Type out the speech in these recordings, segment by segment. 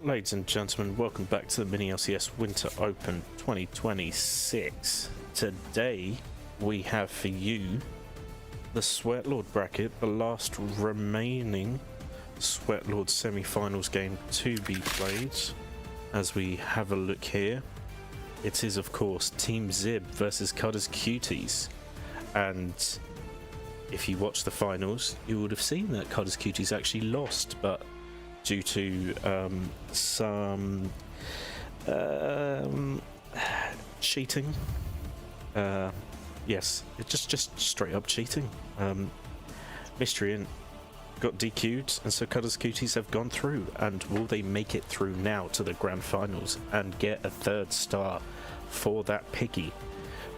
Ladies and gentlemen, welcome back to the MiniLCS Winter Open 2026. Today we have for you the Sweatlord bracket, the last remaining Sweatlord semi-finals game to be played. As we have a look here, it is of course Team Zib versus Cudders Cuties, and if you watched the finals you would have seen that Cudders Cuties actually lost, but due to some cheating. Yes, it's just straight up cheating. Mystery Inc got DQ'd, and so Cudders Cuties have gone through. And will they make it through now to the grand finals and get a third star for that piggy?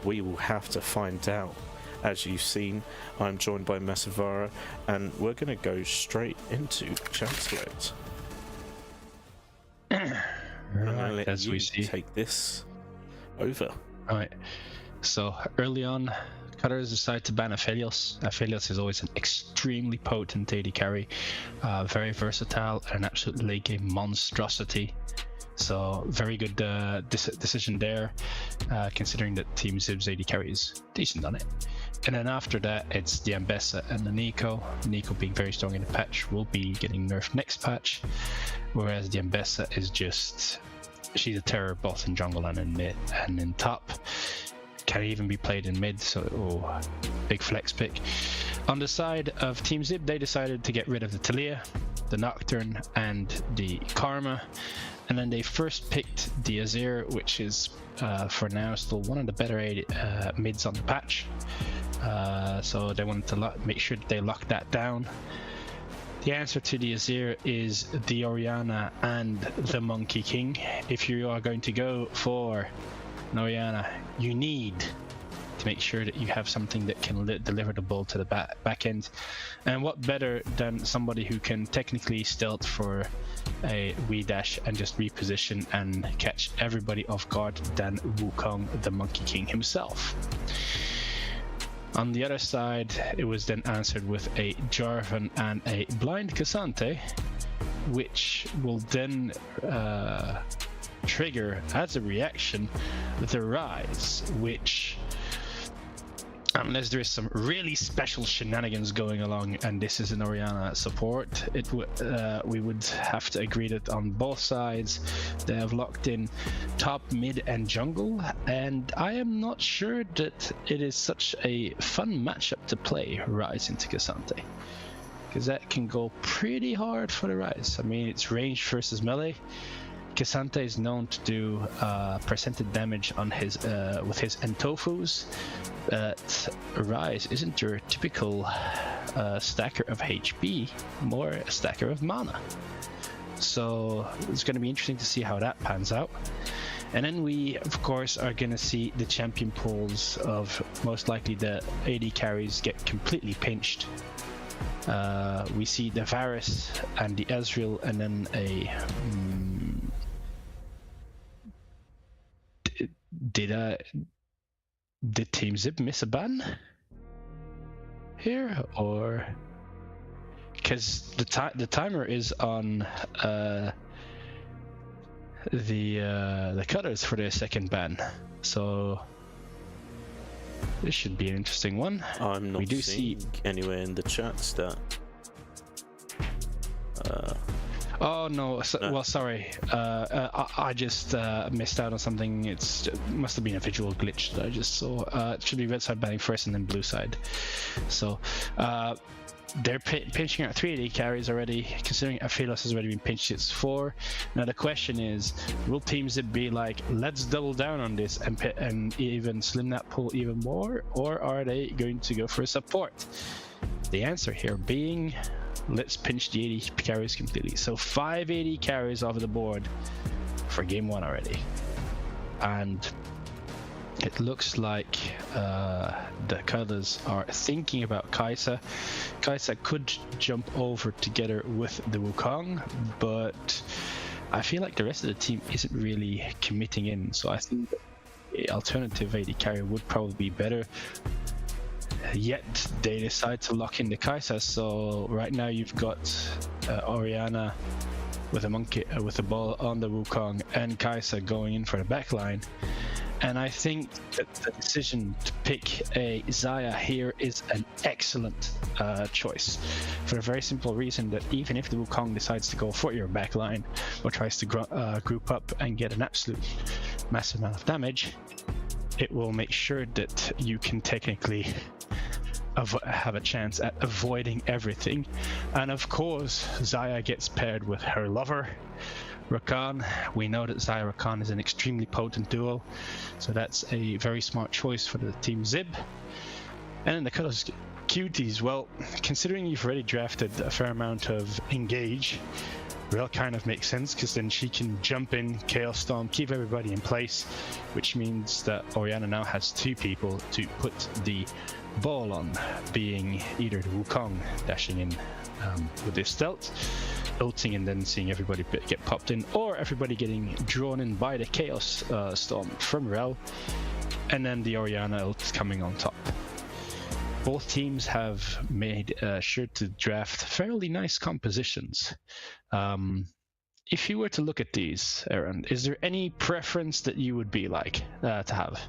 We will have to find out. As you've seen, I'm joined by Masavara, and we're going to go straight into Chancellor. Right, as we see, take this over. Alright, so early on, Cutters decided to ban Aphelios. Aphelios is always an extremely potent AD carry, very versatile, and an absolute late game monstrosity. So very good decision there, considering that Team Zib's AD carry is decent on it. And then after that, it's the Ambessa and the Nico. Nico being very strong in the patch will be getting nerfed next patch, whereas the Ambessa is just, she's a terror both in jungle and in mid and in top. Can even be played in mid, so big flex pick. On the side of Team Zib, they decided to get rid of the Talia, the Nocturne, and the Karma. And then they first picked the Azir, which is for now still one of the better mids on the patch. So they wanted to make sure that they lock that down. The answer to the Azir is the Orianna and the Monkey King. If you are going to go for an Orianna, you need to make sure that you have something that can deliver the ball to the back end. And what better than somebody who can technically stealth for a Wii dash and just reposition and catch everybody off guard than Wukong, the Monkey King himself. On the other side, it was then answered with a Jarvan and a blind Cassante, which will then trigger as a reaction the Rise, which, unless there is some really special shenanigans going along and this is an Orianna support, we would have to agree that on both sides they have locked in top, mid and jungle, and I am not sure that it is such a fun matchup to play Rise into Cassante, because that can go pretty hard for the Rise. I mean, it's range versus melee. Cassante is known to do percentage damage on his with his Entofus, but Rise isn't your typical stacker of HP, more a stacker of mana. So it's going to be interesting to see how that pans out. And then we, of course, are going to see the champion pools of most likely the AD carries get completely pinched. We see the Varus and the Ezreal, and then a did Team Zib miss a ban here, or because the timer is on the Cutters for their second ban, so this should be an interesting one. I'm not seeing anywhere in the chats that oh no, no. Well, sorry, I just missed out on something. It must have been a visual glitch that I just saw. It should be red side banning first and then blue side. So they're pinching out 3 AD carries already, considering Aphelios has already been pinched. It's 4. Now the question is, will Team Zib be like, let's double down on this and even slim that pool even more, or are they going to go for a support? The answer here being, let's pinch the AD carries completely. So 5 AD carries off the board for game 1 already. And it looks like the Cudders are thinking about Kai'Sa. Kai'Sa could jump over together with the Wukong, but I feel like the rest of the team isn't really committing in. So I think the alternative AD carry would probably be better. Yet they decide to lock in the Kai'Sa. So right now you've got Orianna with a monkey with the ball on the Wukong, and Kai'Sa going in for the backline. And I think that the decision to pick a Xayah here is an excellent choice, for a very simple reason that even if the Wukong decides to go for your backline or tries to group up and get an absolute massive amount of damage, it will make sure that you can technically have a chance at avoiding everything. And of course, Xayah gets paired with her lover, Rakan. We know that Xayah Rakan is an extremely potent duo, so that's a very smart choice for the team Zib. And in the Cudders Cuties, well, considering you've already drafted a fair amount of Engage, Rel kind of makes sense, because then she can jump in, Chaos Storm, keep everybody in place, which means that Orianna now has 2 people to put the ball on, being either the Wukong dashing in with his stealth, ulting and then seeing everybody get popped in, or everybody getting drawn in by the Chaos Storm from Rel, and then the Orianna ult coming on top. Both teams have made sure to draft fairly nice compositions. If you were to look at these, Aaron, is there any preference that you would be like to have?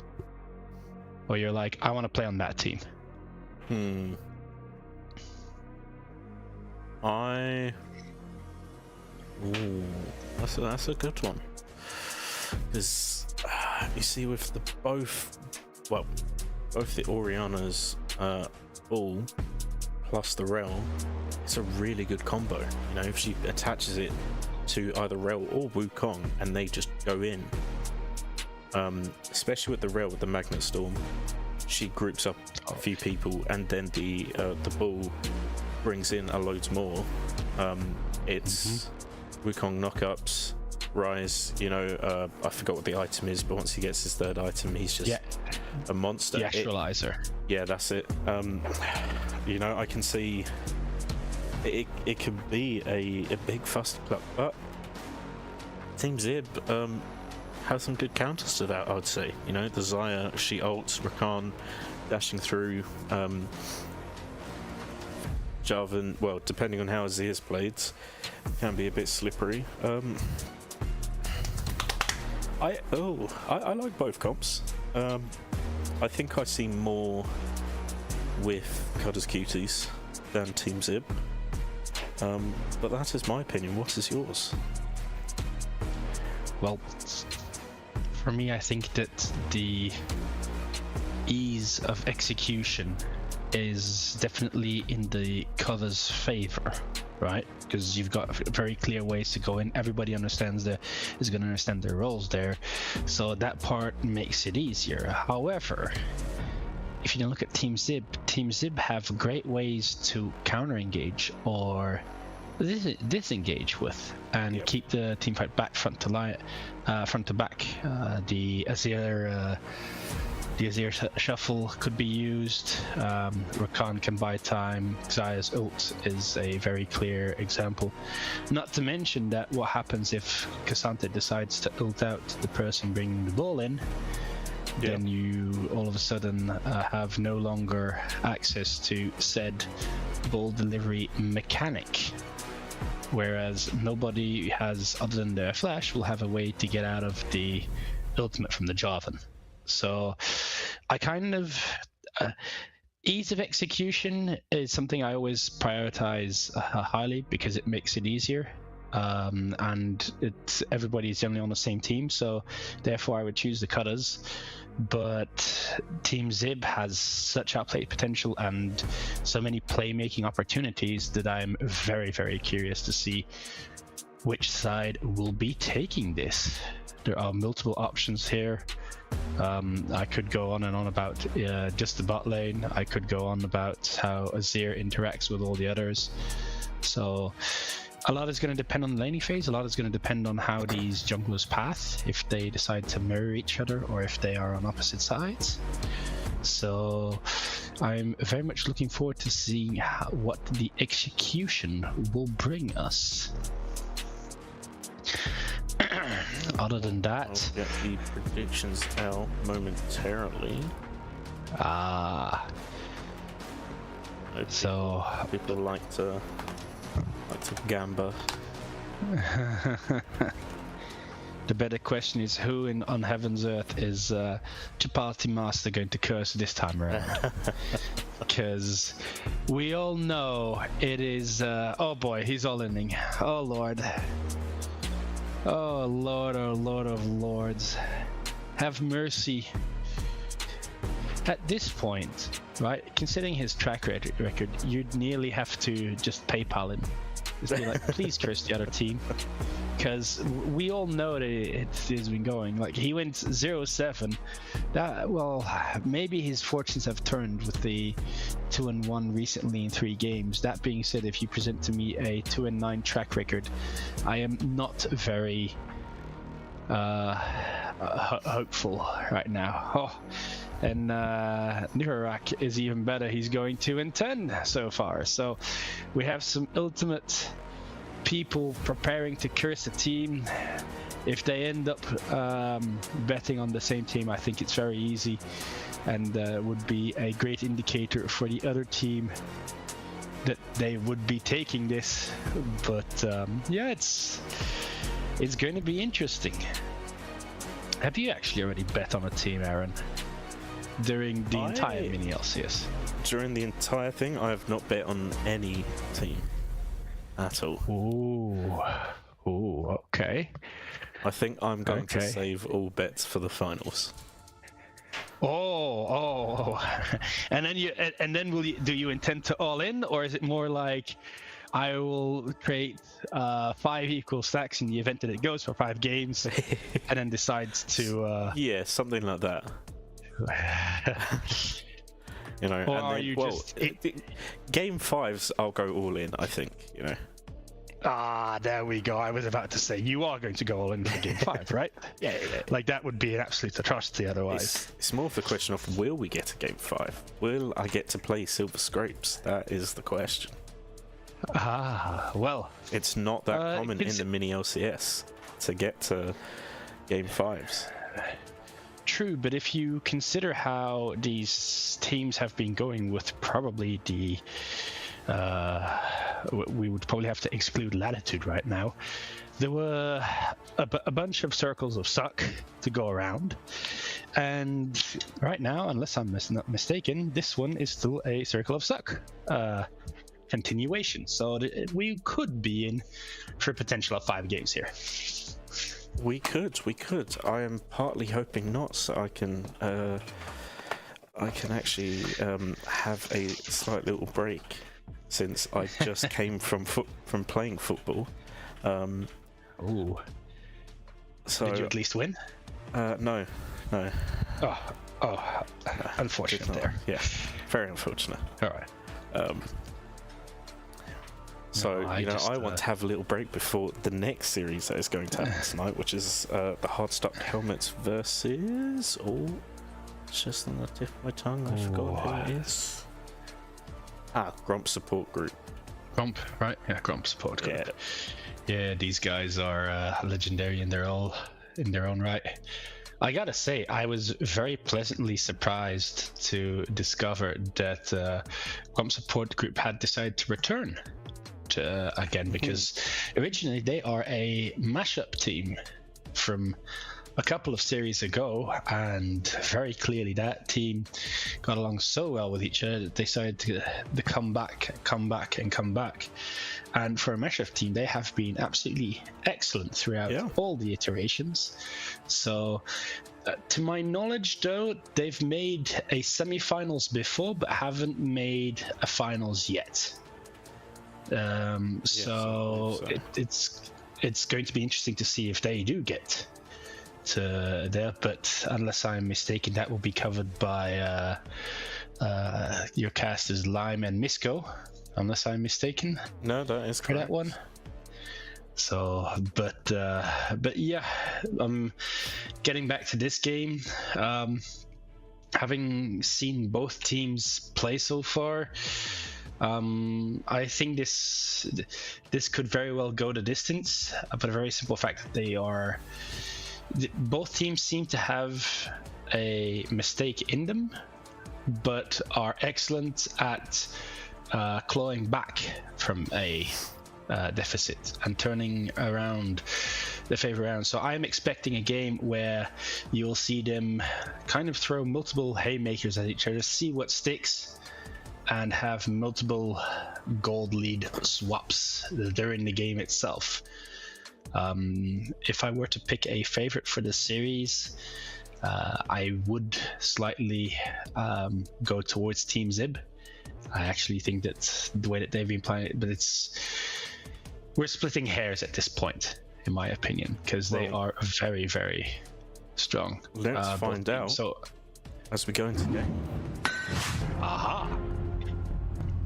Or you're like, I want to play on that team? That's a good one. Because you see, with the both the Oriannas all plus the Rel, it's a really good combo. You know, if she attaches it to either Rel or Wukong and they just go in, especially with the Rel with the Magnet Storm, she groups up a few people, and then the bull brings in a loads more. It's Wukong knockups, Rise, you know, I forgot what the item is, but once he gets his 3rd item, he's just a monster. The Astralizer. Yeah, that's it. You know, I can see it could be a big fuss-pluck, but Team Zib have some good counters to that, I'd say. You know, the Xayah, she ults, Rakan dashing through, Jarvan, well, depending on how Azir's played, can be a bit slippery. I like both comps. I think I see more with Cudders Cuties than Team Zib. But that is my opinion. What is yours? Well, for me, I think that the ease of execution is definitely in the Cudders' favor, right? Because you've got very clear ways to go in. Everybody is going to understand their roles there, so that part makes it easier. However, if you look at Team Zib have great ways to counter engage or disengage with and keep the team fight back front to back. The Azir shuffle could be used. Rakan can buy time. Xayah's ult is a very clear example. Not to mention that what happens if Cassante decides to ult out the person bringing the ball in, then you all of a sudden have no longer access to said ball delivery mechanic. Whereas nobody has, other than their flash, will have a way to get out of the ultimate from the Jarvan. So I kind of ease of execution is something I always prioritize highly, because it makes it easier, and everybody's generally on the same team, so therefore I would choose the Cutters. But Team Zib has such outplay potential and so many playmaking opportunities that I'm very, very curious to see which side will be taking this. There are multiple options here. I could go on and on about just the bot lane. I could go on about how Azir interacts with all the others. So a lot is going to depend on the laning phase. A lot is going to depend on how these junglers path, if they decide to mirror each other or if they are on opposite sides. So I'm very much looking forward to seeing what the execution will bring us. Other than that, I'll get the predictions out momentarily. So people like to gamba. the better question is, who on Heaven's Earth is Chapati Master going to curse this time around? Because we all know it is. Oh boy, he's all-inning. Oh lord. Oh lord, oh lord of lords. Have mercy. At this point, right, considering his track record, you'd nearly have to just PayPal him. Just be like, please curse the other team. Because we all know that it has been going. Like, he went 0-7. Well, maybe his fortunes have turned with the 2-1 recently in 3 games. That being said, if you present to me a 2-9 track record, I am not very hopeful right now. Oh. And Niharak is even better. He's going 2-10 so far. So we have some ultimate people preparing to curse a team. If they end up betting on the same team, I think it's very easy, and would be a great indicator for the other team that they would be taking this. But yeah, it's going to be interesting. Have you actually already bet on a team, Aaron? During the entire MiniLCS? During the entire thing, I have not bet on any team at all. Ooh, okay. I think I'm going to save all bets for the finals. Oh, and then do you intend to all in, or is it more like I will create 5 equal stacks in the event that it goes for 5 games, and then decides to yeah, something like that. You know, or and are then, you just game 5s I'll go all in, I think, you know. There we go. I was about to say you are going to go all in for game 5, right? Yeah. Like, that would be an absolute atrocity otherwise. It's more of the question of, will we get to game 5? Will I get to play Silver Scrapes? That is the question. Well, it's not that common in the MiniLCS to get to game 5s. True, but if you consider how these teams have been going with probably the we would probably have to exclude Latitude right now. There were a bunch of circles of suck to go around, and right now, unless I'm not mistaken, this one is still a circle of suck continuation. So we could be in for a potential of 5 games here. We could. I am partly hoping not, so I can actually have a slight little break, since I just came from playing football. Ooh. So did you at least win? No. Oh, unfortunate there. Yeah, very unfortunate. All right. So, I want to have a little break before the next series that is going to happen tonight, which is the Hardstock Helmets versus... Oh, it's just on the tip of my tongue. I forgot who it is. Grump Support Group. Grump, right? Yeah, Grump Support Group. Yeah, these guys are legendary in their own right. I gotta say, I was very pleasantly surprised to discover that Grump Support Group had decided to return again, because originally they are a mashup team from a couple of series ago, and very clearly that team got along so well with each other that they decided to come back. And for a mashup team, they have been absolutely excellent throughout all the iterations. So to my knowledge, though, they've made a semi-finals before but haven't made a finals yet. It's going to be interesting to see if they do get to there, but unless I'm mistaken, that will be covered by your casters Lime and Misco, unless I'm mistaken. No, that is correct. For that one. So, but yeah, getting back to this game, having seen both teams play so far, I think this could very well go the distance, for the very simple fact that both teams seem to have a mistake in them, but are excellent at clawing back from a deficit and turning around the favor around. So I'm expecting a game where you'll see them kind of throw multiple haymakers at each other, see what sticks, and have multiple gold lead swaps during the game itself. If I were to pick a favorite for the series, I would slightly go towards Team Zib. I actually think that the way that they've been playing it, but we're splitting hairs at this point, in my opinion, because they are very, very strong. Let's find out as we go into the game. Aha!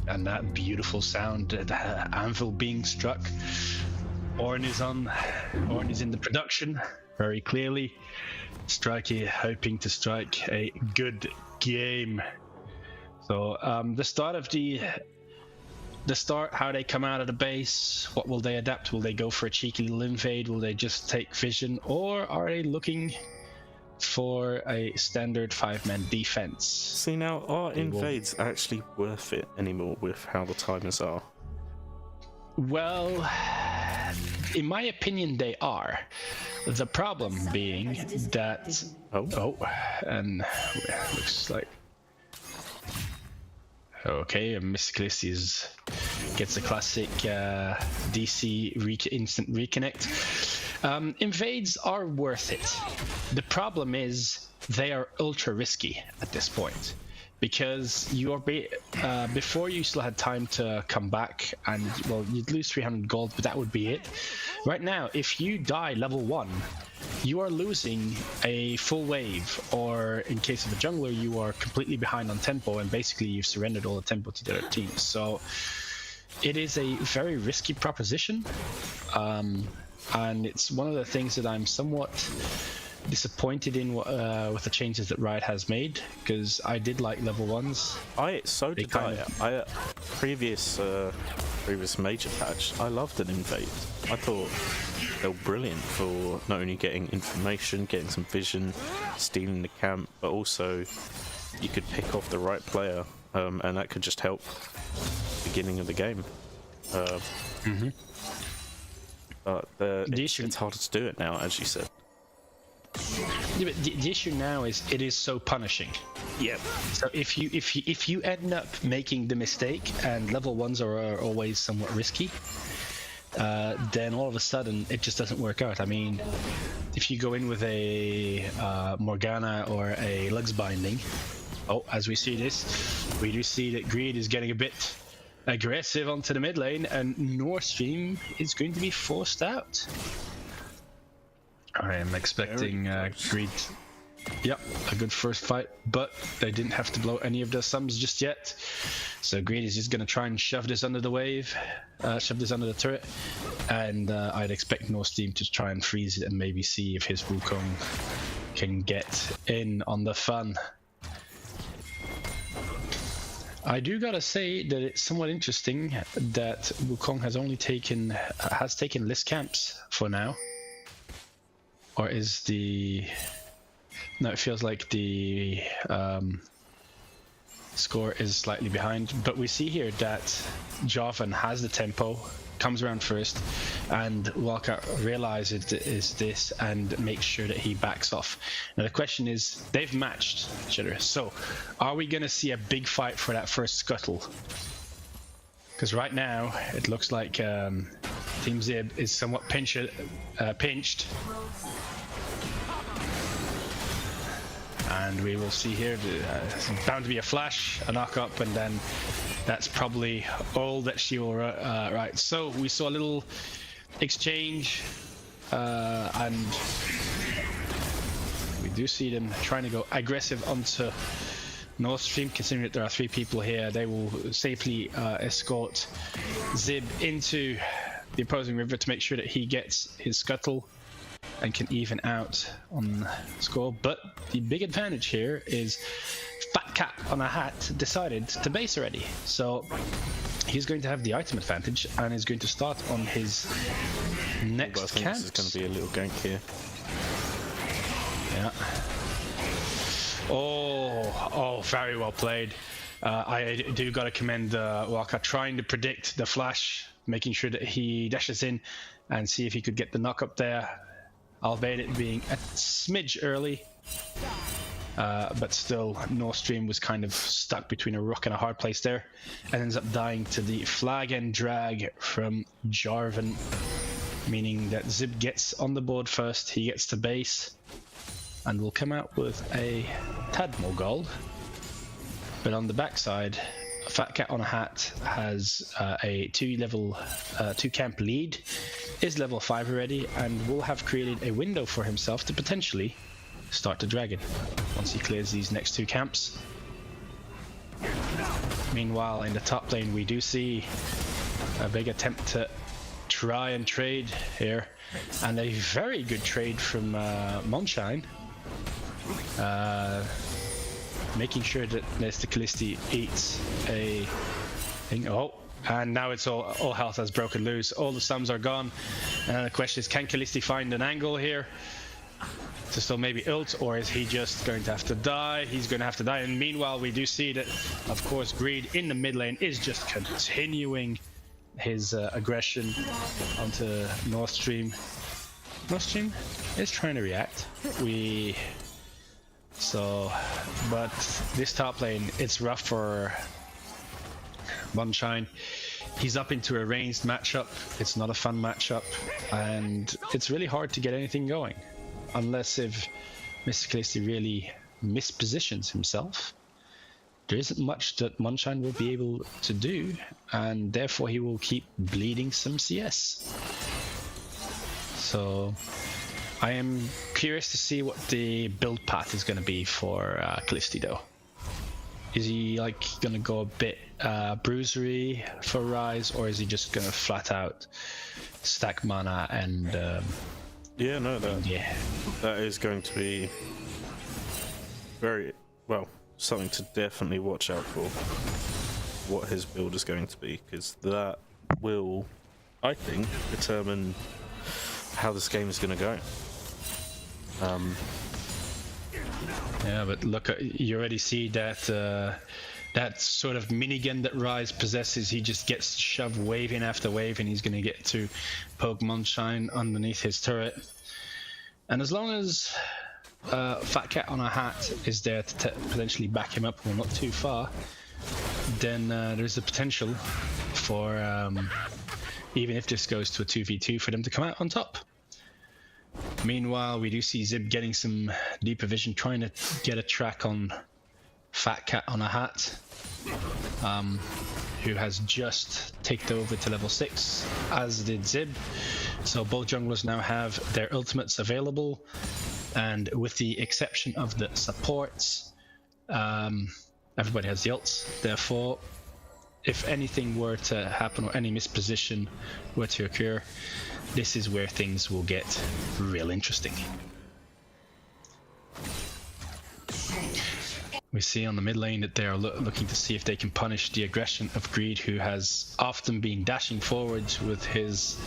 And that beautiful sound, the anvil being struck. Orn is in the production very clearly. Strikey hoping to strike a good game. So the start, how they come out of the base, what will they adapt? Will they go for a cheeky little invade? Will they just take vision? Or are they looking for a standard 5-man defense? See, now, are invades actually worth it anymore with how the timers are? Well, in my opinion, they are. The problem being that... and looks like... Okay, Mysticless gets a classic DC instant reconnect. Invades are worth it. The problem is they are ultra risky at this point, because you are before you still had time to come back, and well, you'd lose 300 gold, but that would be it. Right now, if you die level 1, you are losing a full wave, or in case of a jungler, you are completely behind on tempo, and basically you've surrendered all the tempo to the other teams. So it is a very risky proposition, and it's one of the things that I'm somewhat disappointed in with the changes that Riot has made, because I did like level 1s. Previous major patch, I loved an invade. I thought they were brilliant for not only getting information, getting some vision, stealing the camp, but also you could pick off the right player, and that could just help the beginning of the game. But it's harder to do it now, as you said. Yeah, but the issue now is it is so punishing. Yep. So if you end up making the mistake, and level 1s are always somewhat risky, then all of a sudden it just doesn't work out. I mean, if you go in with a Morgana or a Lugs Binding, as we see this, we do see that Greed is getting a bit aggressive onto the mid lane, and North Stream is going to be forced out. I am expecting Greed. Yep, a good first fight, but they didn't have to blow any of their sums just yet. So Greed is just going to try and shove this under the wave, shove this under the turret, and I'd expect North Stream to try and freeze it and maybe see if his Wukong can get in on the fun. I do gotta say that it's somewhat interesting that Wukong has only taken list camps for now. Or is the... No, it feels like the score is slightly behind. But we see here that Jovan has the tempo, comes around first, and Walker realizes it is this and makes sure that he backs off. Now the question is, they've matched each other. So, are we going to see a big fight for that first scuttle? Because right now, it looks like Team Zib is somewhat pinched. And we will see here, there's bound to be a flash, a knock up, and then that's probably all that she will right. So we saw a little exchange, and we do see them trying to go aggressive onto North Stream. Considering that there are 3 people here, they will safely escort Zib into the opposing river to make sure that he gets his scuttle and can even out on the score. But the big advantage here is Fat Cat on a hat decided to base already, so he's going to have the item advantage and is going to start on his next camp. This is going to be a little gank here. Yeah. Oh, very well played. I do gotta commend Waka trying to predict the flash, making sure that he dashes in and see if he could get the knock up there, albeit it being a smidge early. But still, North Stream was kind of stuck between a rock and a hard place there, and ends up dying to the flag and drag from Jarvan, meaning that Zib gets on the board first, he gets to base, and will come out with a tad more gold. But on the backside, Fat Cat on a Hat has a 2 camp lead, is level 5 already, and will have created a window for himself to potentially start the dragon once he clears these next 2 camps. Meanwhile, in the top lane, we do see a big attempt to try and trade here, and a very good trade from Monshine, making sure that Mr. Callisti eats a thing. Oh, and now it's all health has broken loose. All the sums are gone, and the question is, can Callisti find an angle here to still maybe ult, or is he just going to have to die? He's going to have to die. And meanwhile, we do see that, of course, Greed in the mid lane is just continuing his aggression onto North Stream. North Stream is trying to react. But this top lane, it's rough for Monshine. He's up into a ranged matchup. It's not a fun matchup, and it's really hard to get anything going. Unless if Mr. Callisti really mispositions himself, there isn't much that Monshine will be able to do, and therefore he will keep bleeding some CS. So I am curious to see what the build path is going to be for Callisti though. Is he like going to go a bit bruisery for Rise, or is he just going to flat out stack mana and yeah, no, that is going to be very, well, something to definitely watch out for, what his build is going to be, because that will, I think, determine how this game is going to go. Yeah, but look, you already see that that sort of minigun that Rise possesses. He just gets shoved wave in after wave, and he's going to get to poke Monshine underneath his turret. And as long as Fat Cat on a Hat is there to potentially back him up, well, not too far, then there's the potential for, even if this goes to a 2v2, for them to come out on top. Meanwhile, we do see Zib getting some deeper vision, trying to get a track on Fat Cat on a Hat, who has just taken over to level 6, as did Zib. So both junglers now have their ultimates available, and with the exception of the supports, everybody has the ults. Therefore, if anything were to happen or any misposition were to occur, this is where things will get real interesting. We see on the mid lane that they are looking to see if they can punish the aggression of Greed, who has often been dashing forwards with his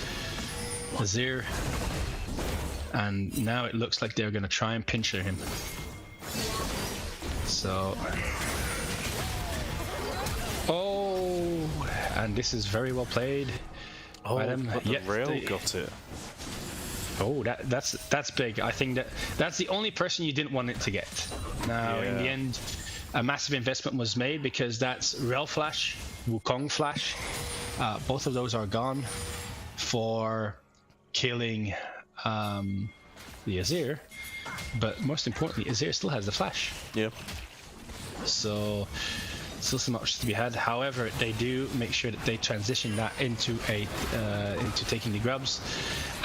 Azir, and now it looks like they're going to try and pincher him. So, and this is very well played. Oh, but the rail got it. Oh, that's big. I think that's the only person you didn't want it to get. Now, in the end, a massive investment was made, because that's Rail Flash, Wukong Flash. Both of those are gone for killing the Azir. But most importantly, Azir still has the Flash. Yeah. So, still some options to be had. However, they do make sure that they transition that into into taking the grubs,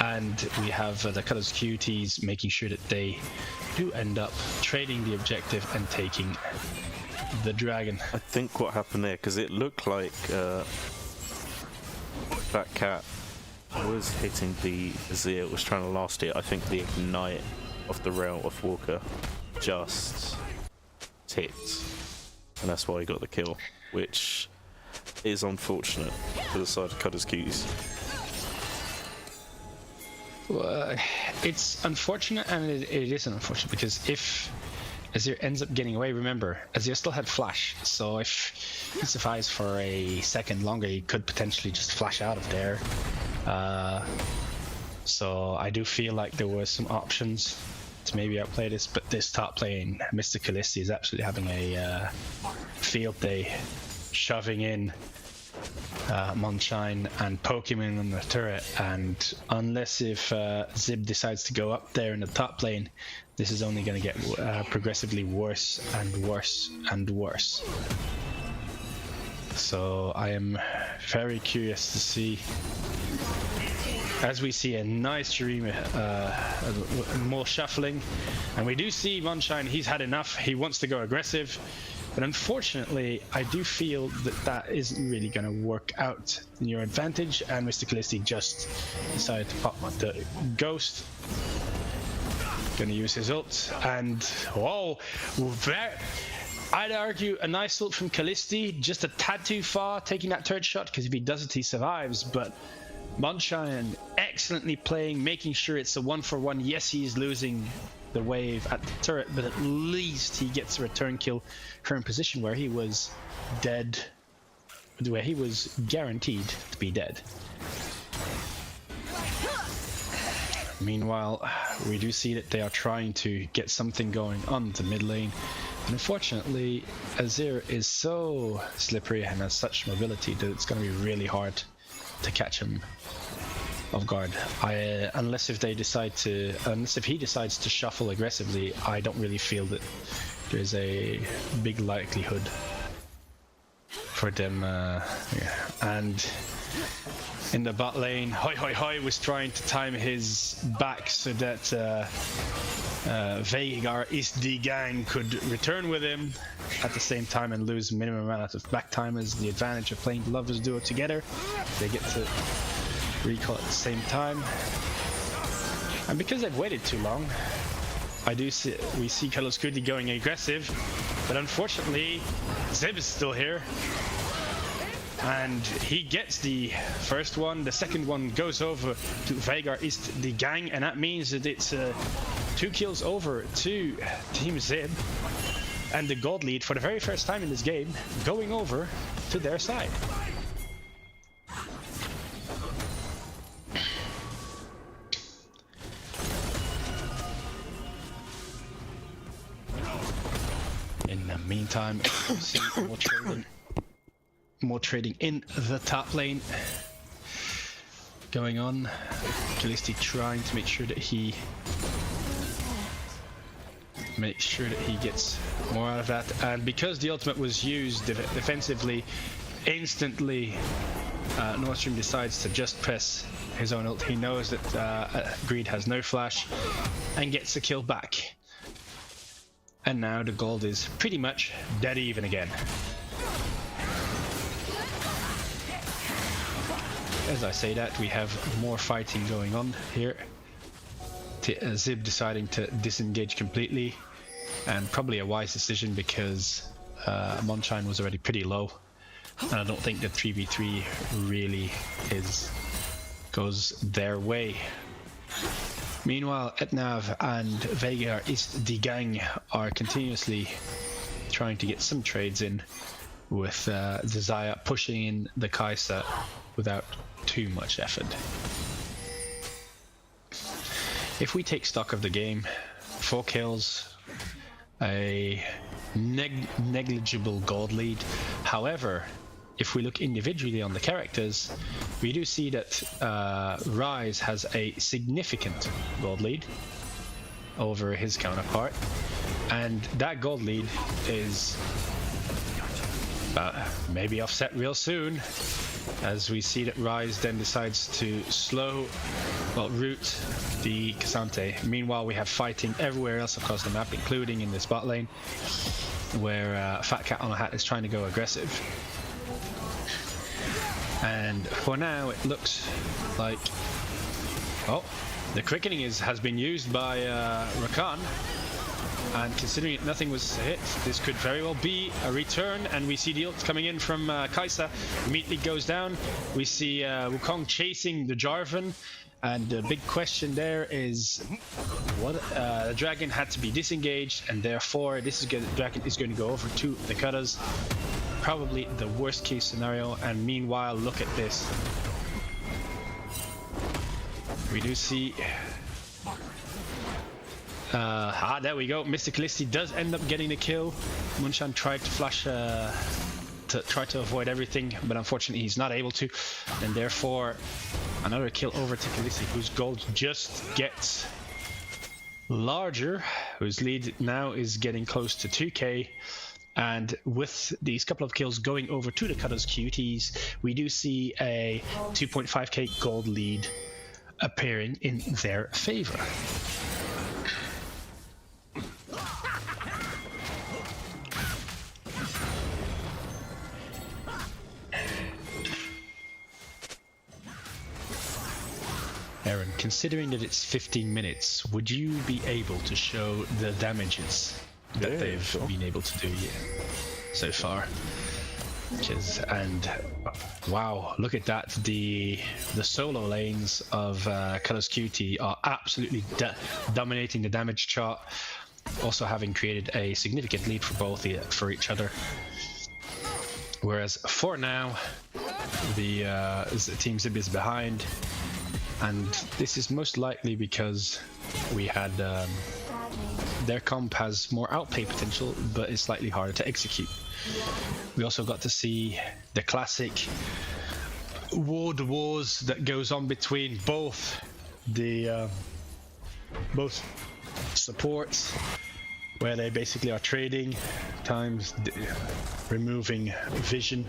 and we have the Cudders Cuties making sure that they do end up trading the objective and taking the dragon. I think what happened there, because it looked like Fat Cat was hitting the Azir, was trying to last it. I think the ignite of the rail of Walker just tipped, and that's why he got the kill, which is unfortunate for the side of Cudders Cuties. Well, it's unfortunate, and it isn't unfortunate, because if Azir ends up getting away. Remember, Azir still had flash, so if he survives for a second longer, he could potentially just flash out of there. So I do feel like there were some options to maybe outplay this, but this top lane, Mr. Callisti, is absolutely having a field day, shoving in Moonshine and poking him on the turret, and unless if Zib decides to go up there in the top lane, this is only going to get progressively worse and worse and worse. So I am very curious to see, as we see a nice Shurima, more shuffling, and we do see Moonshine, he's had enough, he wants to go aggressive, but unfortunately I do feel that that isn't really going to work out in your advantage, and Mr. Callisti just decided to pop the Ghost. Gonna use his ult, and whoa, I'd argue a nice ult from Callisti, just a tad too far, taking that third shot, because if he does it he survives, but Moonshine excellently playing, making sure it's a 1-for-1. Yes, he's losing the wave at the turret, but at least he gets a return kill from a position where he was dead, where he was guaranteed to be dead. Meanwhile, we do see that they are trying to get something going on the mid lane. And unfortunately, Azir is so slippery and has such mobility that it's going to be really hard to catch him off guard. Unless if he decides to shuffle aggressively, I don't really feel that there's a big likelihood for them. And in the bot lane, Hoi was trying to time his back so that Veigar is the gang could return with him at the same time and lose minimum amount of back time, as the advantage of playing the Lovers duo together. They get to recall at the same time, and because they've waited too long, we see Cudders Cuties going aggressive, but unfortunately Zib is still here, and he gets the first one. The second one goes over to Veigar is the gang, and that means that it's 2 kills over to Team Zib, and the gold lead for the very first time in this game going over to their side. In the meantime, we see more trading in the top lane going on. Callisti trying to make sure that he gets more out of that, and because the ultimate was used defensively, instantly Nordstrom decides to just press his own ult. He knows that Greed has no flash and gets the kill back. And now the gold is pretty much dead even again. As I say that, we have more fighting going on here. Zib deciding to disengage completely, and probably a wise decision because Moonshine was already pretty low, and I don't think the 3v3 really goes their way. Meanwhile, Etnav and Veigar is the gang are continuously trying to get some trades in, with Zaya pushing in the Kai'Sa without too much effort. If we take stock of the game, 4 kills, a negligible gold lead. However, if we look individually on the characters, we do see that Ryze has a significant gold lead over his counterpart, and that gold lead is maybe offset real soon, as we see that Ryze then decides to root the K'Sante. Meanwhile, we have fighting everywhere else across the map, including in this bot lane, where Fat Cat on a Hat is trying to go aggressive. And for now, it looks like, the quickening has been used by Rakan, And considering nothing was hit, this could very well be a return. And we see the ult coming in from Kaisa. Immediately goes down. We see Wukong chasing the Jarvan. And the big question there is, what the dragon had to be disengaged, and therefore the dragon is going to go over to the Cudders. Probably the worst case scenario. And meanwhile, look at this. We do see. There we go. Mr. Callisti does end up getting the kill. Munchan tried to flash to try to avoid everything, but unfortunately he's not able to, and therefore another kill over to Callisti, whose gold just gets larger, whose lead now is getting close to 2k. And with these couple of kills going over to the Cudders Cuties, we do see a 2.5k gold lead appearing in their favor. Aaron, considering that it's 15 minutes, would you be able to show the damages that they've been able to do so far? And wow, look at that. The solo lanes of Cudders QT are absolutely dominating the damage chart, also having created a significant lead for both for each other. Whereas for now, the Team Zib is behind. And this is most likely because we had their comp has more outplay potential, but it's slightly harder to execute. We also got to see the classic ward wars that goes on between both supports, where they basically are trading times removing vision.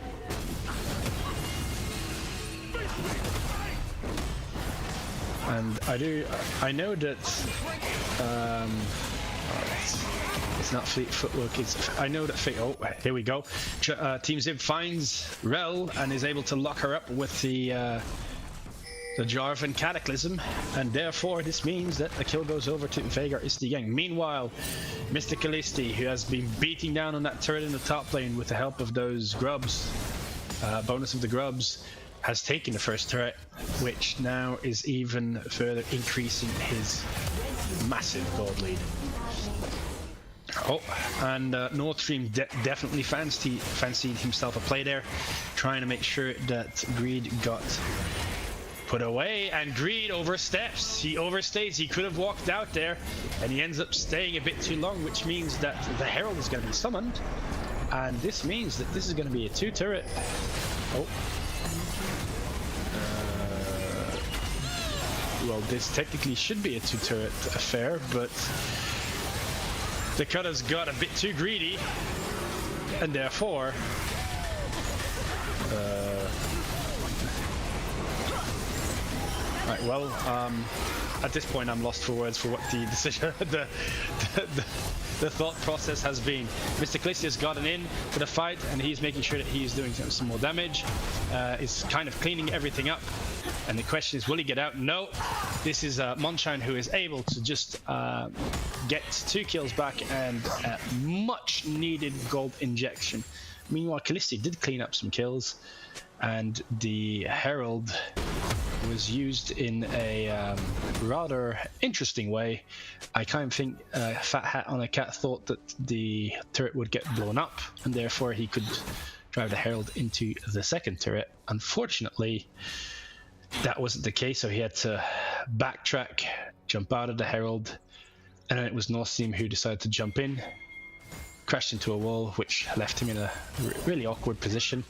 And I know that it's not fleet footwork. I know that oh, here we go. Team Zib finds Rel and is able to lock her up with the Jarvan Cataclysm, and therefore this means that the kill goes over to Veigar Istigang. Meanwhile, Mr. Callisti, who has been beating down on that turret in the top lane with the help of those grubs, bonus of the grubs, has taken the first turret, which now is even further increasing his massive gold lead. Oh, and Nord Stream definitely fancied himself a play there, trying to make sure that Greed got put away, and Greed oversteps. He overstays. He could have walked out there, and he ends up staying a bit too long, which means that the Herald is going to be summoned, and this means that this is going to be a 2-turret. Oh. Well, this technically should be a 2-turret affair, but the Cutters got a bit too greedy, and therefore right, well, at this point I'm lost for words for what the decision, the thought process has been. Mr. Callisti has gotten in to the fight, and he's making sure that he's doing some more damage, is kind of cleaning everything up. And the question is, will he get out? No. This is Monshine, who is able to just get 2 kills back and a much needed gold injection. Meanwhile, Callisti did clean up some kills, and the Herald was used in a rather interesting way. I kind of think Fat Hat on a Cat thought that the turret would get blown up, and therefore he could drive the Herald into the second turret. Unfortunately, that wasn't the case, so he had to backtrack, jump out of the Herald, and then it was North Team who decided to jump in, crashed into a wall, which left him in a really awkward position.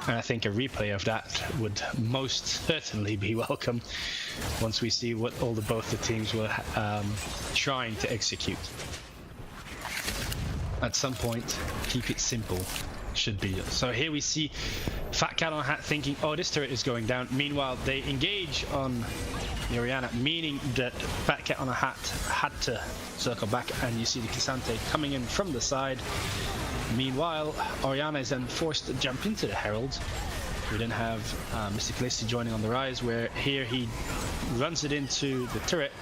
And I think a replay of that would most certainly be welcome once we see what both the teams were trying to execute. At some point, keep it simple should be. So here we see Fat Cat on Hat thinking, oh, this turret is going down. Meanwhile, they engage on the Orianna, meaning that Fat Cat on a Hat had to circle back, and you see the K'Sante coming in from the side. Meanwhile, Orianna is then forced to jump into the Herald, We then have Mr. Callisti joining on the rise, where here he runs it into the turret.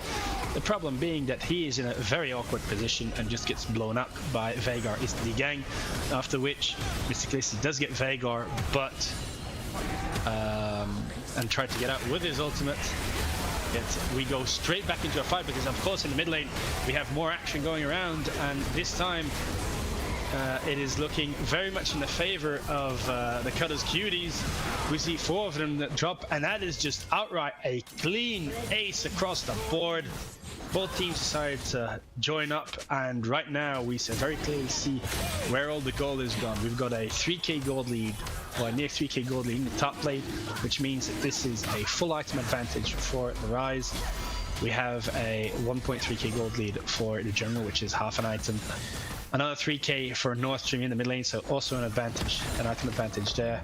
The problem being that he is in a very awkward position and just gets blown up by Veigar Easterly Gang, after which Mr. Callisti does get Veigar, but and tried to get out with his ultimate. Yet we go straight back into a fight because, of course, in the mid lane we have more action going around, and this time it is looking very much in the favor of the Cudders Cuties. We see 4 of them that drop, and that is just outright a clean ace across the board. Both teams decided to join up, and right now we very clearly see where all the gold is gone. We've got a 3k gold lead, or a near 3k gold lead in the top lane, which means that this is a full item advantage for the Rise. We have a 1.3k gold lead for the jungle, which is half an item. Another 3k for North Stream in the mid lane, so also an advantage, an item advantage there.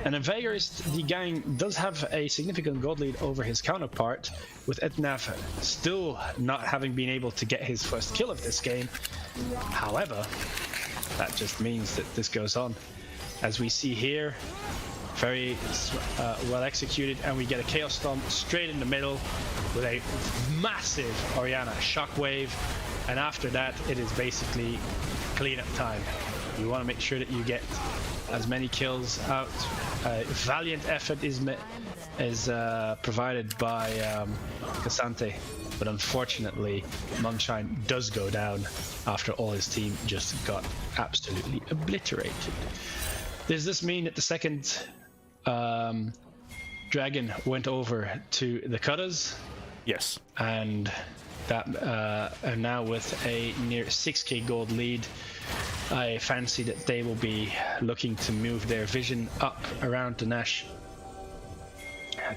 And then Veigar Easterly Gang does have a significant gold lead over his counterpart, with Etnav still not having been able to get his first kill of this game. However, that just means that this goes on. As we see here, very well executed, and we get a Chaos Storm straight in the middle with a massive Orianna Shockwave. And after that, it is basically cleanup time. You want to make sure that you get as many kills out. Valiant effort is provided by Cassante, but unfortunately, Moonshine does go down after all his team just got absolutely obliterated. Does this mean that the second dragon went over to the Cutters? Yes. And that now with a near 6k gold lead, I fancy that they will be looking to move their vision up around the Nash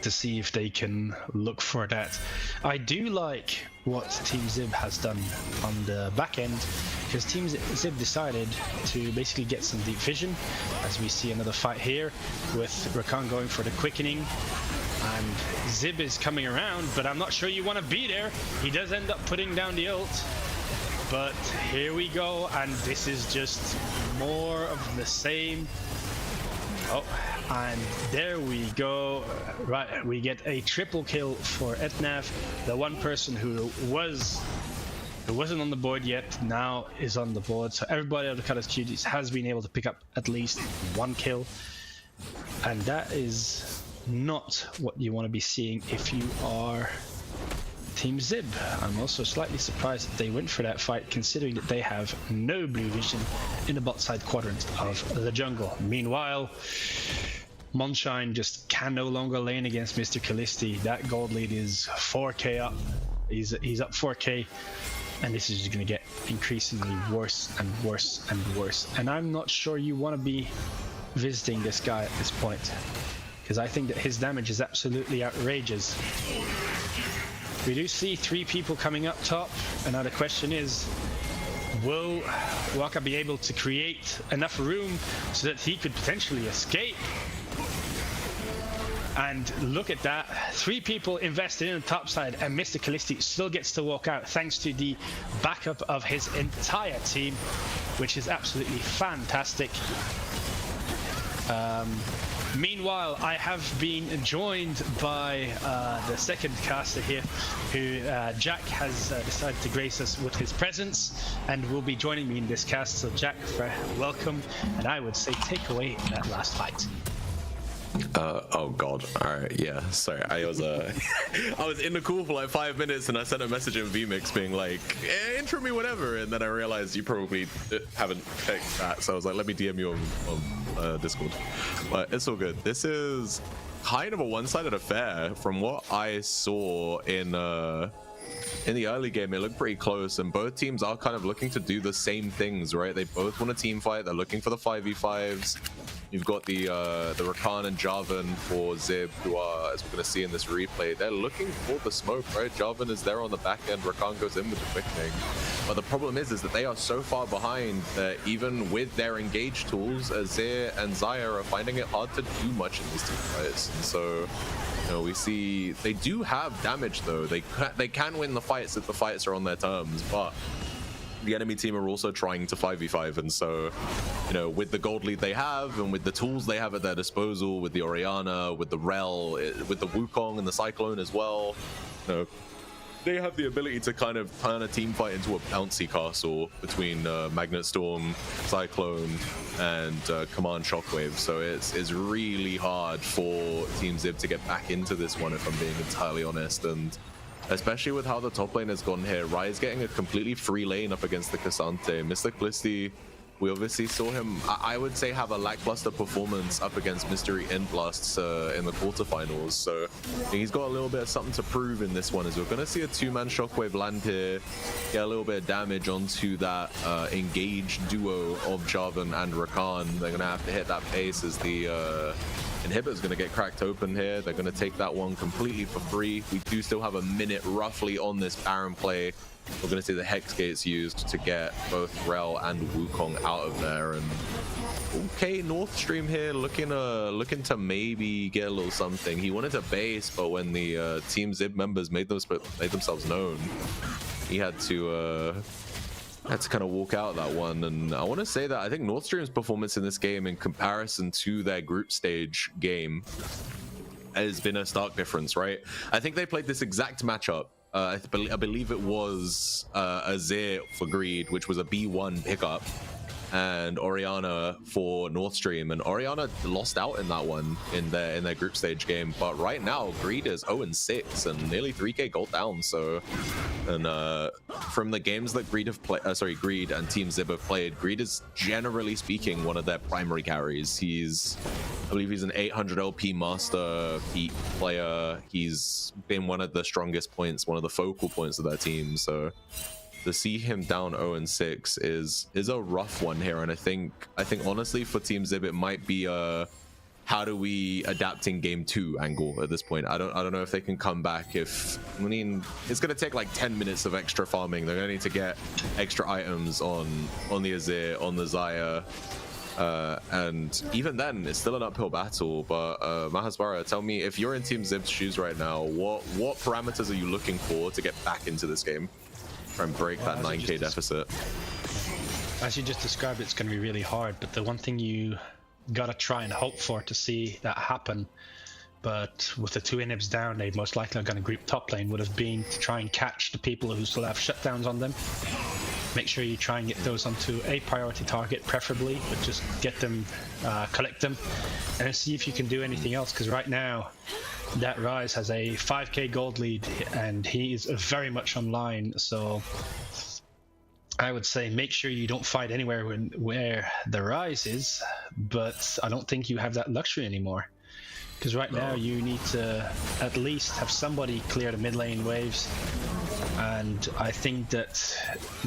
to see if they can look for that. I do like what Team Zib has done on the back end, because Team Zib decided to basically get some deep vision, as we see another fight here with Rakan going for the quickening. And Zib is coming around, but I'm not sure you want to be there. He does end up putting down the ult. But here we go, and this is just more of the same. Oh, and there we go. Right, we get a triple kill for Etnav. The one person who wasn't on the board yet now is on the board. So everybody out of the Cudders Cuties has been able to pick up at least one kill. And that is not what you want to be seeing if you are Team Zib. I'm also slightly surprised that they went for that fight, considering that they have no blue vision in the bot side quadrant of the jungle. Meanwhile, Moonshine just can no longer lane against Mr. Callisti. That gold lead is 4k up. He's up 4k, and this is just going to get increasingly worse and worse and worse. And I'm not sure you want to be visiting this guy at this point, because I think that his damage is absolutely outrageous. We do see 3 people coming up top, and now the question is, will Waka be able to create enough room so that he could potentially escape? And look at that, 3 people invested in the top side, and Mr. Callisti still gets to walk out thanks to the backup of his entire team, which is absolutely fantastic. Meanwhile, I have been joined by the second caster here, who Jack has decided to grace us with his presence and will be joining me in this cast. So Jack, welcome, and I would say take away that last fight. Oh god. Alright, yeah, sorry. I was I was in the call for like 5 minutes, and I sent a message in vMix being like, intro me whatever, and then I realized you probably haven't checked that, so I was like, let me DM you on Discord. But it's all good. This is kind of a one-sided affair. From what I saw in the early game, it looked pretty close, and both teams are kind of looking to do the same things, right? They both want a team fight. They're looking for the 5v5s. You've got the Rakan and Jarvan for Zib, who are, as we're going to see in this replay, they're looking for the smoke, right? Jarvan is there on the back end, Rakan goes in with the quickening. But the problem is that they are so far behind that even with their engaged tools, Azir and Xayah are finding it hard to do much in these team fights. And so, you know, we see they do have damage though. They can win the fights if the fights are on their terms, but the enemy team are also trying to 5v5, and so, you know, with the gold lead they have and with the tools they have at their disposal, with the Orianna, with the Rel, with the Wukong and the Cyclone as well, you know, they have the ability to kind of turn a team fight into a bouncy castle between Magnet Storm, Cyclone, and Command Shockwave. So it's really hard for Team Zib to get back into this one, if I'm being entirely honest. And especially with how the top lane has gone here, Rai is getting a completely free lane up against the Cassante. Mr. Clisty, we obviously saw him, I would say, have a lackluster performance up against Mystery Inblasts in the quarterfinals. So he's got a little bit of something to prove in this one, as we're going to see a two-man Shockwave land here, get a little bit of damage onto that engaged duo of Jarvan and Rakan. They're going to have to hit that base as the inhibitor's going to get cracked open here. They're going to take that one completely for free. We do still have a minute roughly on this Baron play. We're going to see the Hex Gates used to get both Rel and Wukong out of there. And okay, North Stream here looking to maybe get a little something. He wanted to base, but when the Team Zib members made themselves known, he had to kind of walk out that one. And I want to say that I think North Stream's performance in this game in comparison to their group stage game has been a stark difference, right? I think they played this exact matchup. I believe it was Azir for Greed, which was a B1 pickup, and Orianna for North Stream, and Orianna lost out in that one in their group stage game. But right now, Greed is 0-6 and nearly 3k gold down. So, and from the games that Greed and Team Zib have played, Greed is generally speaking one of their primary carries. I believe he's an 800 LP master peak player. He's been one of the strongest points, one of the focal points of their team. So to see him down 0-6 is a rough one here. And I think honestly for Team Zib it might be a how do we adapt in game 2 angle at this point. I don't know if they can come back. It's gonna take like 10 minutes of extra farming. They're gonna need to get extra items on the Azir, on the Xayah. And even then, it's still an uphill battle. But Mahasvara, tell me, if you're in Team Zib's shoes right now, what parameters are you looking for to get back into this game? Try and break that 9k deficit. As you just described, it's going to be really hard. But the one thing you gotta try and hope for to see that happen, but with the two inhibs down, they most likely are going to group top lane, would have been to try and catch the people who still have shutdowns on them. Make sure you try and get those onto a priority target, preferably, but just get them, collect them, and see if you can do anything else. Because right now, that Rise has a 5k gold lead, and he is very much online. So I would say make sure you don't fight anywhere where the Rise is, but I don't think you have that luxury anymore. Because right now you need to at least have somebody clear the mid lane waves, and I think that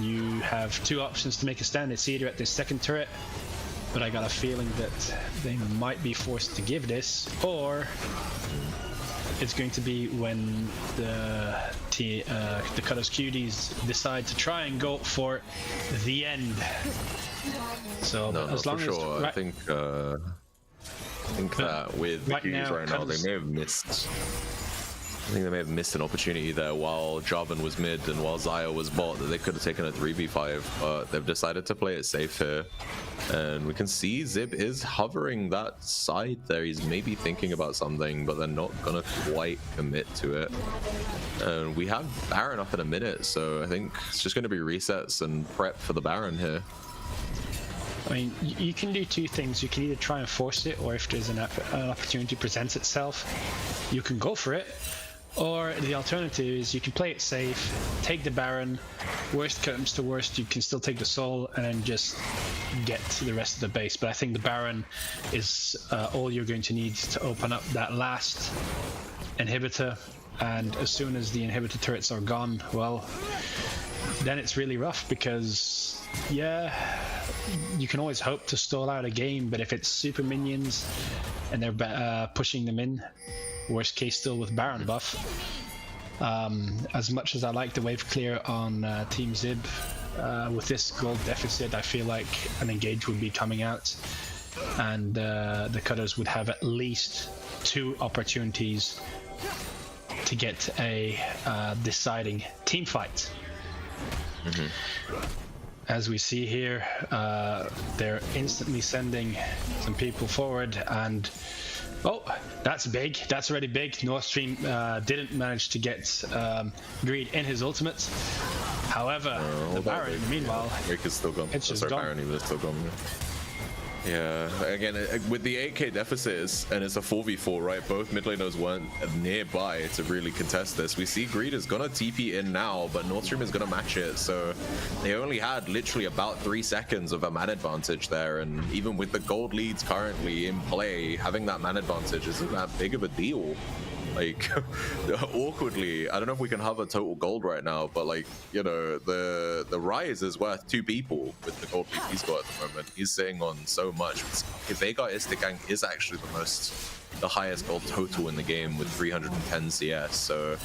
you have two options to make a stand. It's either at this second turret, but I got a feeling that they might be forced to give this, or it's going to be when the Cudders Cuties decide to try and go for the end. So as long as I think that with the Cuties right now, they may have missed. I think they may have missed an opportunity there while Jarvan was mid and while Xayah was bot, that they could have taken a 3v5, but they've decided to play it safe here. And we can see Zib is hovering that side there. He's maybe thinking about something, but they're not gonna quite commit to it. And we have Baron up in a minute, so I think it's just gonna be resets and prep for the Baron here. I mean, you can do two things. You can either try and force it, or if there's an opportunity presents itself, you can go for it. Or the alternative is you can play it safe, take the Baron, worst comes to worst, you can still take the Soul and then just get to the rest of the base. But I think the Baron is all you're going to need to open up that last inhibitor, and as soon as the inhibitor turrets are gone, well, then it's really rough, because yeah, you can always hope to stall out a game, but if it's super minions and they're pushing them in, worst case still with Baron buff. As much as I like the wave clear on Team Zib, with this gold deficit, I feel like an engage would be coming out, and the Cutters would have at least 2 opportunities to get a deciding team fight. as we see here, they're instantly sending some people forward, and oh, that's big. That's already big. Nord Stream didn't manage to get Greed in his ultimate. However, the Baron, meanwhile, Rick is still gone. It's just Sorry, gone. Baron is still gone. Yeah, again, with the 8k deficits, and it's a 4v4, right? Both mid laners weren't nearby to really contest this. We see Greed is gonna TP in now, but Nord Stream is gonna match it. So they only had literally about 3 seconds of a man advantage there. And even with the gold leads currently in play, having that man advantage isn't that big of a deal. Like, awkwardly, I don't know if we can have a total gold right now, but like, you know, the Rise is worth 2 people with the gold lead he's got at the moment. He's sitting on so much. Veigar Istigang is actually the highest gold total in the game with 310 CS. So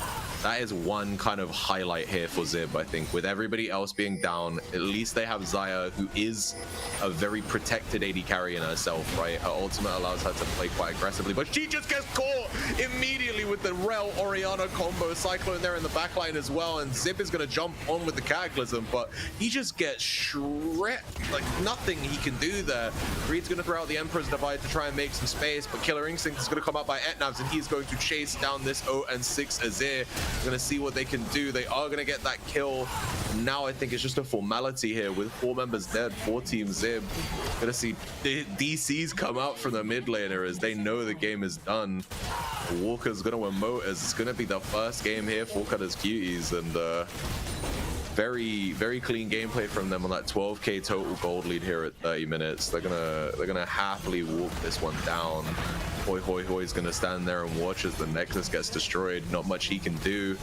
that is one kind of highlight here for Zib, I think. With everybody else being down, at least they have Xayah, who is a very protected AD carry in herself, right? Her ultimate allows her to play quite aggressively, but she just gets caught immediately with the Rel Orianna combo. Cyclone there in the backline as well, and Zib is going to jump on with the Cataclysm, but he just gets shredded. Like, nothing he can do there. Greed's going to throw out the Emperor's Divide to try and make some space, but Killer Instinct is going to come out by Etnavs, and he's going to chase down this 0-6 Azir. We're going to see what they can do. They are going to get that kill. Now I think it's just a formality here with 4 members dead for Team Zib. Going to see DCs come out from the mid laner as they know the game is done. Walker's going to emote as it's going to be the first game here for Cudders Cuties, and very, very clean gameplay from them on that 12k total gold lead here at 30 minutes. They're gonna happily walk this one down. Hoy's gonna stand there and watch as the Nexus gets destroyed. Not much he can do.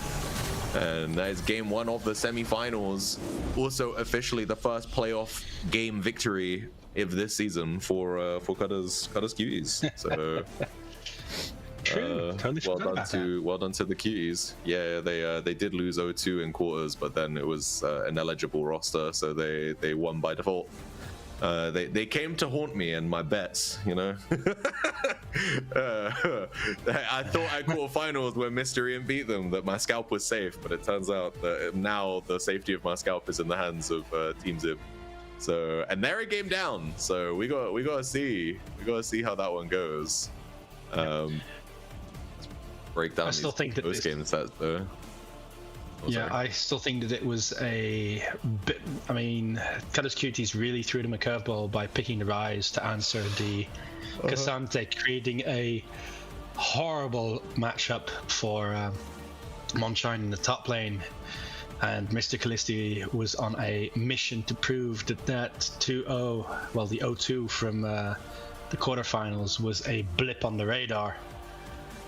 And that is game 1 of the semifinals. Also officially the first playoff game victory of this season for Cudders Cuties. So. True. Totally well done to the Cuties. Yeah, they did lose 0-2 in quarters, but then it was an eligible roster, so they won by default. They came to haunt me and my bets, you know. I thought at quarterfinals when Mr. Ian beat them that my scalp was safe, but it turns out that now the safety of my scalp is in the hands of Team Zib. So, and they're a game down, so we gotta see how that one goes. Break down. I still think that those game stats though. Yeah, I still think that it was a bit. I mean, Cudders Cuties really threw them a curveball by picking the Rise to answer the Cassante, creating a horrible matchup for Monshine in the top lane. And Mr. Callisti was on a mission to prove that 2-0, well, the 0-2 from the quarterfinals was a blip on the radar,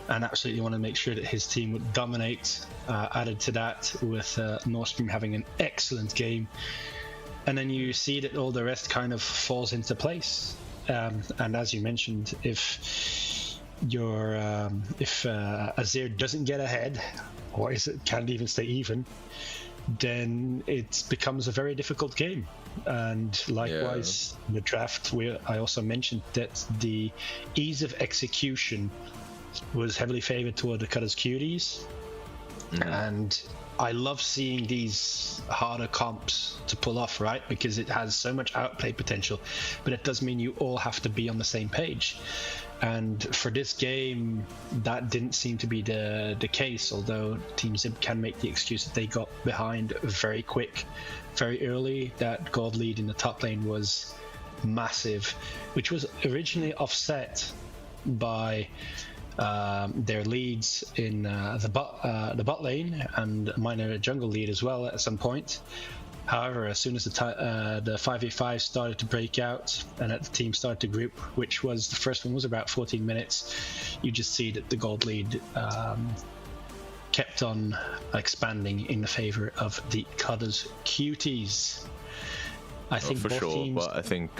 and absolutely want to make sure that his team would dominate. Added to that with Nord Stream having an excellent game, and then you see that all the rest kind of falls into place. And as you mentioned, if Azir doesn't get ahead, or can't even stay even, then it becomes a very difficult game. And likewise, in the draft, I also mentioned that the ease of execution was heavily favored toward the Cudders Cuties. And I love seeing these harder comps to pull off, right? Because it has so much outplay potential, but it does mean you all have to be on the same page. And for this game, that didn't seem to be the case, although Team Zib can make the excuse that they got behind very quick, very early. That gold lead in the top lane was massive, which was originally offset by their leads in the bot lane and minor jungle lead as well at some point. However, as soon as the 5v5 started to break out and the team started to group, which was the first one was about 14 minutes, you just see that the gold lead kept on expanding in the favor of the Cudders Cuties. I think for both sure, teams... but I think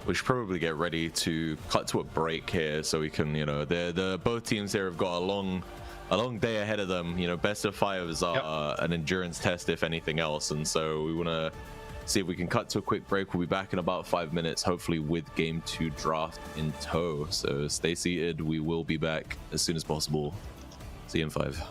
we should probably get ready to cut to a break here, so we can, you know, the both teams here have got a long day ahead of them. You know, best of 5s are an endurance test, if anything else, and so we want to see if we can cut to a quick break. We'll be back in about 5 minutes, hopefully with Game 2 draft in tow. So stay seated. We will be back as soon as possible. See you in 5.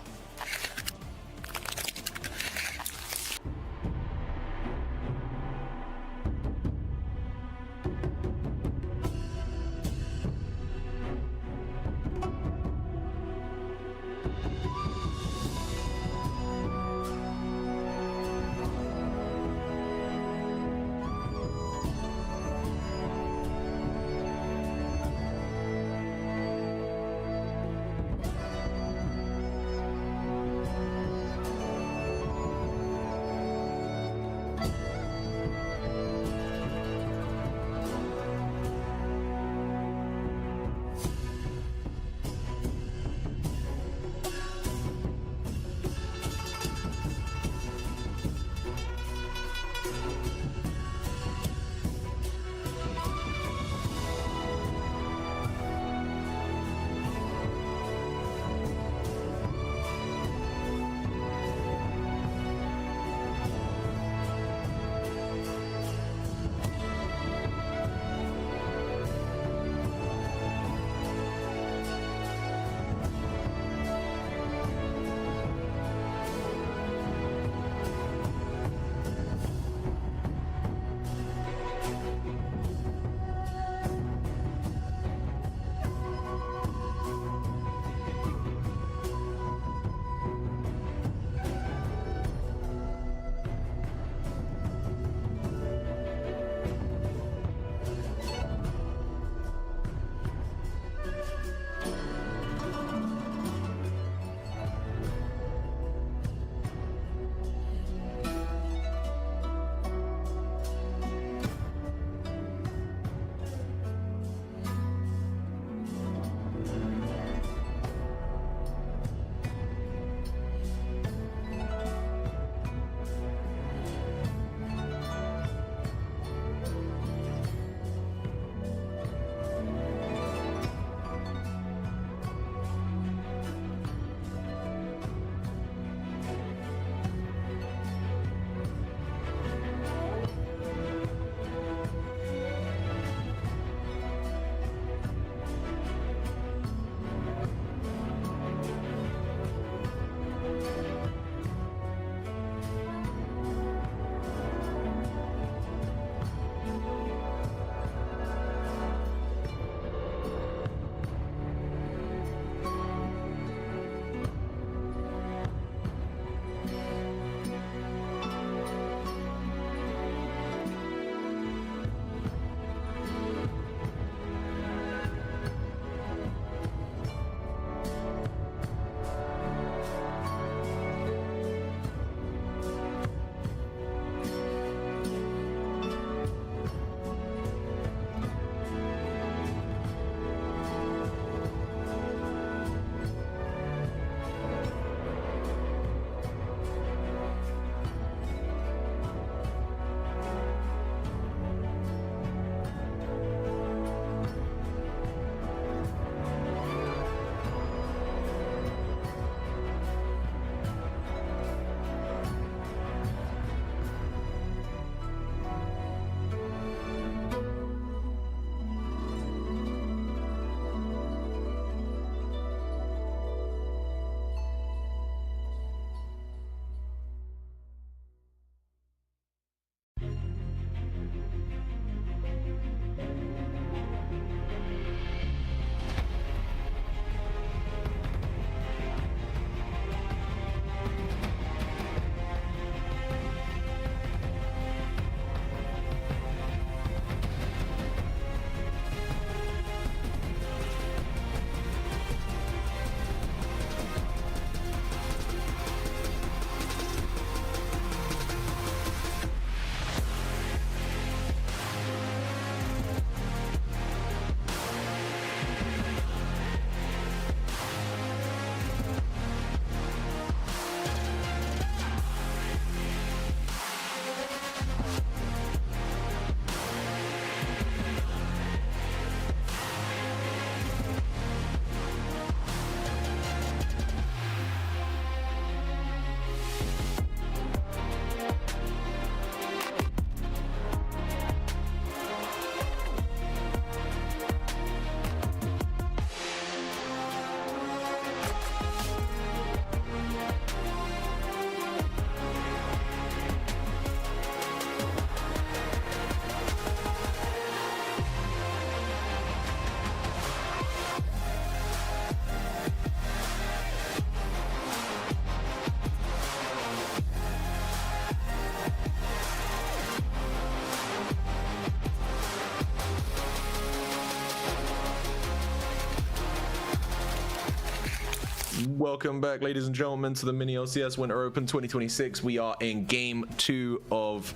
Welcome back, ladies and gentlemen, to the MiniLCS Winter Open 2026. We are in game 2 of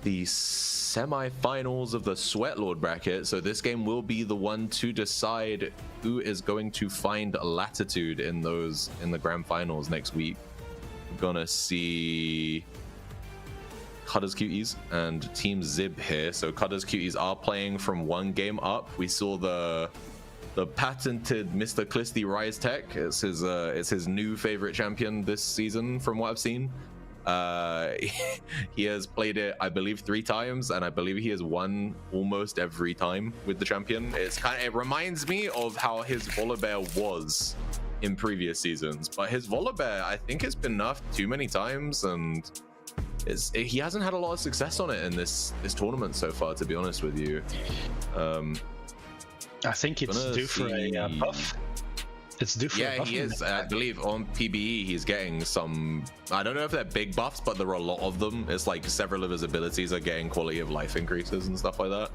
the semi-finals of the Sweatlord bracket. So this game will be the one to decide who is going to find latitude in the grand finals next week. We're gonna see Cudders, Cuties, and Team Zib here. So Cudders, Cuties are playing from one game up. We saw the patented Mr. Clisty Rise Tech. It's his new favorite champion this season, from what I've seen. He has played it, I believe, 3 times, and I believe he has won almost every time with the champion. It reminds me of how his Volibear was in previous seasons, but his Volibear, I think, has been nerfed too many times, and he hasn't had a lot of success on it in this tournament so far, to be honest with you. I think it's due for a buff. It's due for a buff. Yeah, he is. I believe on PBE he's getting some, I don't know if they're big buffs, but there are a lot of them. It's like several of his abilities are getting quality of life increases and stuff like that.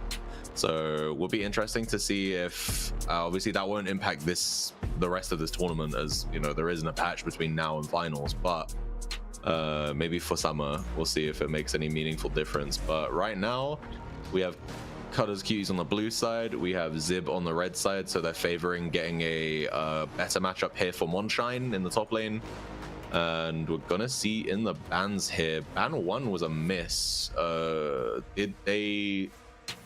So will be interesting to see if obviously that won't impact the rest of this tournament, as you know there isn't a patch between now and finals, but maybe for summer we'll see if it makes any meaningful difference. But right now we have Cudders, Cuties on the blue side, we have Zib on the red side, so they're favoring getting a better matchup here for Monshine in the top lane. And we're gonna see in the bans here, ban 1 was a miss. It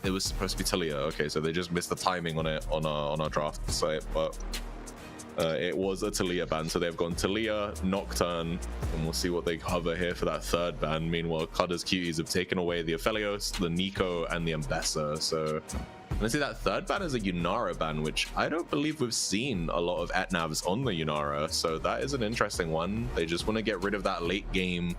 was supposed to be Talia. Okay, so they just missed the timing on it on our draft site, but it was a Talia ban, so they've gone Talia, Nocturne, and we'll see what they cover here for that third ban. Meanwhile, Cudders, Cuties have taken away the Aphelios, the Nico, and the Ambessa. So let's see, that third ban is a Yunara ban, which I don't believe we've seen a lot of Etnavs on the Yunara, so that is an interesting one. They just want to get rid of that late game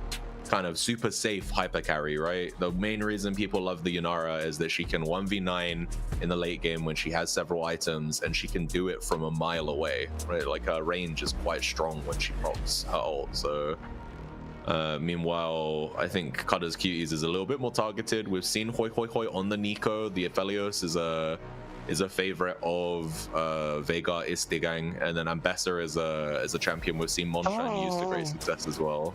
kind of super safe hyper carry, right? The main reason people love the Yunara is that she can 1v9 in the late game when she has several items, and she can do it from a mile away, right? Like her range is quite strong when she procs her ult. So meanwhile, I think Cudders, Cuties is a little bit more targeted. We've seen Hoi Hoi Hoi on the Nico. The Aphelios is a favorite of Veigar Istigang, and then Ambessa is a champion we've seen Monshine use to great success as well.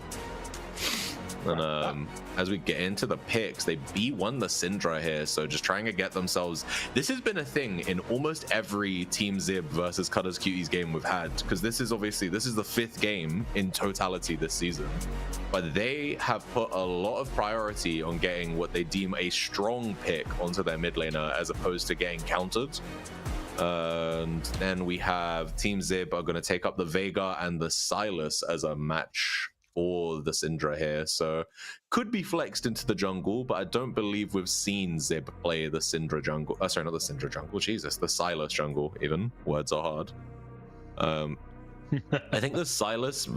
And as we get into the picks, they B1 the Syndra here, so just trying to get themselves. This has been a thing in almost every Team Zib versus Cudders, Cuties game we've had, because this is the 5th game in totality this season, but they have put a lot of priority on getting what they deem a strong pick onto their mid laner as opposed to getting countered. And then we have Team Zib are going to take up the Veigar and the Sylas as a match for the Syndra here, so could be flexed into the jungle, but I don't believe we've seen Zib play the Syndra jungle. Sorry, not the Syndra jungle, Jesus, the Sylas jungle, even. Words are hard. I think the Sylas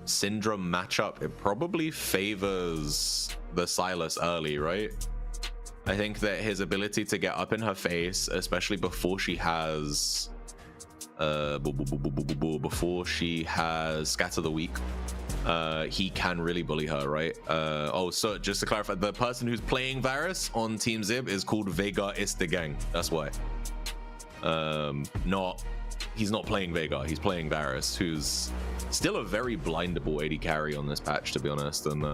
Syndra matchup, it probably favors the Sylas early, right? I think that his ability to get up in her face, especially before she has Scatter the Weak, he can really bully her, right? So just to clarify, the person who's playing Varus on Team Zib is called Veigar Istigang. That's why. He's not playing Veigar, he's playing Varus, who's still a very blindable AD carry on this patch, to be honest. And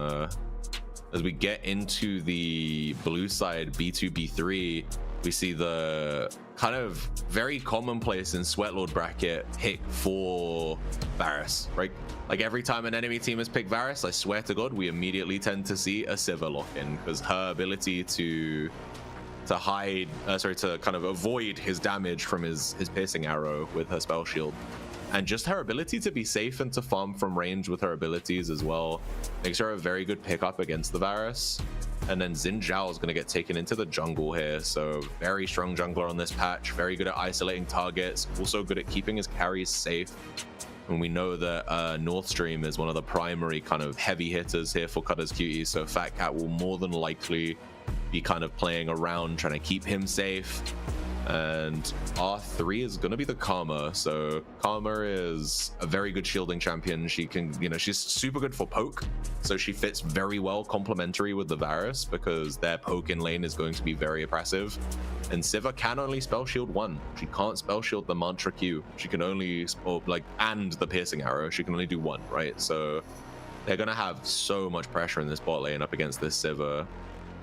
as we get into the blue side, B2, B3, we see the kind of very commonplace in Sweatlord bracket pick for Varus, right? Like every time an enemy team has picked Varus, I swear to God, we immediately tend to see a Sivir lock-in, because her ability to kind of avoid his damage from his piercing arrow with her spell shield, and just her ability to be safe and to farm from range with her abilities as well, makes her a very good pickup against the Varus. And then Xin Zhao is going to get taken into the jungle here, so very strong jungler on this patch, very good at isolating targets, also good at keeping his carries safe. And we know that North Stream is one of the primary kind of heavy hitters here for Cudders, Cuties, so Fat Cat will more than likely be kind of playing around, trying to keep him safe. And R3 is going to be the Karma. So Karma is a very good shielding champion. She can, you know, she's super good for poke. So she fits very well complementary with the Varus because their poke in lane is going to be very oppressive. And Sivir can only spell shield one. She can't spell shield the Mantra Q. She can only, and the piercing arrow. She can only do one, right? So they're going to have so much pressure in this bot lane up against this Sivir.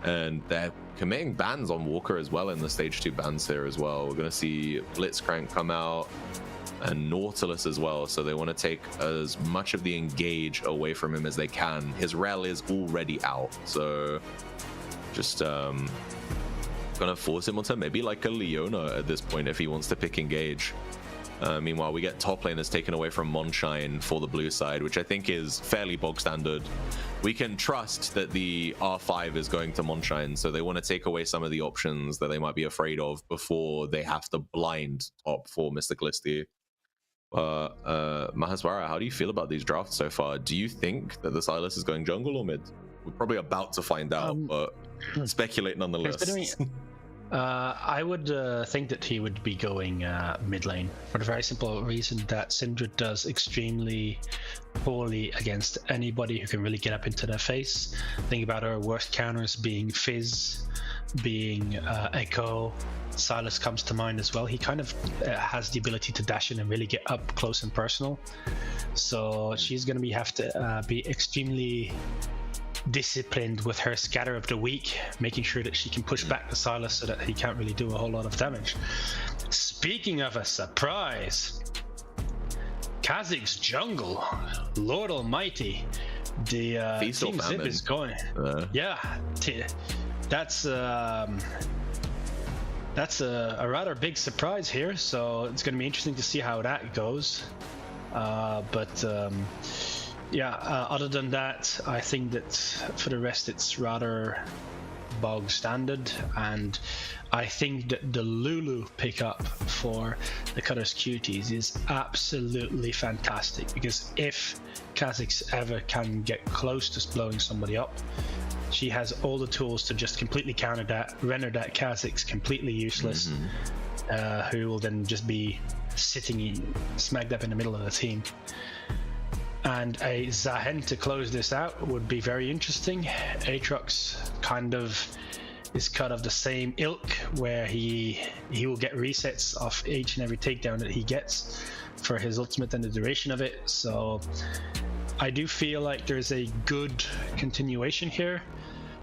And they're committing bans on Walker as well in the stage 2 bans here as well. We're going to see Blitzcrank come out and Nautilus as well. So they want to take as much of the engage away from him as they can. His rel is already out. So just going to force him onto maybe like a Leona at this point if he wants to pick engage. Meanwhile, we get top laners taken away from Monshine for the blue side, which I think is fairly bog standard. We can trust that the R5 is going to Monshine, so they want to take away some of the options that they might be afraid of before they have to blind top for Mr. Callisti. Mahaswara, how do you feel about these drafts so far? Do you think that the Sylas is going jungle or mid? We're probably about to find out, but speculate nonetheless. I would think that he would be going mid lane for the very simple reason that Syndra does extremely poorly against anybody who can really get up into their face. Think about her worst counters being Fizz, being Echo. Sylas comes to mind as well. He kind of has the ability to dash in and really get up close and personal. So she's going to have to be extremely disciplined with her scatter of the weak, making sure that she can push back the Sylas so that he can't really do a whole lot of damage. Speaking of a surprise, Kha'Zix's jungle, Lord Almighty, the Team Zip is going. That's a rather big surprise here, so it's going to be interesting to see how that goes. Other than that, I think that for the rest it's rather bog standard, and I think that the Lulu pickup for the Cudders Cuties is absolutely fantastic, because if Kha'Zix ever can get close to blowing somebody up, she has all the tools to just completely counter that, render that Kha'Zix completely useless, who will then just be sitting smack dab in the middle of the team. And a Zahen to close this out would be very interesting. Aatrox kind of is cut of the same ilk, where he will get resets off each and every takedown that he gets for his ultimate and the duration of it. So I do feel like there's a good continuation here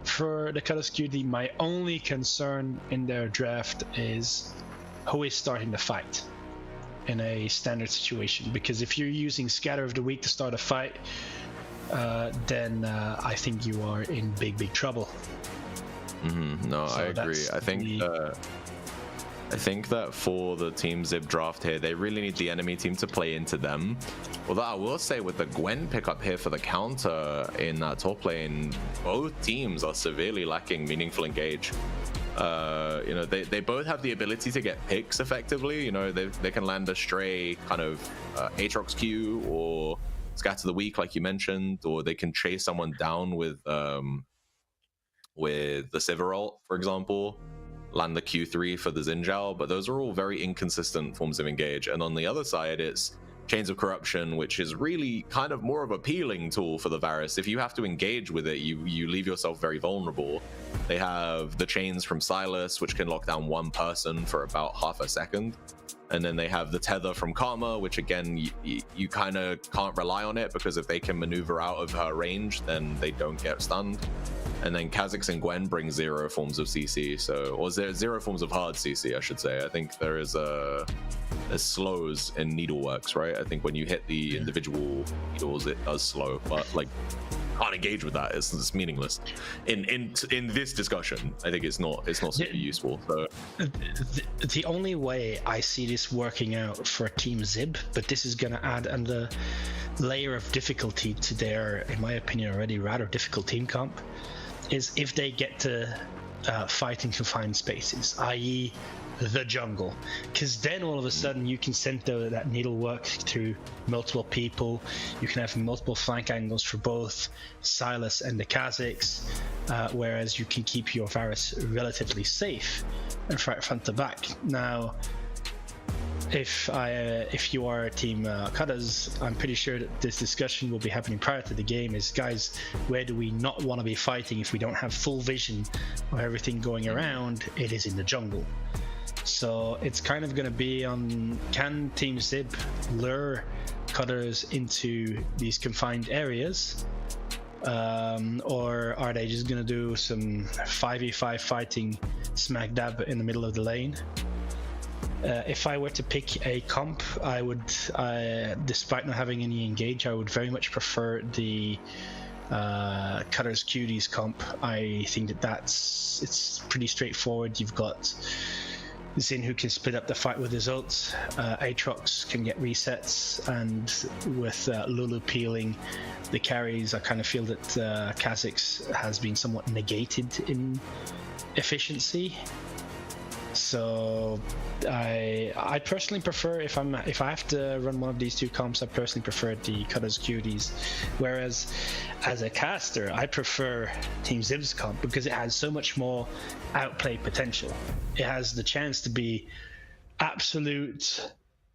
for the Cudders QD. My only concern in their draft is who is starting the fight in a standard situation, because if you're using Scatter of the Weak to start a fight, then I think you are in big trouble. No, so I agree. I think that for the Team Zip draft here, they really need the enemy team to play into them. Although I will say with the Gwen pickup here for the counter in that top lane, both teams are severely lacking meaningful engage. They both have the ability to get picks effectively. They can land a stray kind of Aatrox Q or Scatter the Weak, like you mentioned, or they can chase someone down with the Sivir ult, for example, land the Q3 for the Zinjao. But those are all very inconsistent forms of engage. And on the other side, it's Chains of Corruption, which is really kind of more of a peeling tool for the Varus. If you have to engage with it, you leave yourself very vulnerable. They have the chains from Sylas, which can lock down one person for about half a second. And then they have the tether from Karma, which again, you kind of can't rely on it, because if they can maneuver out of her range, then they don't get stunned. And then Kha'Zix and Gwen bring 0 forms of CC, or 0 forms of hard CC, I should say. I think there is slows in Needleworks, right? I think when you hit the individual needles, it does slow, but like can't engage with that. It's meaningless. In this discussion, I think it's not super useful. So the only way I see this working out for Team Zib, but this is going to add another layer of difficulty to their, in my opinion, already rather difficult team comp, is if they get to fight in confined spaces, i.e. the jungle, because then all of a sudden you can send that needlework through multiple people. You can have multiple flank angles for both Silas and the Kazakhs, whereas you can keep your Varus relatively safe and fight front to back. Now, if you are team Cudders, I'm pretty sure that this discussion will be happening prior to the game. Is, guys, where do we not want to be fighting if we don't have full vision of everything going around? It is in the jungle. So it's kind of going to be on, can Team Zib lure Cudders into these confined areas, or are they just going to do some 5v5 fighting smack dab in the middle of the lane? If I were to pick a comp, I would, despite not having any engage, I would very much prefer the Cudders Cuties comp. I think it's pretty straightforward. You've got Xin, who can split up the fight with his ult. Aatrox can get resets, and with Lulu peeling the carries, I kind of feel that Kha'Zix has been somewhat negated in efficiency. So I personally prefer, if I have to run one of these two comps, I personally prefer the Cudders Cuties. Whereas as a caster, I prefer Team Zib's comp because it has so much more outplay potential. It has the chance to be absolute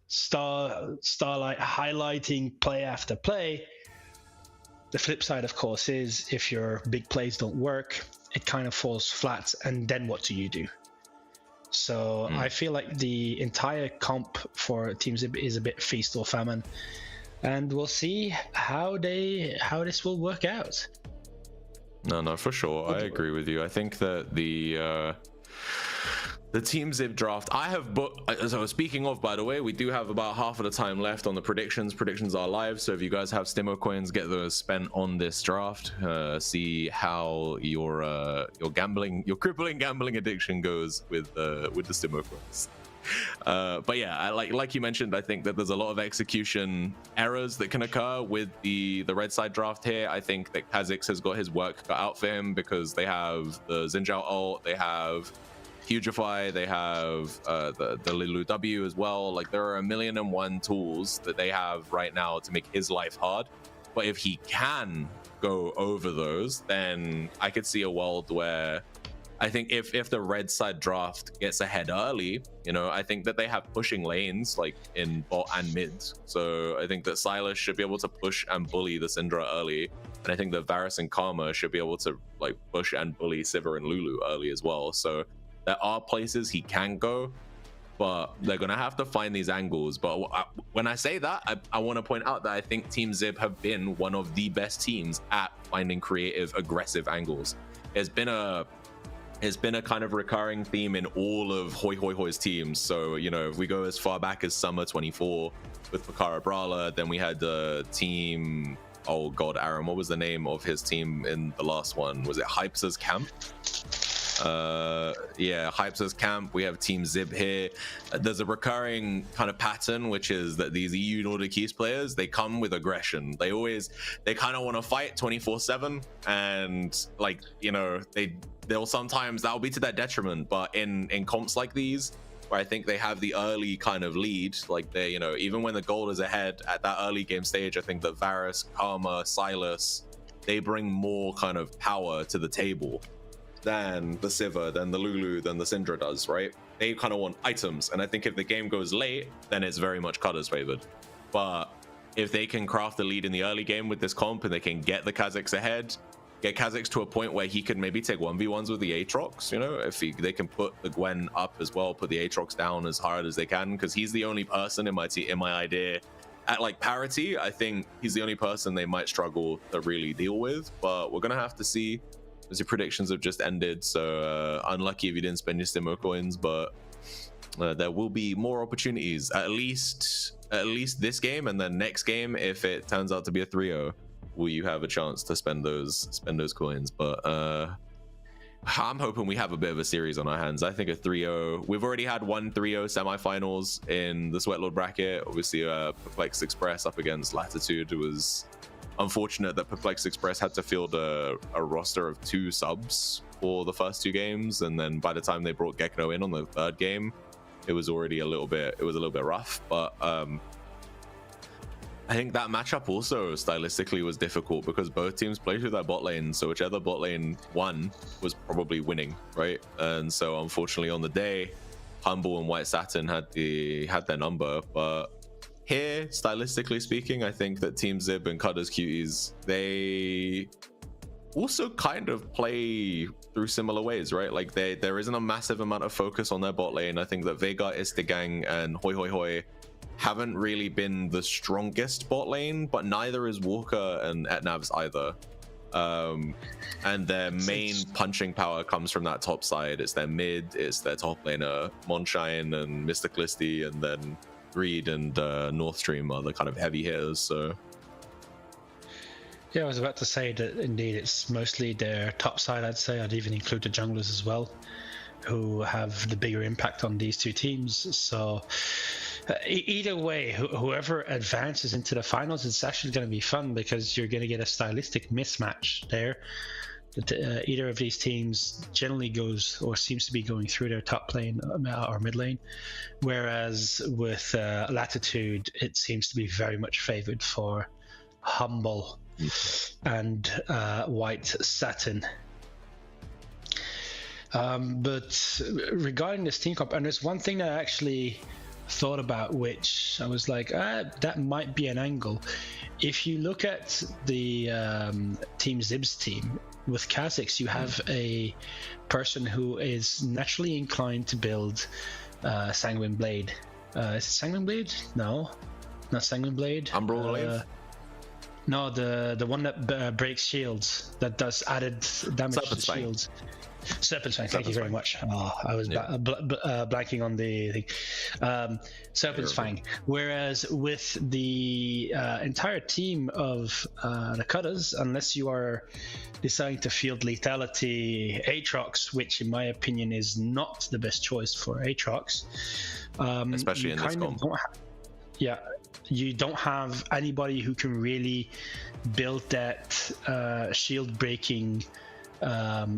starlight highlighting play after play. The flip side, of course, is if your big plays don't work, it kind of falls flat, and then what do you do? So I feel like the entire comp for Team Zib is a bit feast or famine, and we'll see how this will work out. No, for sure. I agree with you. I think that the Team Zib draft, I have so speaking of, by the way, we do have about half of the time left on the predictions. Predictions are live, so if you guys have Stimo coins, get those spent on this draft. See how your gambling, your crippling gambling addiction goes with the Stimo coins. But yeah, like you mentioned, I think that there's a lot of execution errors that can occur with the red side draft here. I think that Kha'Zix has got his work cut out for him because they have the Xin Zhao ult, they have Hugify, they have the Lulu W as well. Like, there are 1,000,001 tools that they have right now to make his life hard. But if he can go over those, then I could see a world where I think if the red side draft gets ahead early, you know, I think that they have pushing lanes like in bot and mid. So I think that Silas should be able to push and bully the Syndra early. And I think that Varus and Karma should be able to like push and bully Sivir and Lulu early as well. So there are places he can go, but they're going to have to find these angles. But when I say that, I want to point out that I think Team Zib have been one of the best teams at finding creative, aggressive angles. It's been a kind of recurring theme in all of Hoy's teams. So, you know, if we go as far back as Summer 24 with Pakara Brawler, then we had the team, oh god, Aaron, what was the name of his team in the last one? Was it Hypes' Camp? Yeah, Hypes' Camp. We have Team Zib here. There's a recurring kind of pattern, which is that these EU Nordic East players, they come with aggression. They kind of want to fight 24/7, and like, you know, they'll sometimes, that'll be to their detriment. But in comps like these, where I think they have the early kind of lead, like they, you know, even when the gold is ahead at that early game stage, I think that Varus, Karma, Silas, they bring more kind of power to the table than the Sivir, than the Lulu, than the Syndra does, right? They kind of want items, and I think if the game goes late, then it's very much Cudders favored. But if they can craft the lead in the early game with this comp, and they can get the Kha'Zix ahead, get Kha'Zix to a point where he can maybe take 1v1s with the Aatrox, you know, if they can put the Gwen up as well, put the Aatrox down as hard as they can, because he's the only person in my idea at like parity. I think he's the only person they might struggle to really deal with, but we're gonna have to see. As your predictions have just ended, so unlucky if you didn't spend your Stimo coins, but there will be more opportunities, at least this game, and then next game, if it turns out to be a 3-0, will you have a chance to spend those coins? But I'm hoping we have a bit of a series on our hands. I think a 3-0, we've already had 1 3-0 semifinals in the Sweatlord bracket. Obviously Perplexed Express up against Latitude. It was unfortunate that Perplexed Express had to field a roster of 2 subs for the first 2 games, and then by the time they brought Gekno in on the 3rd game, it was already a little bit rough. But I think that matchup also stylistically was difficult because both teams played through their bot lane, so whichever bot lane won was probably winning, right? And so unfortunately on the day, Humble and White Satin had their number. But here, stylistically speaking, I think that Team Zib and Cudders Cuties, they also kind of play through similar ways, right? Like there isn't a massive amount of focus on their bot lane. I think that Veigar, Istigang, and Hoi Hoi Hoi haven't really been the strongest bot lane, but neither is Walker and Etnavs either. And their main punching power comes from that top side. It's their mid, it's their top laner, Monshine and Mr. Clisty, and then Reed and North Stream are the kind of heavy hitters. So yeah, I was about to say that indeed it's mostly their top side. I'd say I'd even include the junglers as well, who have the bigger impact on these two teams. So either way, whoever advances into the finals, it's actually going to be fun because you're going to get a stylistic mismatch there. Either of these teams generally goes or seems to be going through their top lane or mid lane, whereas with Latitude, it seems to be very much favored for Humble and White Satin. But regarding this team comp, and there's one thing that I actually thought about, which I was like, that might be an angle. If you look at the Team Zib's team with Kha'Zix, you have a person who is naturally inclined to build Sanguine Blade. Is it Sanguine Blade? No, not Sanguine Blade. Umbral Glaive? No, the one that breaks shields, that does added damage to shields. Serpent's Fang, thank you very much. Oh, I was blanking on the thing. Serpent's Fang. Whereas with the entire team of the Cutters, unless you are deciding to field lethality Aatrox, which in my opinion is not the best choice for Aatrox, especially in this comp. You don't have anybody who can really build that shield breaking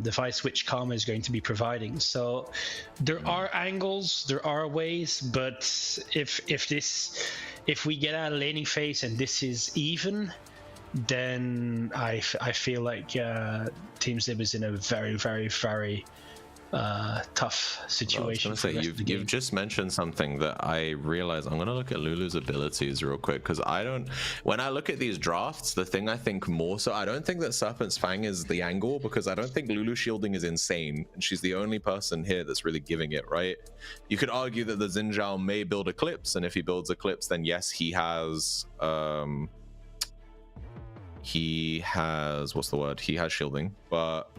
device which Karma is going to be providing. So there are angles, there are ways, but if we get out of laning phase and this is even, then I feel like Team Zib is in a very, very, very tough situation. Well, I was gonna say, you've just mentioned something that I realized. I'm gonna look at Lulu's abilities real quick, because when I look at these drafts, the thing I think more so, I don't think that Serpent's Fang is the angle, because I don't think Lulu shielding is insane, and she's the only person here that's really giving it, right? You could argue that the Xin Zhao may build Eclipse, and if he builds Eclipse, then yes, he has what's the word? He has shielding, but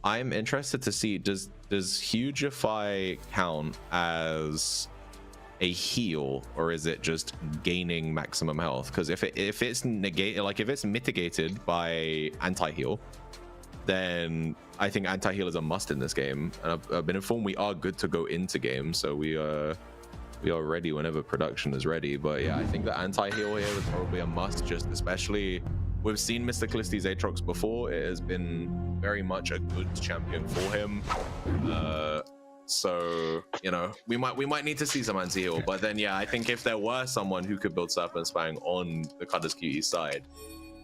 I'm interested to see, does Hugify count as a heal, or is it just gaining maximum health? Because if it's negated, like if it's mitigated by anti-heal, then I think anti-heal is a must in this game. And I've been informed we are good to go into game, so we are ready whenever production is ready. But yeah, I think that anti-heal here is probably a must, just especially. We've seen Mr. Calisty's Aatrox before. It has been very much a good champion for him. So, you know, we might need to see some anti-heal. But then, yeah, I think if there were someone who could build Serpent's Fang on the Cudders Cuties side,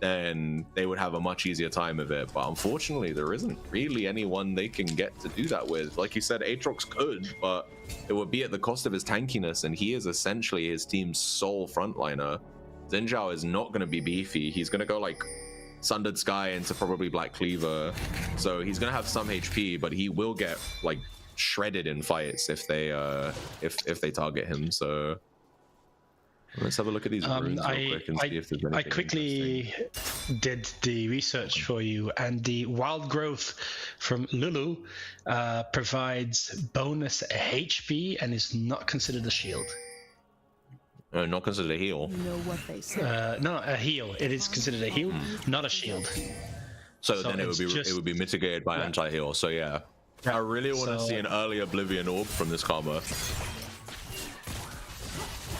then they would have a much easier time of it. But unfortunately, there isn't really anyone they can get to do that with. Like you said, Aatrox could, but it would be at the cost of his tankiness, and he is essentially his team's sole frontliner. Xin Zhao is not going to be beefy. He's going to go like Sundered Sky into probably Black Cleaver. So he's going to have some HP, but he will get like shredded in fights if they target him. So let's have a look at these runes real quick and see if there's anything. I quickly did the research for you, and the Wild Growth from Lulu provides bonus HP and is not considered a shield. Not considered a heal. You know what they say. No, a heal. It is considered a heal, not a shield. So then it would be mitigated by anti-heal. So yeah, I really want to see an early Oblivion Orb from this Karma.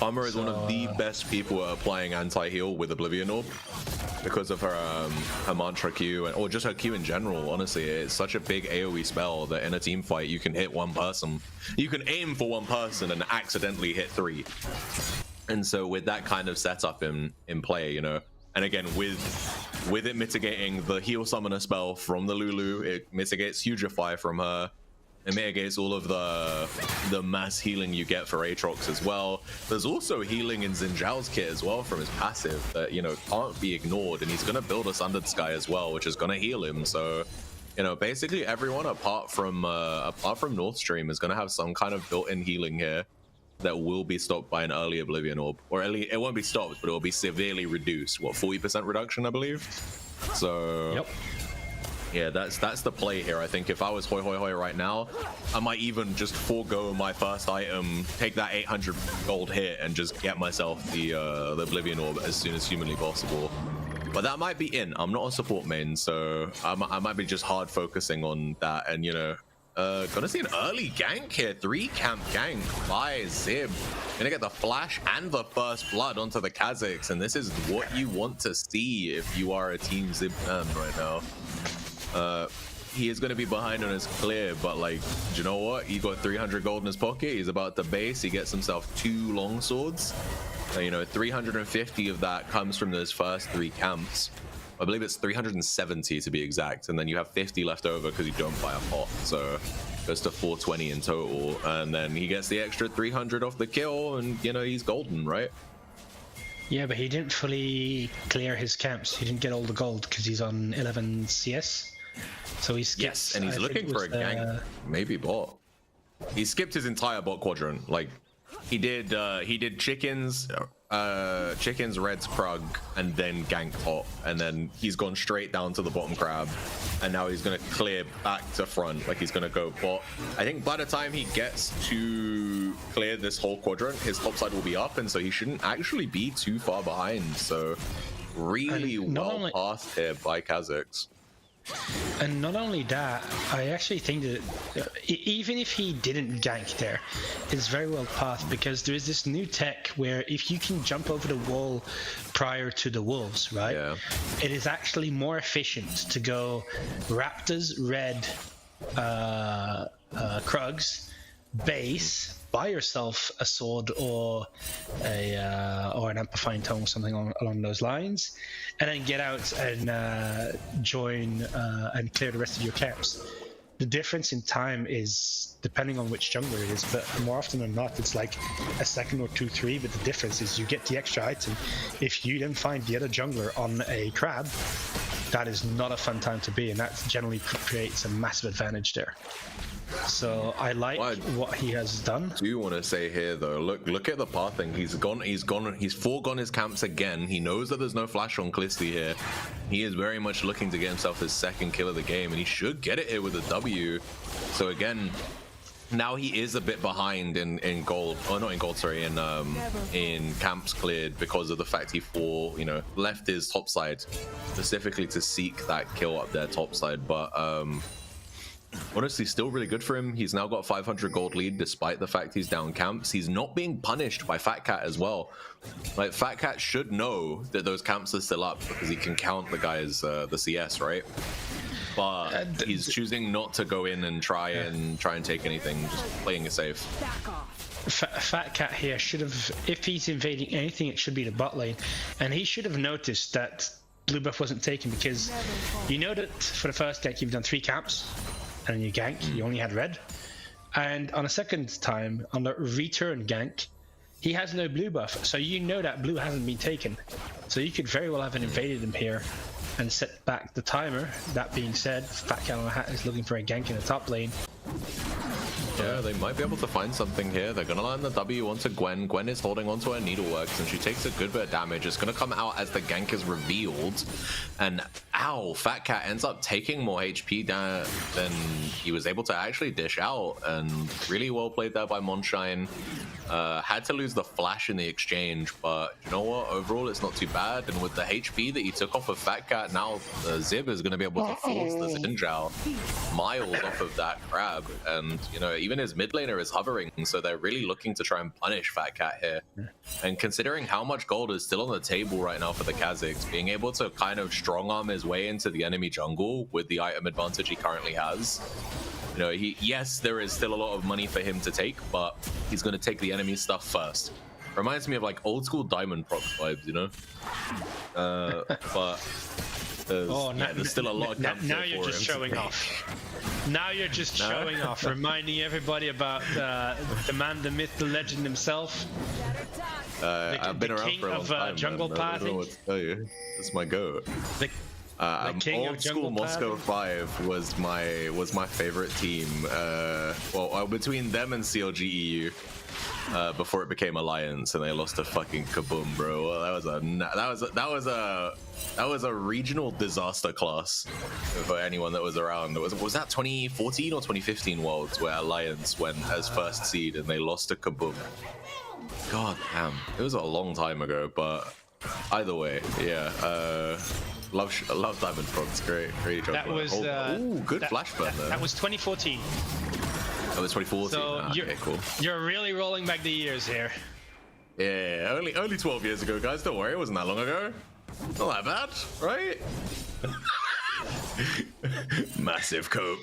Karma is one of the best people at applying anti-heal with Oblivion Orb. because of her mantra Q, or just her Q in general. Honestly, it's such a big AoE spell that in a team fight you can hit one person. You can aim for one person and accidentally hit 3. And so with that kind of setup in play, you know, and again with it mitigating the heal summoner spell from the Lulu, it mitigates Hugify from her. It mitigates all of the mass healing you get for Aatrox as well. There's also healing in Xin Zhao's kit as well from his passive that, you know, can't be ignored, and he's gonna build a Sundered Sky as well, which is gonna heal him. So, you know, basically everyone apart from North Stream is gonna have some kind of built-in healing here that will be stopped by an early Oblivion Orb, or at least it won't be stopped, but it will be severely reduced. What, 40% reduction, I believe. So. Yep. Yeah, that's the play here. I think if I was Hoi right now, I might even just forego my first item, take that 800 gold hit, and just get myself the Oblivion Orb as soon as humanly possible. But that might be in. I'm not a support main, so I might be just hard focusing on that. And, you know, gonna see an early gank here. 3-camp gank by Zib. Gonna get the flash and the first blood onto the Kazakhs, and this is what you want to see if you are a Team Zib fan right now. He is going to be behind on his clear, but like, do you know what? He got 300 gold in his pocket. He's about to base. He gets himself 2 long swords. You know, 350 of that comes from those first 3 camps. I believe it's 370 to be exact, and then you have 50 left over because you don't buy a pot, so it goes to 420 in total. And then he gets the extra 300 off the kill, and you know, he's golden, right? Yeah, but he didn't fully clear his camps. He didn't get all the gold because he's on 11 CS. So he skipped. Yes, and he's looking for a gank, maybe bot. He skipped his entire bot quadrant. Like he did chickens, Reds, Krug, and then gank top, and then he's gone straight down to the bottom crab, and now he's gonna clear back to front. Like he's gonna go bot. I think by the time he gets to clear this whole quadrant, his top side will be up, and so he shouldn't actually be too far behind. So really well passed here by Kazakhs. And not only that, I actually think that even if he didn't gank there, it's very well passed, because there is this new tech where if you can jump over the wall prior to the wolves, right? Yeah. It is actually more efficient to go Raptors, Red, Krugs, base, buy yourself a sword or an amplifying tome or something along those lines, and then get out and join and clear the rest of your camps. The difference in time is depending on which jungler it is, but more often than not it's like a second or 2, 3, but the difference is you get the extra item. If you then find the other jungler on a crab, that is not a fun time to be, and that generally creates a massive advantage there. So I like what he has done. I do want to say here though, look at the pathing. He's foregone his camps again. He knows that there's no flash on Clisty here. He is very much looking to get himself his second kill of the game, and he should get it here with a W. So again, now he is a bit behind in gold, or not in gold, sorry, in camps cleared, because of the fact he left his top side specifically to seek that kill up there top side. But honestly, still really good for him. He's now got 500 gold lead despite the fact he's down camps. He's not being punished by Fat Cat as well. Like, Fat Cat should know that those camps are still up because he can count the guys the CS, right? But he's choosing not to go in and try and take anything, just playing it safe. Fat Cat here should have, if he's invading anything, it should be the bot lane, and he should have noticed that blue buff wasn't taken, because you know that for the first gank you've done 3 camps, and you gank, you only had red, and on a second time on the return gank he has no blue buff, so you know that blue hasn't been taken, so you could very well have invaded him here and set back the timer. That being said, Fat Cat on a hat is looking for a gank in the top lane. Yeah, they might be able to find something here. They're gonna land the W onto Gwen. Gwen is holding onto her Needleworks, and she takes a good bit of damage. It's gonna come out as the gank is revealed, and ow, Fat Cat ends up taking more HP than he was able to actually dish out, and really well played there by Monshine. Had to lose the flash in the exchange, but you know what? Overall, it's not too bad, and with the HP that he took off of Fat Cat, now Zib is going to be able to force the Xin Zhao miles off of that crab, and you know, even his mid laner is hovering, so they're really looking to try and punish Fat Cat here. And considering how much gold is still on the table right now for the Kazakhs, being able to kind of strong arm his way into the enemy jungle with the item advantage he currently has, you know, yes, there is still a lot of money for him to take, but he's going to take the enemy stuff first. Reminds me of like old school Diamond Proc vibes, you know? But there's still a lot of camp now you're just showing off. Now you're just showing off, reminding everybody about the man, the myth, the legend himself. I've been around for a long time. Jungle I don't know what to tell you. That's my goat. Old school Moscow 5 was my favorite team. Well, between them and CLG EU. Before it became Alliance and they lost to fucking Kaboom, bro. Well, that was a regional disaster class for anyone that was around. Was that 2014 or 2015 Worlds where Alliance went as first seed and they lost to Kaboom? God damn, it was a long time ago. But either way, yeah. Love Diamond Frogs. Great job. That was good flash burn there. That was 2014. That was 2014. So okay, cool. You're really rolling back the years here. Yeah, only 12 years ago, guys. Don't worry, it wasn't that long ago. Not that bad, right? Massive cope.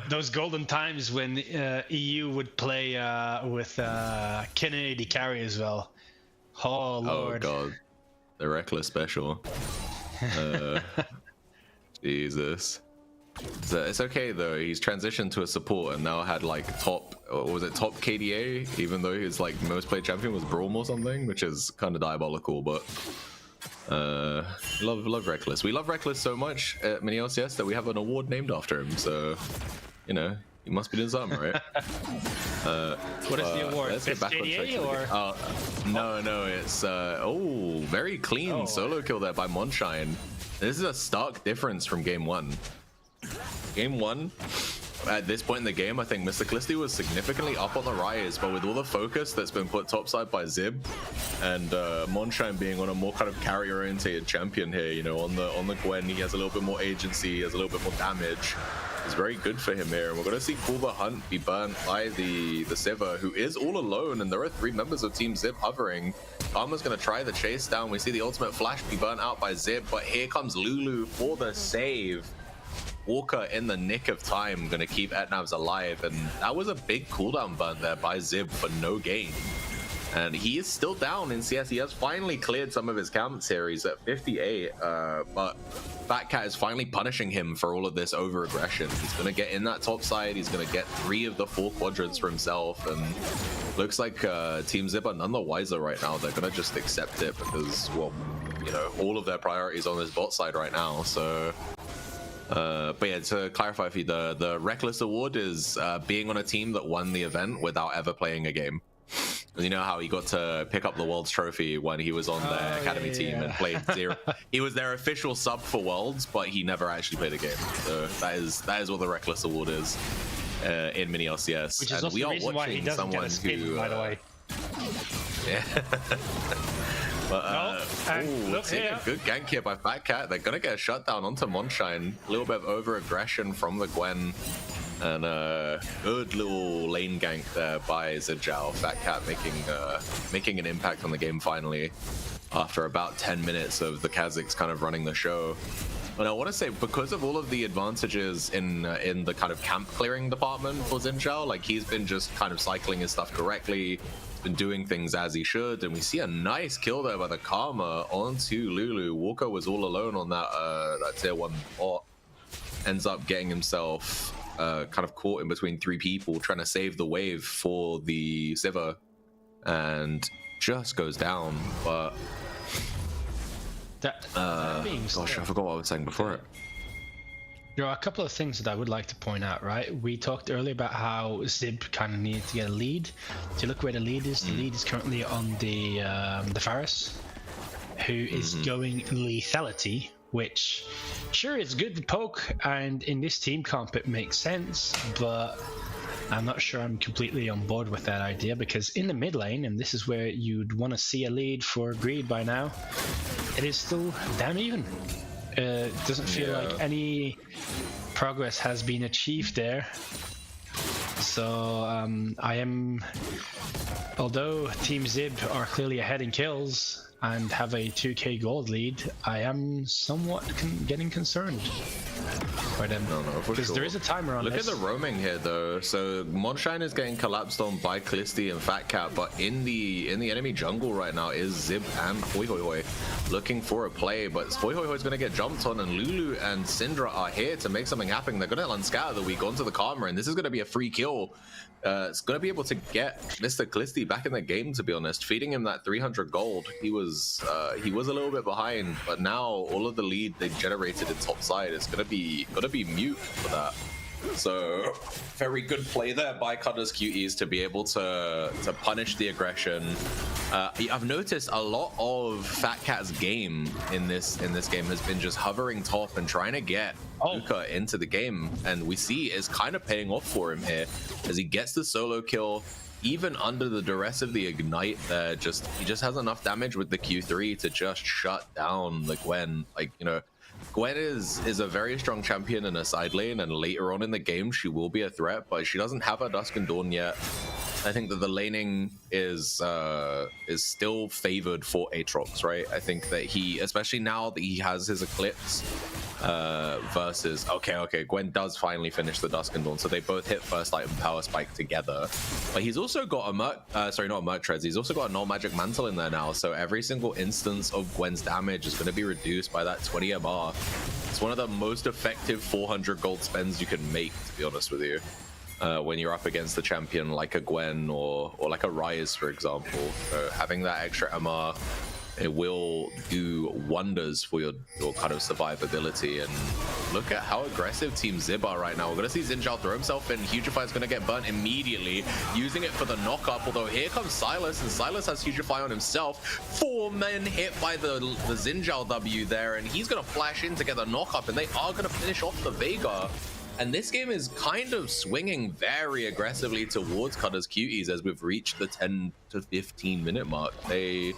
Those golden times when EU would play with Kennedy carry as well. Oh lord. Oh god, the Reckless special. Jesus. So it's okay though. He's transitioned to a support and now had like top KDA, even though his like most played champion was Braum or something, which is kind of diabolical. But love Reckless. We love Reckless so much at MiniLCS that we have an award named after him. So you know, he must be doing something, right? What is the award? Let's get back on track. No, it's very clean solo kill there by Monshine. This is a stark difference from game one. Game one, at this point in the game, I think Mr. Callisti was significantly up on the rise, but with all the focus that's been put topside by Zib and Monshine being on a more kind of carry-orientated champion here, you know, on the Gwen, he has a little bit more agency, he has a little bit more damage. It's very good for him here, and we're going to see Cool the Hunt be burnt by the Sivir, who is all alone, and there are 3 members of Team Zib hovering. Karma's going to try the chase down. We see the ultimate flash be burnt out by Zib, but here comes Lulu for the save. Walker in the nick of time going to keep Etnavs alive, and that was a big cooldown burn there by Zib for no gain. And he is still down in CS. He has finally cleared some of his camp series at 58, but Fat Cat is finally punishing him for all of this over-aggression. He's going to get in that top side. He's going to get 3 of the 4 quadrants for himself, and looks like Team Zib are none the wiser right now. They're going to just accept it because, well, you know, all of their priorities on this bot side right now, so... but yeah, to clarify for you, the Reckless Award is being on a team that won the event without ever playing a game. You know how he got to pick up the Worlds trophy when he was on their academy team and played 0. He was their official sub for Worlds, but he never actually played a game. So that is what the Reckless Award is in MiniLCS. Which is also the reason why he doesn't get a spin, by the way. Yeah. But look seeing here. a good gank here by Fat Cat. They're gonna get a shutdown onto Monshine. A little bit of over-aggression from the Gwen. And a good little lane gank there by Zibzhao. Fat Cat making an impact on the game finally after about 10 minutes of the Kazakhs kind of running the show. And I want to say, because of all of the advantages in the kind of camp clearing department for Zibzhao, like he's been just kind of cycling his stuff correctly, been doing things as he should, and we see a nice kill there by the Karma onto Lulu. Walker was all alone on that tier 1 bot, ends up getting himself kind of caught in between 3 people trying to save the wave for the Sivir, and just goes down. But gosh, I forgot what I was saying before it. There are a couple of things that I would like to point out, right? We talked earlier about how Zib kind of needed to get a lead. To look where the lead is, the lead is currently on the Pharys, who is going lethality, which sure is good to poke, and in this team comp it makes sense, but I'm not sure I'm completely on board with that idea, because in the mid lane, and this is where you'd want to see a lead for Greed by now, it is still damn even. It doesn't feel like any progress has been achieved there. So I am, although Team Zib are clearly ahead in kills and have a 2k gold lead, I am somewhat getting concerned by them. No, for because sure. there is a timer on Look this. at the roaming here, though. So Monshine is getting collapsed on by Clisty and Fat Cat, but in the enemy jungle right now is Zib and Hoi Hoi Hoi looking for a play. But Hoi Hoi Hoi is going to get jumped on, and Lulu and Syndra are here to make something happen. They're going to unscatter the weak onto the Karma, and this is going to be a free kill. It's going to be able to get Mr. Clisty back in the game, to be honest. Feeding him that 300 gold, he was a little bit behind, but now all of the lead they generated in top side is going to be mute for that. So very good play there by Cudders Cuties to be able to punish the aggression. I've noticed a lot of Fat Cat's game in this game has been just hovering top and trying to get Luca into the game, and we see it's kind of paying off for him here as he gets the solo kill. Even under the duress of the ignite, he just has enough damage with the Q3 to just shut down the Gwen. Like, you know, Gwen is a very strong champion in a side lane, and later on in the game she will be a threat, but she doesn't have her Dusk and Dawn yet. I think that the laning is still favored for Aatrox, right? I think that he, especially now that he has his Eclipse, versus okay, Gwen does finally finish the Dusk and Dawn, so they both hit first light and power spike together. But he's also got a not a Merc Treads, he's also got a Null Magic Mantle in there now, so every single instance of Gwen's damage is going to be reduced by that 20 MR. It's one of the most effective 400 gold spends you can make, to be honest with you, when you're up against a champion like a Gwen or like a Ryze, for example. So having that extra MR, it will do wonders for your kind of survivability. And look at how aggressive Team Zib are right now. We're going to see Xin Zhao throw himself in. Hugify is going to get burnt immediately, using it for the knock-up. Although here comes Silas, and Silas has Hugify on himself. 4 men hit by the Xin Zhao W there, and he's going to flash in to get the knock-up, and they are going to finish off the Veigar. And this game is kind of swinging very aggressively towards Cudders Cuties as we've reached the 10 to 15 minute mark. They've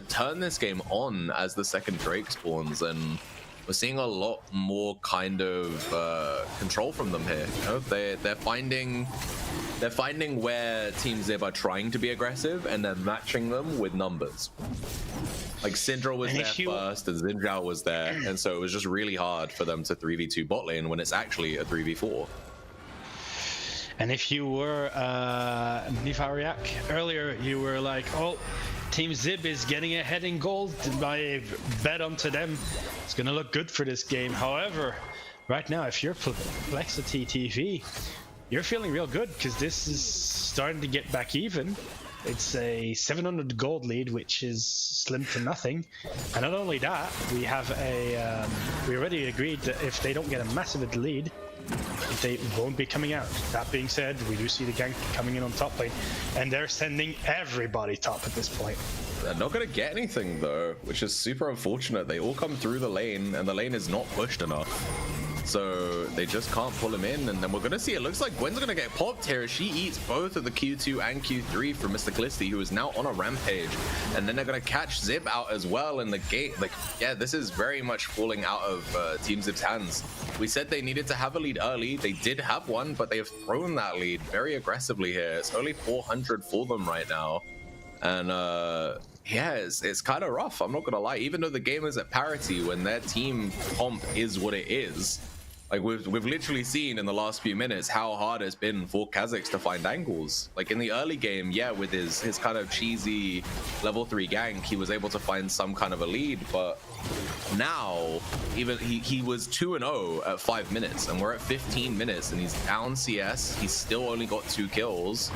turned this game on as the second Drake spawns, and we're seeing a lot more kind of control from them here. You know, they're finding where Team Zib are trying to be aggressive, and they're matching them with numbers. Like Syndra was there first, and Xin Zhao was there, and so it was just really hard for them to 3v2 bot lane when it's actually a 3v4. And if you were Nivariak earlier, you were like, oh, Team Zib is getting ahead in gold. I bet onto them. It's gonna look good for this game. However, right now, if you're Perplexity TV, you're feeling real good because this is starting to get back even. It's a 700 gold lead, which is slim to nothing. And not only that, we have we already agreed that if they don't get a massive lead, they won't be coming out. That being said, we do see the gank coming in on top lane, and they're sending everybody top at this point. They're not going to get anything though, which is super unfortunate. They all come through the lane, and the lane is not pushed enough. So they just can't pull him in, and then we're going to see, it looks like Gwen's going to get popped here as she eats both of the Q2 and Q3 from Mr. Clisty, who is now on a rampage. And then they're going to catch Zib out as well in the gate. Like, yeah, this is very much falling out of Team Zib's hands. We said they needed to have a lead early. They did have one, but they have thrown that lead very aggressively here. It's only 400 for them right now. And yeah, it's kind of rough, I'm not gonna lie. Even though the game is at parity, when their team comp is what it is, like we've literally seen in the last few minutes how hard it's been for Kha'Zix to find angles. Like in the early game, yeah, with his kind of cheesy level 3 gank, he was able to find some kind of a lead, but now even he was 2-0 at 5 minutes, and we're at 15 minutes, and he's down CS. He's still only got 2 kills.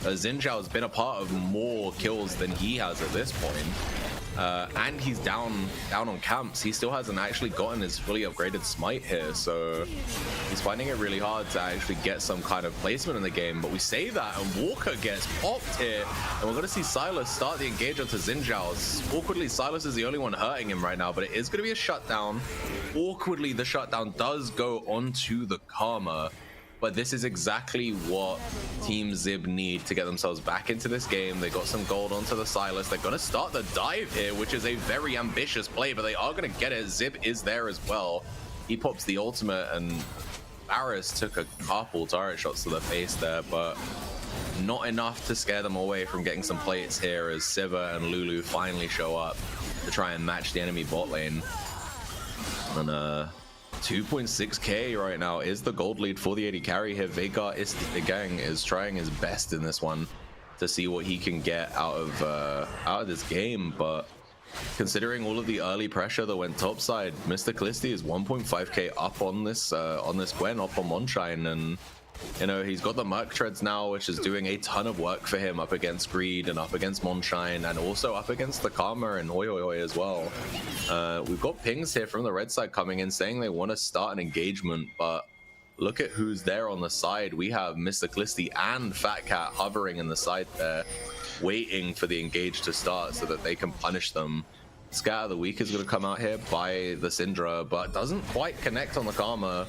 Xin Zhao's been a part of more kills than he has at this point. And he's down on camps. He still hasn't actually gotten his fully upgraded smite here, so he's finding it really hard to actually get some kind of placement in the game. But we say that, and Walker gets popped here, and we're going to see Silas start the engage onto Xin Zhao. Awkwardly, Silas is the only one hurting him right now, but it is going to be a shutdown. Awkwardly, the shutdown does go onto the Karma. But this is exactly what Team Zib need to get themselves back into this game. They got some gold onto the Silas. They're going to start the dive here, which is a very ambitious play, but they are going to get it. Zib is there as well. He pops the ultimate, and Barris took a couple turret shots to the face there, but not enough to scare them away from getting some plates here as Siva and Lulu finally show up to try and match the enemy bot lane. And 2.6k right now is the gold lead for the AD carry here. Veigar is the gang is trying his best in this one to see what he can get out of this game, but considering all of the early pressure that went topside, Mr. Callisti is 1.5k up on this Gwen, up on Monshine, and you know, he's got the Merc Treads now, which is doing a ton of work for him up against Greed and up against Monshine and also up against the Karma and Oi Oi Oi as well. We've got pings here from the red side coming in saying they want to start an engagement, but look at who's there on the side. We have Mr. Callisti and Fat Cat hovering in the side there, waiting for the engage to start so that they can punish them. Scat of the Week is going to come out here by the Syndra, but doesn't quite connect on the Karma.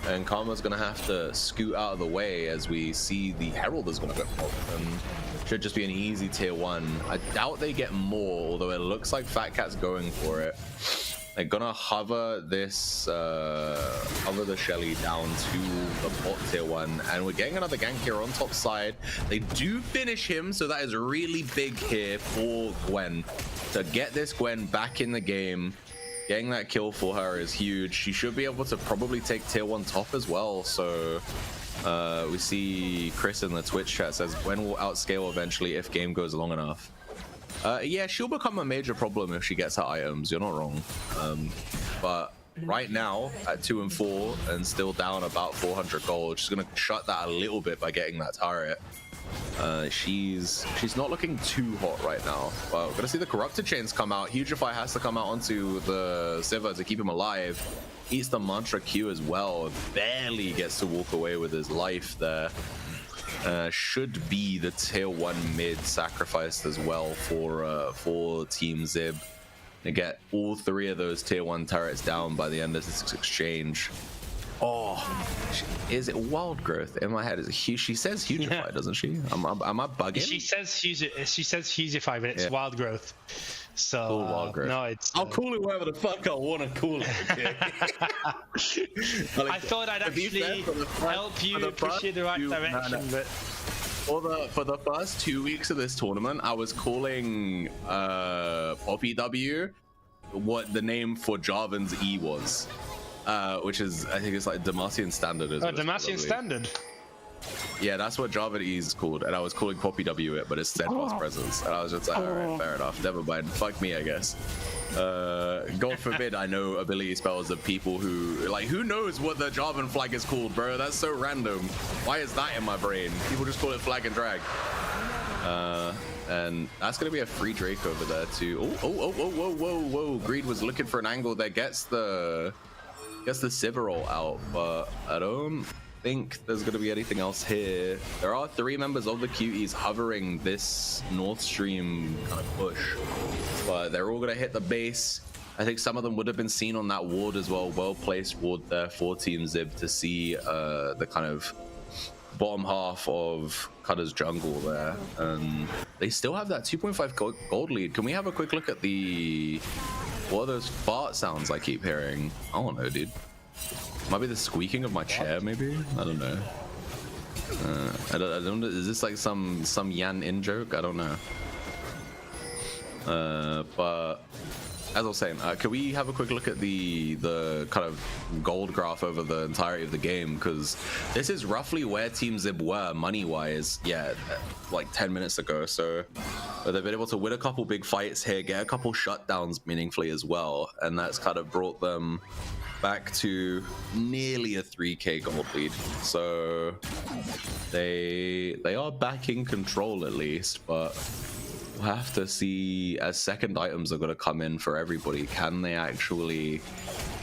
And Karma's gonna have to scoot out of the way as we see the Herald is gonna go off, and should just be an easy tier 1. I doubt they get more, although it looks like Fat Cat's going for it. They're gonna hover this, hover the Shelly down to the bot tier 1, and we're getting another gank here on top side. They do finish him, so that is really big here for Gwen. To get this Gwen back in the game, getting that kill for her is huge. She should be able to probably take tier 1 top as well. So we see Chris in the Twitch chat says Gwen will outscale eventually if game goes long enough. Yeah, she'll become a major problem if she gets her items. You're not wrong. But right now at 2 and 4 and still down about 400 gold, she's gonna shut that a little bit by getting that turret. She's not looking too hot right now, but we're gonna see the corrupted chains come out. Hugify has to come out onto the Siva to keep him alive. Eats the mantra Q as well, barely gets to walk away with his life there. Should be the tier 1 mid sacrificed as well for Team Zib to get all 3 of those tier 1 turrets down by the end of this exchange. Oh, is it Wild Growth? In my head, is it she says Hugify, yeah. Doesn't she? Am I bugging? She says Hugify, but it's, yeah, Wild Growth. So cool, Wild Growth. No, it's I'll call it whatever the fuck I want to call it. Okay? I thought I'd actually help you appreciate the right direction, but for the first 2 weeks of this tournament, I was calling Poppy W what the name for Jarvan's E was. Which is, I think it's like Demacian Standard. Oh, Demacian Standard? Yeah, that's what Java E is called, and I was calling Poppy W it, but it's Steadfast Presence, and I was just like, alright, fair enough, never mind, fuck me, I guess. God forbid I know ability spells of people who, like, who knows what the Jarvan flag is called, bro? That's so random. Why is that in my brain? People just call it flag and drag. And that's gonna be a free Drake over there too. Whoa. Greed was looking for an angle that gets the Sivarol out, but I don't think there's going to be anything else here. There are 3 members of the Cuties hovering this North Stream kind of push, but they're all going to hit the base. I think some of them would have been seen on that ward as well. Well-placed ward there for Team Zib to see the kind of bottom half of Cudders jungle there. And they still have that 2.5 gold lead. Can we have a quick look at the... What are those fart sounds I keep hearing? I don't know, dude. Might be the squeaking of my chair, maybe? I don't know. I don't know. Is this like some Yan in joke? I don't know. But as I was saying, can we have a quick look at the kind of gold graph over the entirety of the game? Because this is roughly where Team Zib were money-wise, yeah, like 10 minutes ago. So they've been able to win a couple big fights here, get a couple shutdowns meaningfully as well, and that's kind of brought them back to nearly a 3k gold lead. So they are back in control at least, but we'll have to see as second items are going to come in for everybody. Can they actually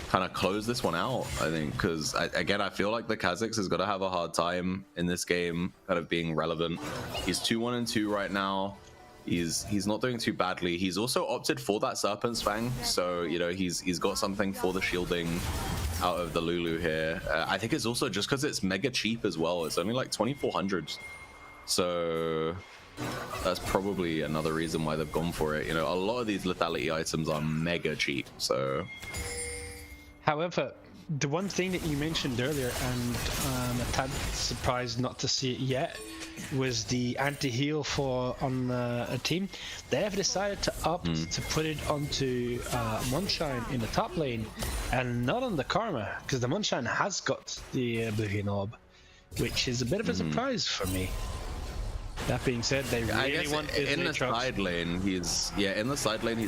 kind of close this one out? I think, because again, I feel like the Kha'Zix is going to have a hard time in this game kind of being relevant. He's 2-1-2 right now. He's not doing too badly. He's also opted for that Serpent's Fang, so you know he's got something for the shielding out of the Lulu here. I think it's also just because it's mega cheap as well. It's only like 2,400, so that's probably another reason why they've gone for it. You know, a lot of these lethality items are mega cheap. So, however, the one thing that you mentioned earlier, and I'm a tad surprised not to see it yet, was the anti-heal on a team. They have decided to opt to put it onto Moonshine in the top lane and not on the Karma, because the Moonshine has got the Oblivion Orb, which is a bit of a surprise for me. That being said, they really want in the side lane. He's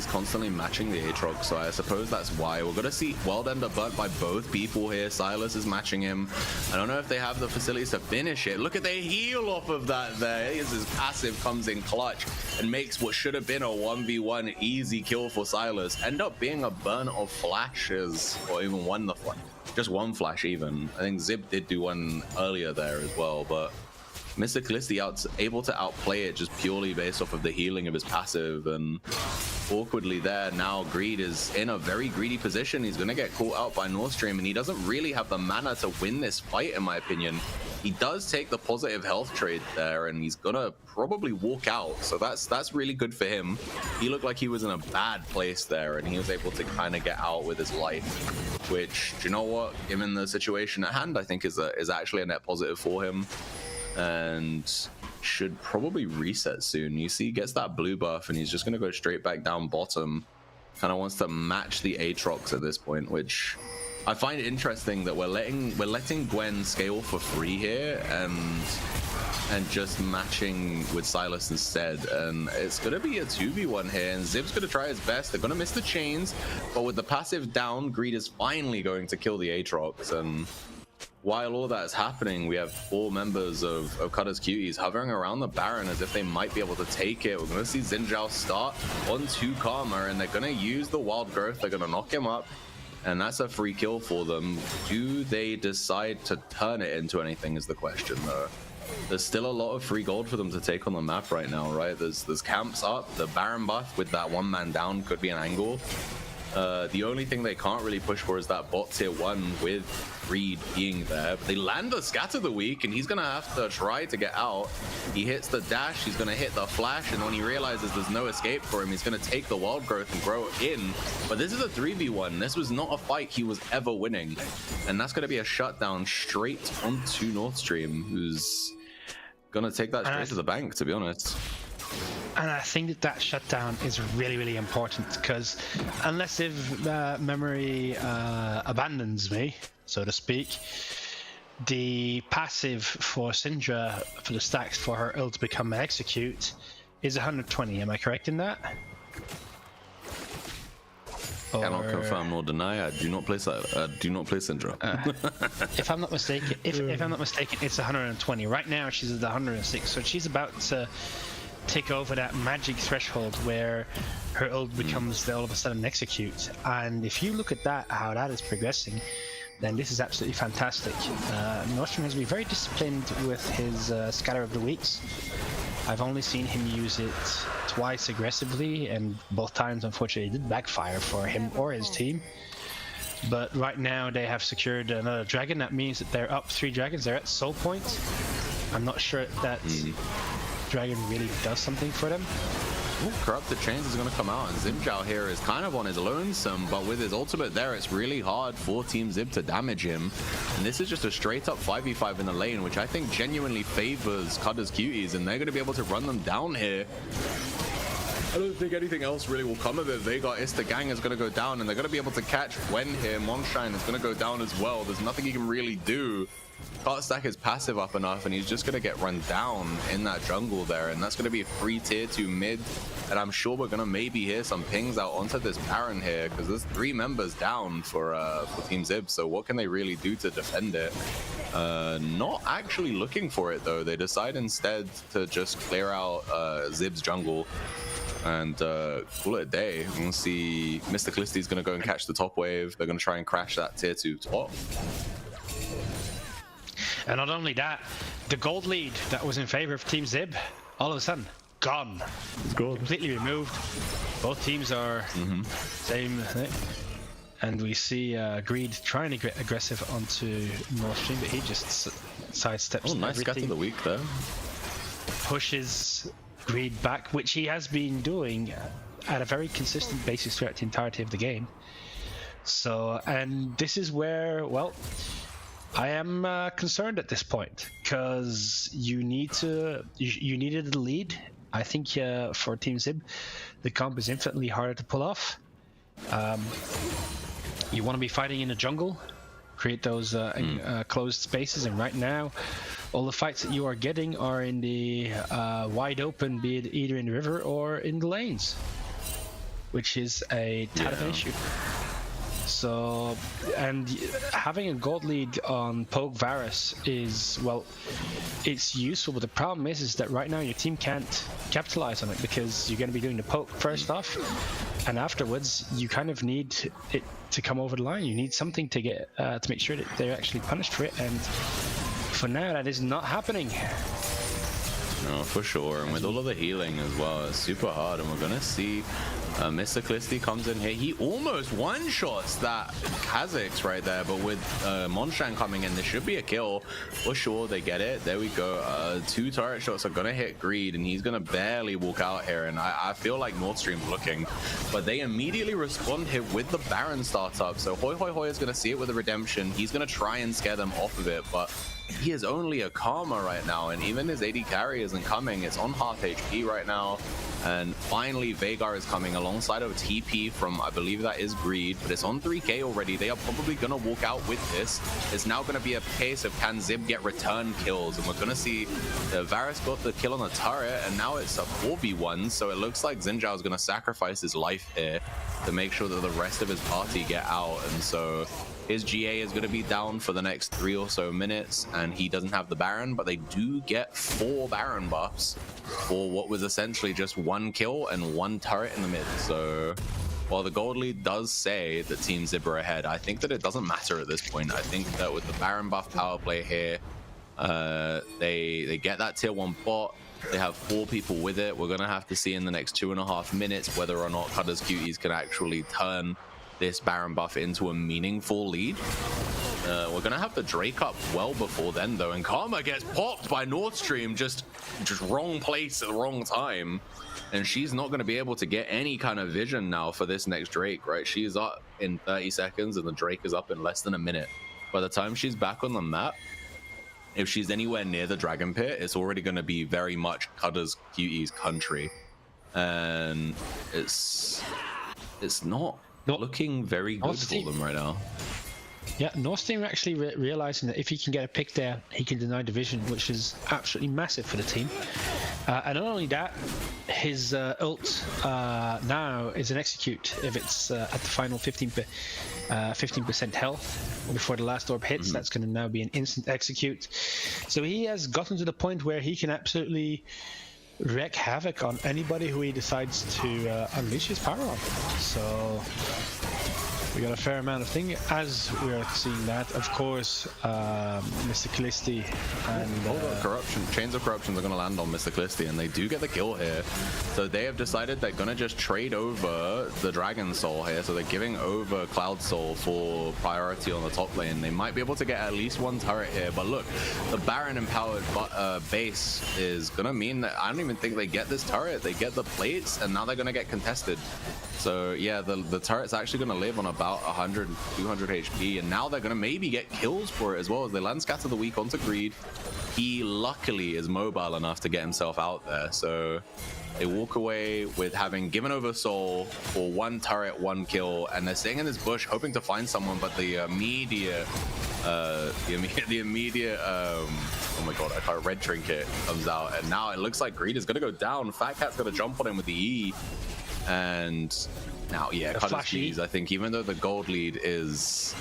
constantly matching the Aatrox, so I suppose that's why we're gonna see Worldender burnt by both people here. Silas is matching him. I don't know if they have the facilities to finish it. Look at the heal off of that there. His passive comes in clutch and makes what should have been a 1v1 easy kill for Silas end up being a burn of flashes, or even just one flash even. I think Zib did do one earlier there as well, but Mr. Callisti able to outplay it just purely based off of the healing of his passive, and awkwardly there now Greed is in a very greedy position. He's gonna get caught out by North Stream, and he doesn't really have the mana to win this fight in my opinion. He does take the positive health trade there, and he's gonna probably walk out, so that's really good for him. He looked like he was in a bad place there, and he was able to kind of get out with his life, which, do you know what, given the situation at hand, I think is actually a net positive for him, and should probably reset soon. You see, he gets that blue buff, and he's just going to go straight back down bottom. Kind of wants to match the Aatrox at this point, which I find interesting that we're letting Gwen scale for free here, and just matching with Silas instead. And it's going to be a 2v1 here, and Zib's going to try his best. They're going to miss the chains, but with the passive down, Greed is finally going to kill the Aatrox. And while all that is happening, we have 4 members of Cudders Cuties hovering around the Baron as if they might be able to take it. We're going to see Xin Zhao start on 2 Karma, and they're going to use the Wild Growth. They're going to knock him up, and that's a free kill for them. Do they decide to turn it into anything is the question, though. There's still a lot of free gold for them to take on the map right now, right? There's camps up. The Baron buff with that 1-man down could be an angle. The only thing they can't really push for is that bot tier 1 with Greed being there. But they land the Scatter the Weak, and he's going to have to try to get out. He hits the dash, he's going to hit the flash, and when he realizes there's no escape for him, he's going to take the Wild Growth and grow it in. But this is a 3v1. This was not a fight he was ever winning. And that's going to be a shutdown straight onto North Stream, who's going to take that straight to the bank, to be honest. And I think that shutdown is really, really important, because unless if memory abandons me, so to speak, the passive for Syndra for the stacks for her ult to become an execute is 120. Am I correct in that? Cannot confirm nor deny. I do not play Syndra. If I'm not mistaken, it's 120. Right now she's at 106, so she's about to take over that magic threshold where her ult becomes all of a sudden execute. And if you look at that, how that is progressing, then this is absolutely fantastic. Nordstrom has been very disciplined with his Scatter of the Weeks. I've only seen him use it twice aggressively, and both times unfortunately it did backfire for him or his team. But right now they have secured another dragon. That means that they're up 3 dragons. They're at soul point. I'm not sure that dragon really does something for them. Ooh, Corrupted Chains is going to come out, and Xin Zhao here is kind of on his lonesome, but with his ultimate there, it's really hard for Team Zib to damage him. And this is just a straight up 5v5 in the lane, which I think genuinely favors Cudders Cuties, and they're going to be able to run them down here. I don't think anything else really will come of it. Veigar Ista Gang is going to go down, and they're going to be able to catch Gwen here. Monshine is going to go down as well. There's nothing he can really do. Can't stack his passive up enough, and he's just going to get run down in that jungle there, and that's going to be a free tier 2 mid, and I'm sure we're going to maybe hear some pings out onto this Baron here, because there's 3 members down for Team Zib, so what can they really do to defend it? Not actually looking for it, though. They decide instead to just clear out Zib's jungle and call it a day. We're going to see Mr. Callisti's going to go and catch the top wave. They're going to try and crash that tier 2 top. And not only that, the gold lead that was in favor of Team Zib, all of a sudden, gone. It's gone. Completely removed. Both teams are same thing. And we see Greed trying to get aggressive onto North Stream, but he just sidesteps everything. Nice Scatter the Weak there. Pushes Greed back, which he has been doing at a very consistent basis throughout the entirety of the game. So, and this is where, well, I am concerned at this point, because you needed the lead. I think for Team Zib, the comp is infinitely harder to pull off. You want to be fighting in the jungle, create those closed spaces, and right now, all the fights that you are getting are in the wide open, be it either in the river or in the lanes, which is a tad of an issue. So, and having a gold lead on Poke Varus is, well, it's useful, but the problem is that right now your team can't capitalize on it, because you're going to be doing the poke first off, and afterwards you kind of need it to come over the line. You need something to get to make sure that they're actually punished for it, and for now that is not happening. No, for sure, and with all of the healing as well, it's super hard, and we're gonna see Mr. Clisty comes in here. He almost one-shots that Kha'Zix right there, but with Monshan coming in, there should be a kill. For sure, they get it. There we go. 2 turret shots are gonna hit Greed, and he's gonna barely walk out here, and I feel like Nord Stream's looking, but they immediately respond here with the Baron startup. So Hoi Hoi Hoi is gonna see it with the Redemption. He's gonna try and scare them off of it, but he is only a Karma right now, and even his AD carry isn't coming. It's on half HP right now. And finally, Veigar is coming alongside of TP from, I believe that is Greed, but it's on 3k already. They are probably going to walk out with this. It's now going to be a case of can Zib get return kills, and we're going to see Varus got the kill on the turret, and now it's a 4v1, so it looks like Xin Zhao is going to sacrifice his life here to make sure that the rest of his party get out, and so his GA is going to be down for the next 3 or so minutes, and he doesn't have the Baron, but they do get 4 Baron buffs for what was essentially just 1 kill and 1 turret in the mid. So while the gold lead does say that Team Zib are ahead, I think that it doesn't matter at this point. I think that with the Baron buff power play here, they get that tier 1 bot. They have 4 people with it. We're going to have to see in the next 2.5 minutes whether or not Cudders Cuties can actually turn this Baron buff into a meaningful lead. We're gonna have the Drake up well before then though, and Karma gets popped by Nord Stream, just wrong place at the wrong time, and she's not gonna be able to get any kind of vision now for this next Drake, right? She's up in 30 seconds and the Drake is up in less than a minute. By the time she's back on the map, if she's anywhere near the Dragon Pit, it's already gonna be very much Cudders Cuties country, and it's not looking very good for them right now. Yeah, Nord Stream actually realizing that if he can get a pick there, he can deny division, which is absolutely massive for the team. And not only that, his ult now is an execute if it's at the final 15% health before the last orb hits. That's going to now be an instant execute. So he has gotten to the point where he can absolutely wreak havoc on anybody who he decides to unleash his power on. So we got a fair amount of thing as we are seeing that. Of course, Mr. Clisty and all the corruption, chains of corruption are going to land on Mr. Clisty, and they do get the kill here. So they have decided they're going to just trade over the Dragon Soul here. So they're giving over Cloud Soul for priority on the top lane. They might be able to get at least 1 turret here, but look, the Baron empowered base is going to mean that I don't even think they get this turret. They get the plates, and now they're going to get contested. So yeah, the turret's actually going to live on about 100, 200 HP, and now they're going to maybe get kills for it as well as they land Scatter the Weak onto Greed. He luckily is mobile enough to get himself out there, so they walk away with having given over Soul for 1 turret, 1 kill, and they're staying in this bush hoping to find someone, but the immediate oh my god, I can't, red trinket comes out, and now it looks like Greed is going to go down. Fat Cat's going to jump on him with the E. And now, yeah, Cudders, I think even though the gold lead is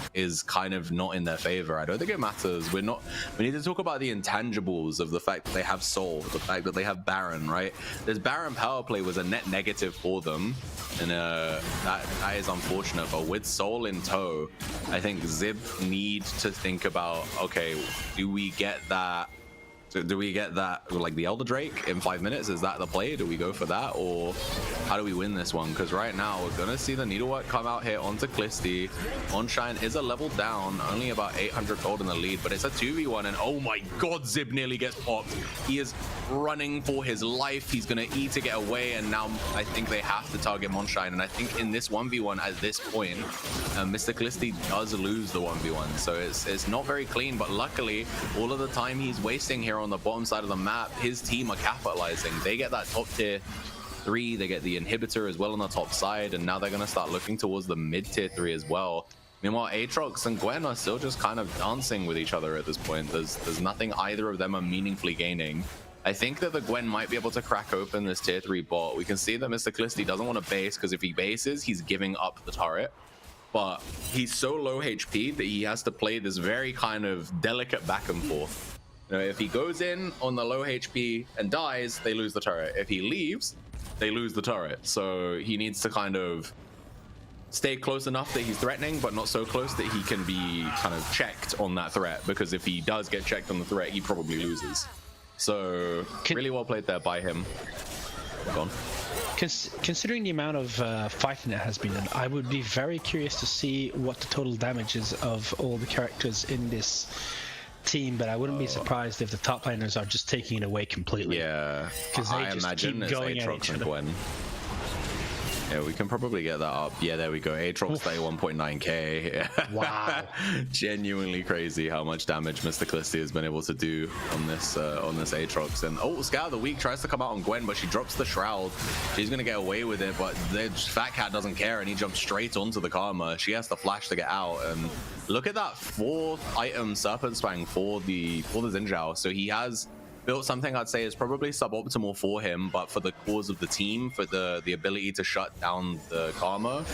kind of not in their favor, I don't think it matters. We need to talk about the intangibles of the fact that they have Soul, the fact that they have Baron, right? This Baron power play was a net negative for them, and that is unfortunate. But with Soul in tow, I think Zib need to think about, okay, do we get that So do we get that, like the Elder Drake in 5 minutes? Is that the play? Do we go for that, or how do we win this one? Because right now we're gonna see the Needlework come out here onto Clisty. Onshine is a level down, only about 800 gold in the lead, but it's a 2v1, and oh my god, Zib nearly gets popped. He is running for his life. He's gonna E to get away, and now I think they have to target Monshine. And I think in this 1v1 at this point, Mr. Clisty does lose the 1v1, so it's not very clean. But luckily, all of the time he's wasting here on the bottom side of the map, his team are capitalizing. They get that top tier 3, they get the inhibitor as well on the top side, and now they're going to start looking towards the mid tier 3 as well. Meanwhile, Aatrox and Gwen are still just kind of dancing with each other at this point. There's nothing either of them are meaningfully gaining. I think that the Gwen might be able to crack open this tier 3 bot. We can see that Mr. Clisty doesn't want to base, because if he bases, he's giving up the turret. But he's so low HP that he has to play this very kind of delicate back and forth. You know, if he goes in on the low HP and dies, they lose the turret. If he leaves, they lose the turret. So he needs to kind of stay close enough that he's threatening, but not so close that he can be kind of checked on that threat, because if he does get checked on the threat, he probably loses. So really well played there by him. Go on. Considering the amount of fighting that has been done, I would be very curious to see what the total damage is of all the characters in this team, but I wouldn't be surprised if the top laners are just taking it away completely. Yeah, because they I just imagine keep it's going at Aatrox each and other. Gwen. Yeah, we can probably get that up. Yeah, there we go. Aatrox 31.9k. Wow. Genuinely crazy how much damage Mr. Clisty has been able to do on this Aatrox. And oh, Scout of the Week tries to come out on Gwen, but she drops the Shroud. She's gonna get away with it, but the Fat Cat doesn't care, and he jumps straight onto the Karma. She has to flash to get out, and look at that 4th item Serpent Spang for the Xin Zhao. So he has built something I'd say is probably suboptimal for him, but for the cause of the team, for the ability to shut down the Karma,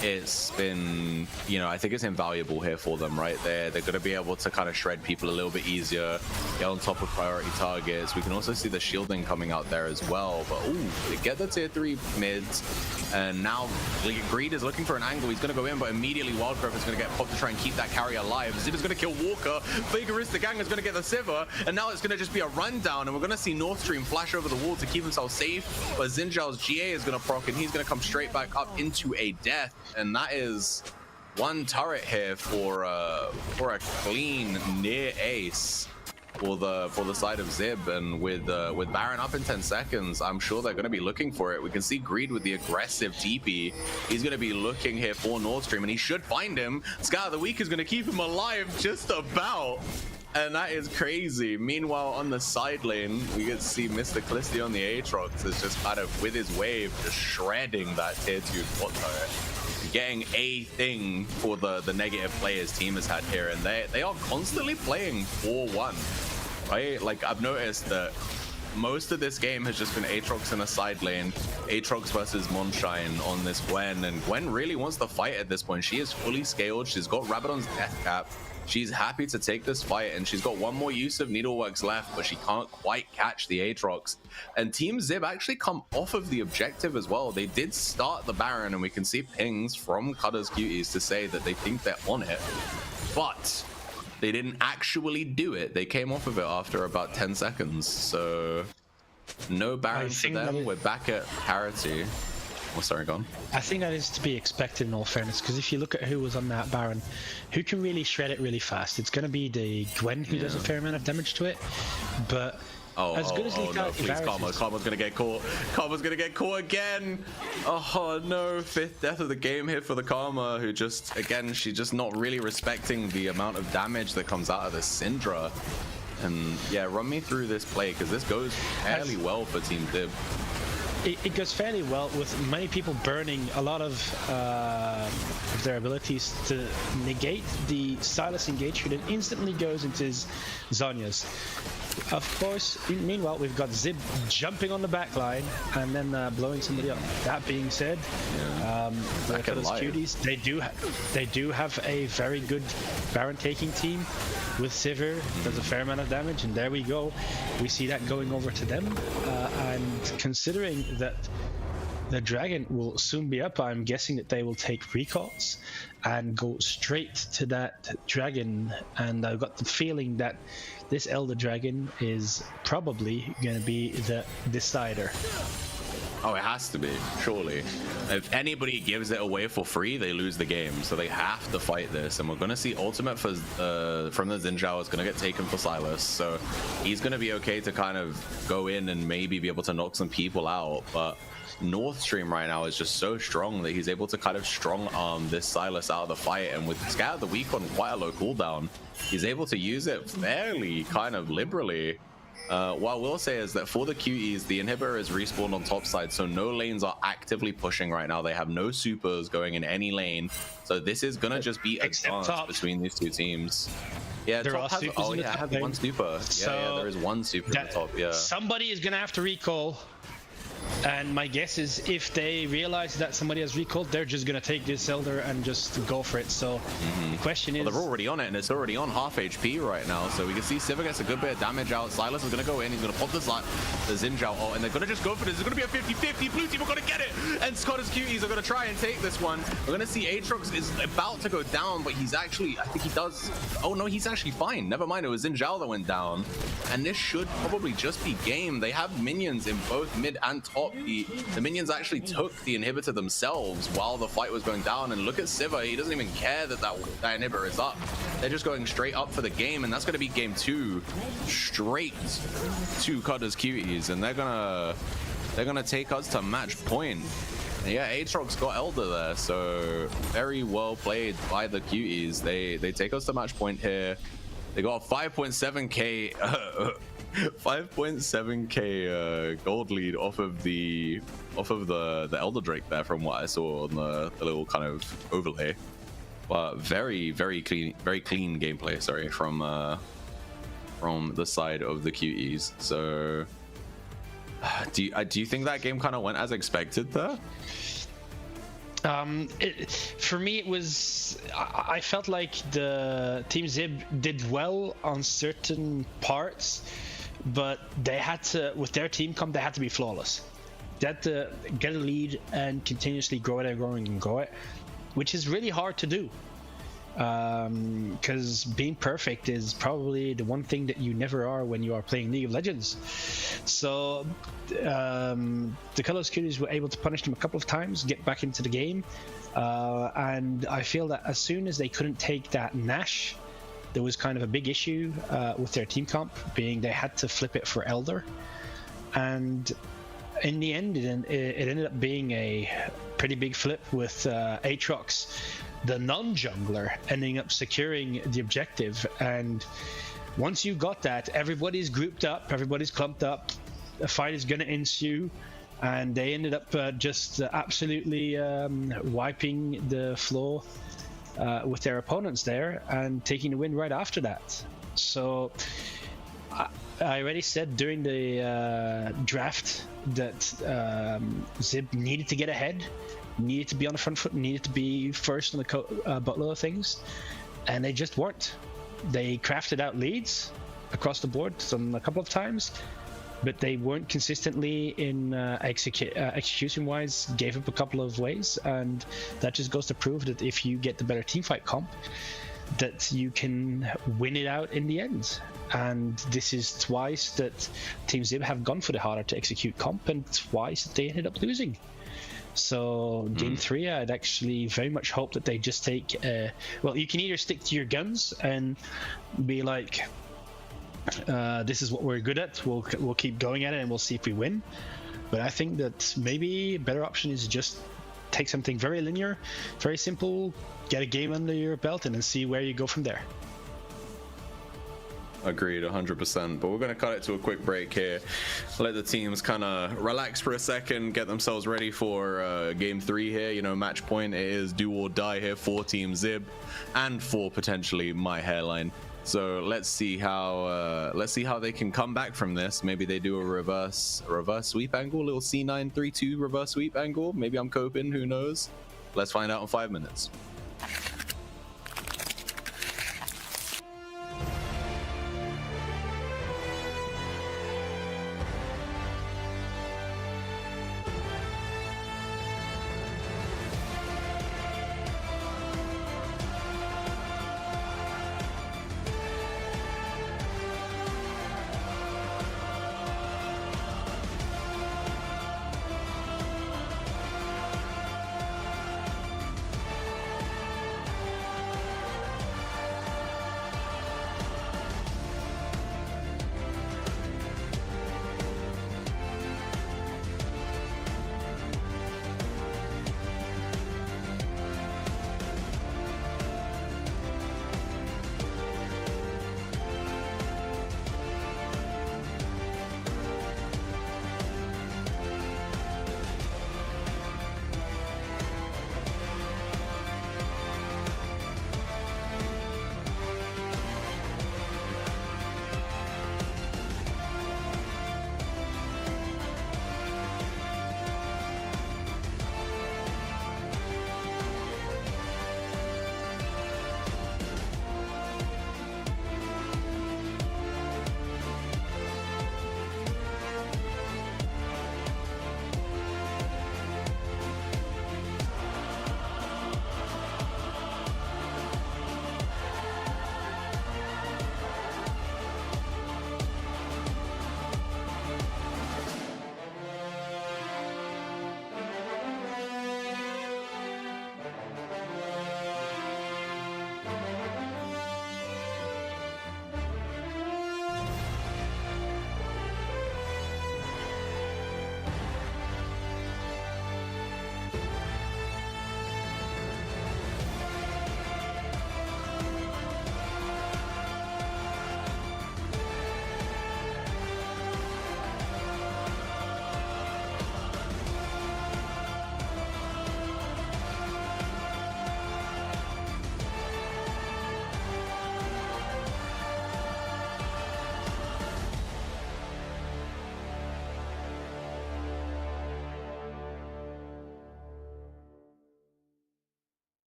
it's been, you know, I think it's invaluable here for them, right? They're going to be able to kind of shred people a little bit easier, get on top of priority targets. We can also see the shielding coming out there as well, but ooh, they get the tier 3 mids, and now Greed is looking for an angle. He's going to go in, but immediately Wildcraft is going to get popped to try and keep that carry alive. Zib is going to kill Walker, Vigorous Gang is going to get the Sivir, and now it's going to just be a rundown, and we're going to see North Stream flash over the wall to keep himself safe, but Xin Zhao's GA is going to proc, and he's going to come straight back up into a death. And that is one turret here for a clean near ace for the side of Zib. And with Baron up in 10 seconds, I'm sure they're going to be looking for it. We can see Greed with the aggressive TP. He's going to be looking here for Nord Stream, and he should find him. Scout of the Week is going to keep him alive just about. And that is crazy. Meanwhile, on the side lane, we get to see Mr. Clisty on the Aatrox is just kind of with his wave, just shredding that tier 2 bot turret. Getting a thing for the negative players team has had here, and they are constantly playing 4-1, right? Like, I've noticed that most of this game has just been Aatrox in a side lane, Aatrox versus Monshine on this Gwen, and Gwen really wants to fight at this point. She is fully scaled, she's got Rabadon's death cap, she's happy to take this fight, and she's got one more use of Needleworks left, but she can't quite catch the Aatrox. And Team Zib actually come off of the objective as well. They did start the Baron, and we can see pings from Cudders Cuties to say that they think they're on it, but they didn't actually do it. They came off of it after about 10 seconds, so no Baron for them. We're back at parity. Oh, sorry, go on. I think that is to be expected in all fairness, because if you look at who was on that Baron, who can really shred it really fast, it's going to be the Gwen who does a fair amount of damage to it, but as good as no, please, Karma's gonna get caught. Karma's gonna get caught again. Oh no, 5th death of the game here for the Karma, who just, again, she's just not really respecting the amount of damage that comes out of this Syndra. And yeah, run me through this play, because this goes fairly well for Team Zib. It goes fairly well, with many people burning a lot of their abilities to negate the Silas engage, who then instantly goes into his Zhonya's. Of course, meanwhile, we've got Zib jumping on the back line and then blowing somebody up. That being said, the Cuties, they do have a very good Baron taking team with Sivir. Does a fair amount of damage, and there we go. We see that going over to them, and considering that the dragon will soon be up. I'm guessing that they will take recalls and go straight to that dragon, and I've got the feeling that this Elder Dragon is probably going to be the decider. Oh, it has to be, surely. If anybody gives it away for free, they lose the game. So they have to fight this. And we're going to see ultimate for, from the Xin Zhao is going to get taken for Silas. So he's going to be okay to kind of go in and maybe be able to knock some people out. But North Stream right now is just so strong that he's able to kind of strong arm this Silas out of the fight. And with Scatter the Weak on quite a low cooldown, he's able to use it fairly kind of liberally. What I will say is that for the Cuties, the inhibitor is respawned on top side, so no lanes are actively pushing right now. They have no supers going in any lane, so this is gonna just be a dance between these two teams. Yeah, there top has, oh yeah, I have one super. So yeah, there is one super at the top. Yeah. Somebody is gonna have to recall. And my guess is if they realize that somebody has recalled, they're just going to take this Elder and just go for it. So the question is... Well, they're already on it, and it's already on half HP right now. So we can see Siva gets a good bit of damage out. Silas is going to go in. He's going to pop the Xin Zhao ult, and they're going to just go for this. It's going to be a 50-50. Blue team are going to get it. And Cudders Cuties are going to try and take this one. We're going to see Aatrox is about to go down, but he's actually... I think he does... Oh, no, he's actually fine. Never mind. It was Xin Zhao that went down. And this should probably just be game. They have minions in both mid and top. The minions actually took the inhibitor themselves while the fight was going down, and look at Siva, he doesn't even care that that inhibitor is up. They're just going straight up for the game, and that's going to be game 2 straight to Cudders Cuties, and they're gonna take us to match point. And yeah, Aatrox got Elder there, so very well played by the Cuties. They take us to match point here. They got a 5.7k 5.7k gold lead off of the Elder Drake there, from what I saw on the little kind of overlay. But very clean gameplay, sorry, from the side of the Cuties. So do you think that game kind of went as expected there? For me, it was... I felt like the Team Zib did well on certain parts, but they had to, with their team comp, they had to be flawless. They had to get a lead and continuously grow it and grow it, which is really hard to do. Because being perfect is probably the one thing that you never are when you are playing League of Legends. So the Cudders Cuties were able to punish them a couple of times, get back into the game, and I feel that as soon as they couldn't take that Nash, there was kind of a big issue with their team comp, being they had to flip it for Elder, and in the end it ended up being a pretty big flip with Aatrox, the non-jungler, ending up securing the objective. And once you got that, everybody's grouped up, everybody's clumped up, a fight is going to ensue, and they ended up just absolutely wiping the floor with their opponents there and taking the win right after that. So I already said during the draft that Zib needed to get ahead, needed to be on the front foot, needed to be first on the buttload of things, and they just weren't. They crafted out leads across the board a couple of times, but they weren't consistently in execution-wise, gave up a couple of ways, and that just goes to prove that if you get the better teamfight comp, that you can win it out in the end. And this is twice that Team Zib have gone for the harder to execute comp, and twice that they ended up losing. So game 3, I'd actually very much hope that they just take well, you can either stick to your guns and be like, this is what we're good at, we'll keep going at it and we'll see if we win. But I think that maybe a better option is just take something very linear, very simple, get a game under your belt, and then see where you go from there. Agreed, 100%. But we're going to cut it to a quick break here. Let the teams kind of relax for a second, get themselves ready for game 3 here. You know, match point, it is do or die here for Team Zib and for potentially My Hairline. So let's see how they can come back from this. Maybe they do a reverse sweep angle, a little C9-3-2 reverse sweep angle. Maybe I'm coping, who knows? Let's find out in 5 minutes.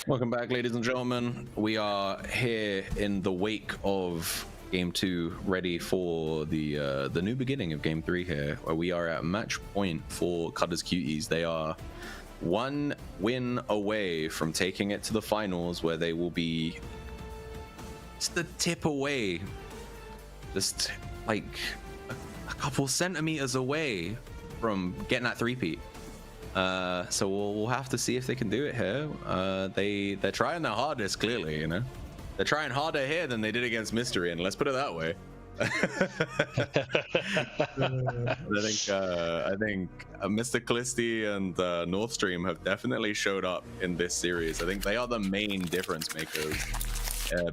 Welcome back, ladies and gentlemen. We are here in the wake of Game 2, ready for the new beginning of Game 3 here, where we are at match point for Cudders Cuties. They are one win away from taking it to the finals, where they will be just a tip away, just like a couple centimeters away from getting that three-peat. So we'll have to see if they can do it here. They're trying their hardest, clearly, you know. They're trying harder here than they did against Mystery, and let's put it that way. I think Mr. Callisti and North Stream have definitely showed up in this series. I think they are the main difference makers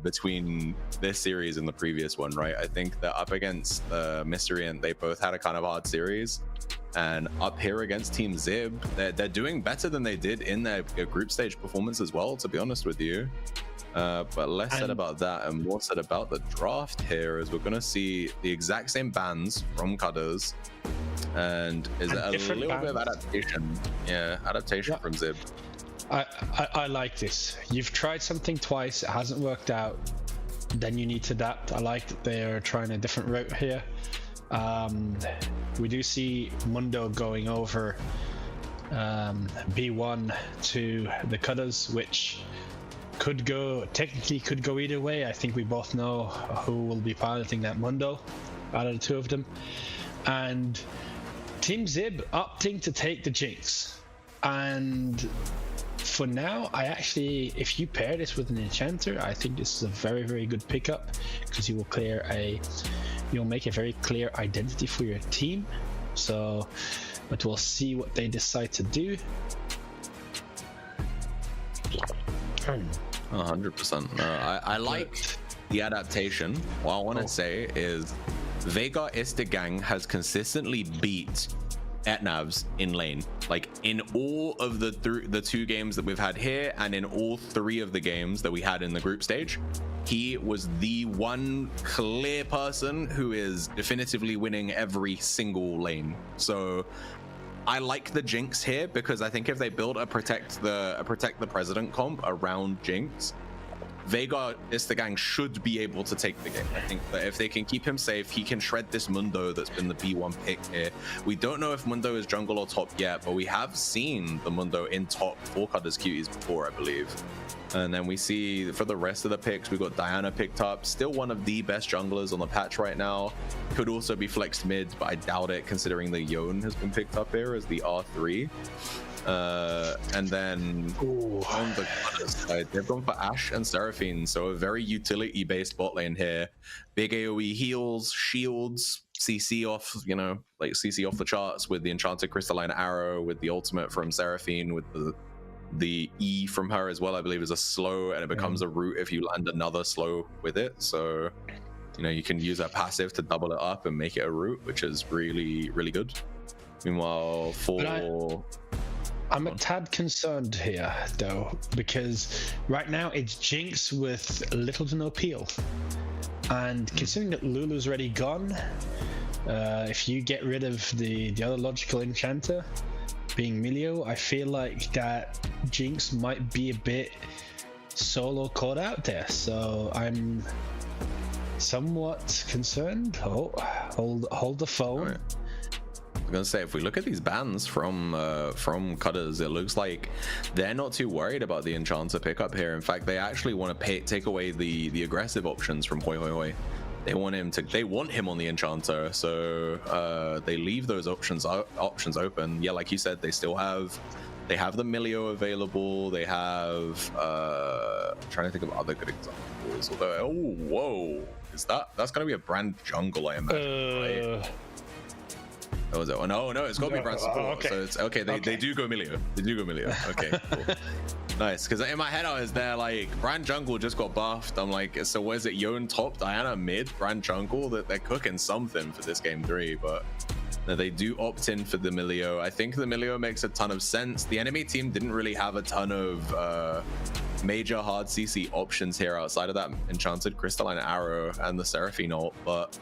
between this series and the previous one, right? I think that up against Mystery, and they both had a kind of hard series. And up here against Team Zib, they're doing better than they did in their group stage performance as well, to be honest with you. But less said about that and more said about the draft here, as we're going to see the exact same bans from Cudders, and is a little bit of adaptation. Yeah, adaptation from Zib. I like this. You've tried something twice, it hasn't worked out, then you need to adapt. I like that they're trying a different route here. We do see Mundo going over B1 to the Cudders, which technically could go either way. I think we both know who will be piloting that Mundo out of the two of them. And Team Zib opting to take the Jinx. And for now, if you pair this with an Enchanter, I think this is a very, very good pickup, because you will you'll make a very clear identity for your team. So, but we'll see what they decide to do. 100%. I like the adaptation. What I want to say is Vega Istigang has consistently beat Etnavs in lane, like in all of the two games that we've had here, and in all three of the games that we had in the group stage. He was the one clear person who is definitively winning every single lane. So I like the Jinx here, because I think if they build a protect the president comp around Jinx, Vega Istigang should be able to take the game. I think that if they can keep him safe, he can shred this Mundo that's been the B1 pick here. We don't know if Mundo is jungle or top yet, but we have seen the Mundo in top for Cudders Cuties before, I believe. And then we see for the rest of the picks, we got Diana picked up, still one of the best junglers on the patch right now. Could also be flexed mid, but I doubt it, considering the Yone has been picked up here as the R3. And then on the Cudders side, they've gone for Ashe and Seraphine, so a very utility-based bot lane here. Big AoE heals, shields, CC off, like CC off the charts with the Enchanted Crystalline Arrow, with the ultimate from Seraphine, with the E from her as well, I believe, is a slow, and it becomes a root if you land another slow with it. So, you can use that passive to double it up and make it a root, which is really, really good. Meanwhile, I'm a tad concerned here, though, because right now it's Jinx with little to no peel. And considering that Lulu's already gone, if you get rid of the other logical enchanter, being Milio, I feel like that Jinx might be a bit solo caught out there. So I'm somewhat concerned. Hold the phone. Right. I'm gonna say, if we look at these bans from Cudders, it looks like they're not too worried about the Enchanter pickup here. In fact, they actually want to take away the aggressive options from Hoi Hoi Hoi. They want him on the Enchanter, so they leave those options open. Yeah, like you said, they have the Milio available. They have I'm trying to think of other good examples. Although, whoa, that's gonna be a brand jungle, I imagine, right? Oh no, it's got to be brand support. Okay. So it's okay. They do go Milio. Okay, cool. Nice, because in my head I was there like, brand jungle just got buffed. I'm like, so where's it? Yone top, Diana mid, brand jungle. That they're cooking something for this game 3, but no, they do opt in for the Milio. I think the Milio makes a ton of sense. The enemy team didn't really have a ton of major hard CC options here outside of that Enchanted Crystalline Arrow and the Seraphine ult, but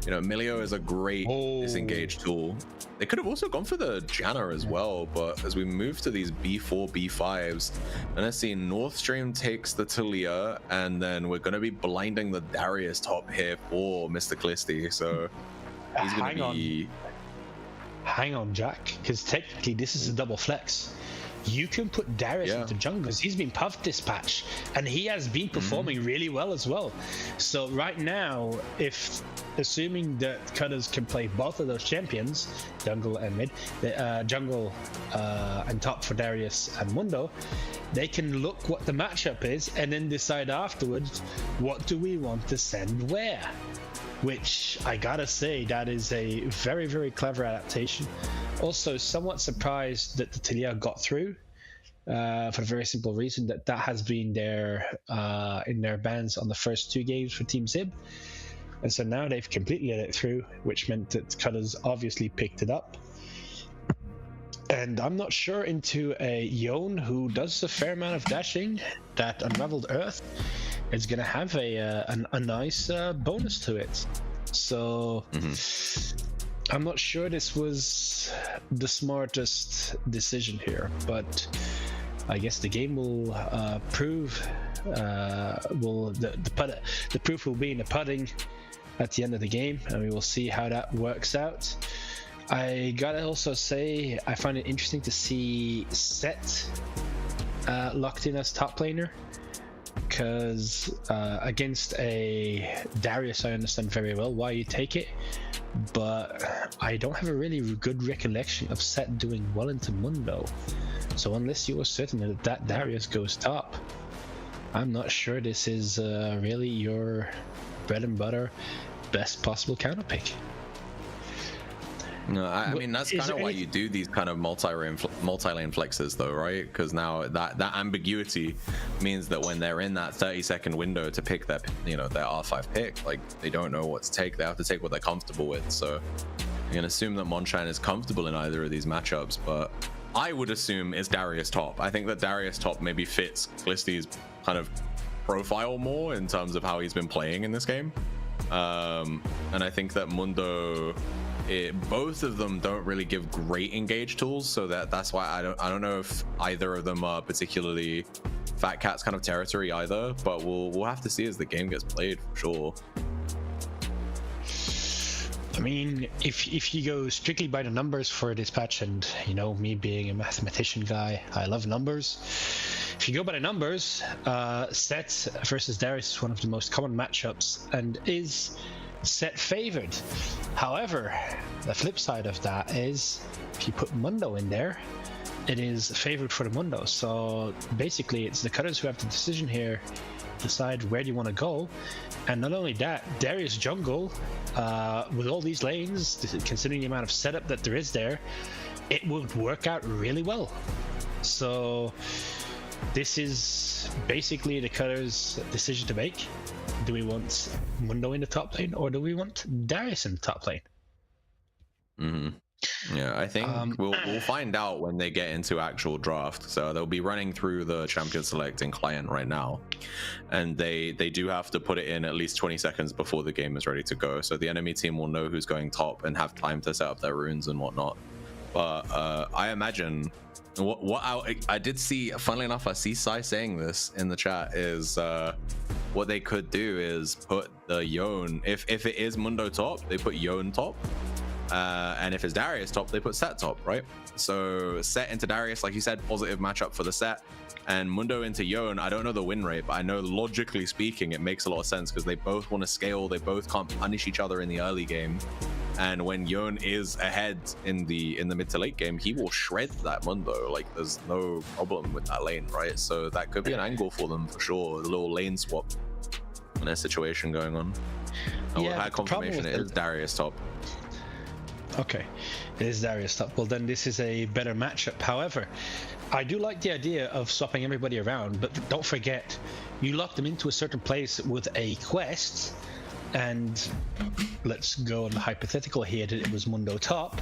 You know, Milio is a great disengage tool. They could have also gone for the Janna as well, but as we move to these B4, B5s, and I see North Stream takes the Talia, and then we're going to be blinding the Darius top here for Mr. Clisty, so he's going to be... Hang on, Jack, because technically this is a double flex. You can put Darius into jungle because he's been puffed this patch, and he has been performing really well as well. So right now, if assuming that Cudders can play both of those champions, jungle and mid, jungle and top for Darius and Mundo, they can look what the matchup is and then decide afterwards, what do we want to send where? Which I gotta say, that is a very, very clever adaptation. Also, somewhat surprised that the Talia got through, for the very simple reason that has been there in their bans on the first 2 games for Team Zib. And so now they've completely let it through, which meant that Cudders obviously picked it up. And I'm not sure into a Yone who does a fair amount of dashing, that Unraveled Earth is going to have a nice bonus to it. So I'm not sure this was the smartest decision here, but I guess the game will prove. The proof will be in the putting at the end of the game, and we will see how that works out. I gotta also say, I find it interesting to see Set locked in as top laner, because against a Darius I understand very well why you take it, but I don't have a really good recollection of Set doing well into Mundo. So unless you are certain that Darius goes top, I'm not sure this is really your bread and butter best possible counter pick. No, I mean, that's kind of why you do these kind of multi-lane flexes though, right? Because now that ambiguity means that when they're in that 30-second window to pick their, their R5 pick, like, they don't know what to take. They have to take what they're comfortable with. So you can assume that Monshan is comfortable in either of these matchups, but I would assume it's Darius top. I think that Darius top maybe fits Clisty's kind of profile more in terms of how he's been playing in this game. And I think that Mundo, both of them don't really give great engage tools, so that's why I don't know if either of them are particularly Fat Cat's kind of territory either, but we'll have to see as the game gets played for sure. I mean, if you go strictly by the numbers for this patch, and me being a mathematician guy, I love numbers. If you go by the numbers, Set versus Darius is one of the most common matchups and is Set favored. However, the flip side of that is if you put Mundo in there, it is favored for the Mundo. So basically it's the Cutters who have the decision here, decide where do you want to go. And not only that, Darius jungle, with all these lanes, considering the amount of setup that there is there, it would work out really well. So this is basically the Cutters' decision to make. Do we want Mundo in the top lane, or do we want Darius in the top lane? Yeah, I think we'll find out when they get into actual draft. So they'll be running through the champion selecting client right now, and they do have to put it in at least 20 seconds before the game is ready to go, so the enemy team will know who's going top and have time to set up their runes and whatnot. But I imagine what I did see, funnily enough, I see Sai saying this in the chat, is what they could do is put the Yone, if it is Mundo top, they put Yone top, and if it's Darius top, they put Set top, right? So Set into Darius, like you said, positive matchup for the Set, and Mundo into Yone. I don't know the win rate, but I know logically speaking it makes a lot of sense because they both want to scale, they both can't punish each other in the early game, and when Yone is ahead in the mid to late game, he will shred that Mundo. Like, there's no problem with that lane, right? So that could be an angle for them for sure, a little lane swap in a situation going on. And we've had confirmation it is Darius top. Okay, it is Darius top. Well, then this is a better matchup. However, I do like the idea of swapping everybody around, but don't forget, you lock them into a certain place with a quest, and let's go on the hypothetical here that it was Mundo top.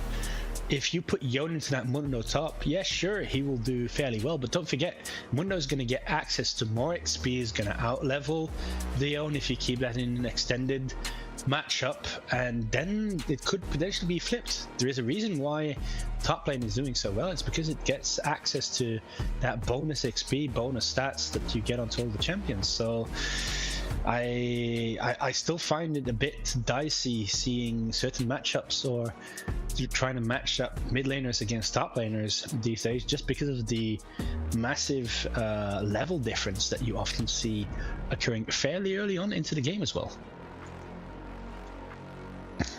If you put Yone into that Mundo top, yeah, sure, he will do fairly well, but don't forget, Mundo's going to get access to more XP, is going to out-level the Yone if you keep that in an extended matchup, and then it could potentially be flipped. There is a reason why top lane is doing so well. It's because it gets access to that bonus XP, bonus stats that you get onto all the champions. So I still find it a bit dicey seeing certain matchups, or you're trying to match up mid laners against top laners these days, just because of the massive level difference that you often see occurring fairly early on into the game as well.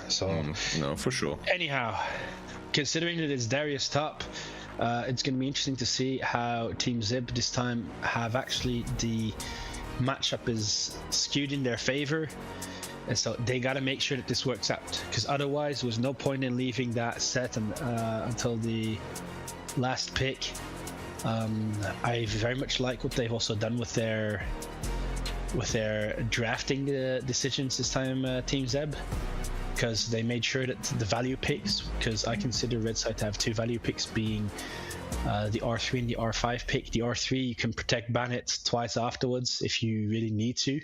So no, for sure. Anyhow, considering that it's Darius top, it's going to be interesting to see how Team Zib this time have actually the matchup is skewed in their favor, and so they got to make sure that this works out, because otherwise there was no point in leaving that set until the last pick. I very much like what they've also done with their drafting decisions this time, Team Zeb, because they made sure that the value picks, because I consider Red Side to have two value picks, being the R3 and the R5 pick. The R3 you can protect Bannett twice afterwards if you really need to,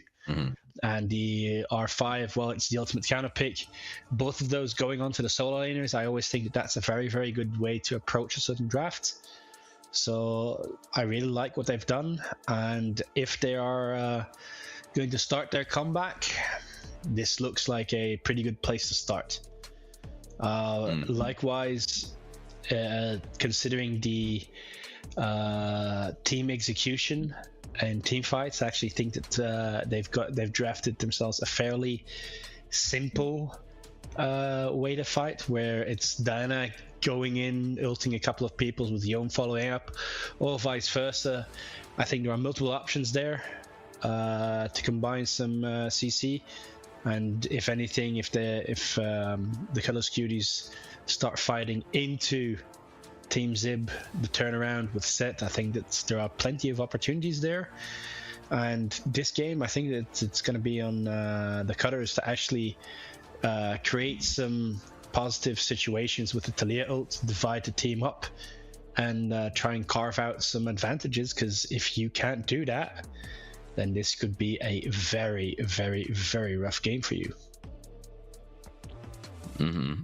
and the R5, well, it's the ultimate counter pick. Both of those going on to the solo laners, I always think that that's a very, very good way to approach a certain draft. So I really like what they've done, and if they are going to start their comeback, this looks like a pretty good place to start. Likewise, considering the team execution and team fights, I actually think that they've drafted themselves a fairly simple way to fight, where it's Diana going in, ulting a couple of people with Yone following up, or vice versa. I think there are multiple options there to combine some CC. And if anything, if the Cudders Cuties start fighting into Team Zib, the turnaround with Set, I think that there are plenty of opportunities there. And this game, I think that it's going to be on the Cudders to actually create some positive situations with the Talia ult, divide the team up, and try and carve out some advantages. Because if you can't do that, then this could be a very, very, very rough game for you.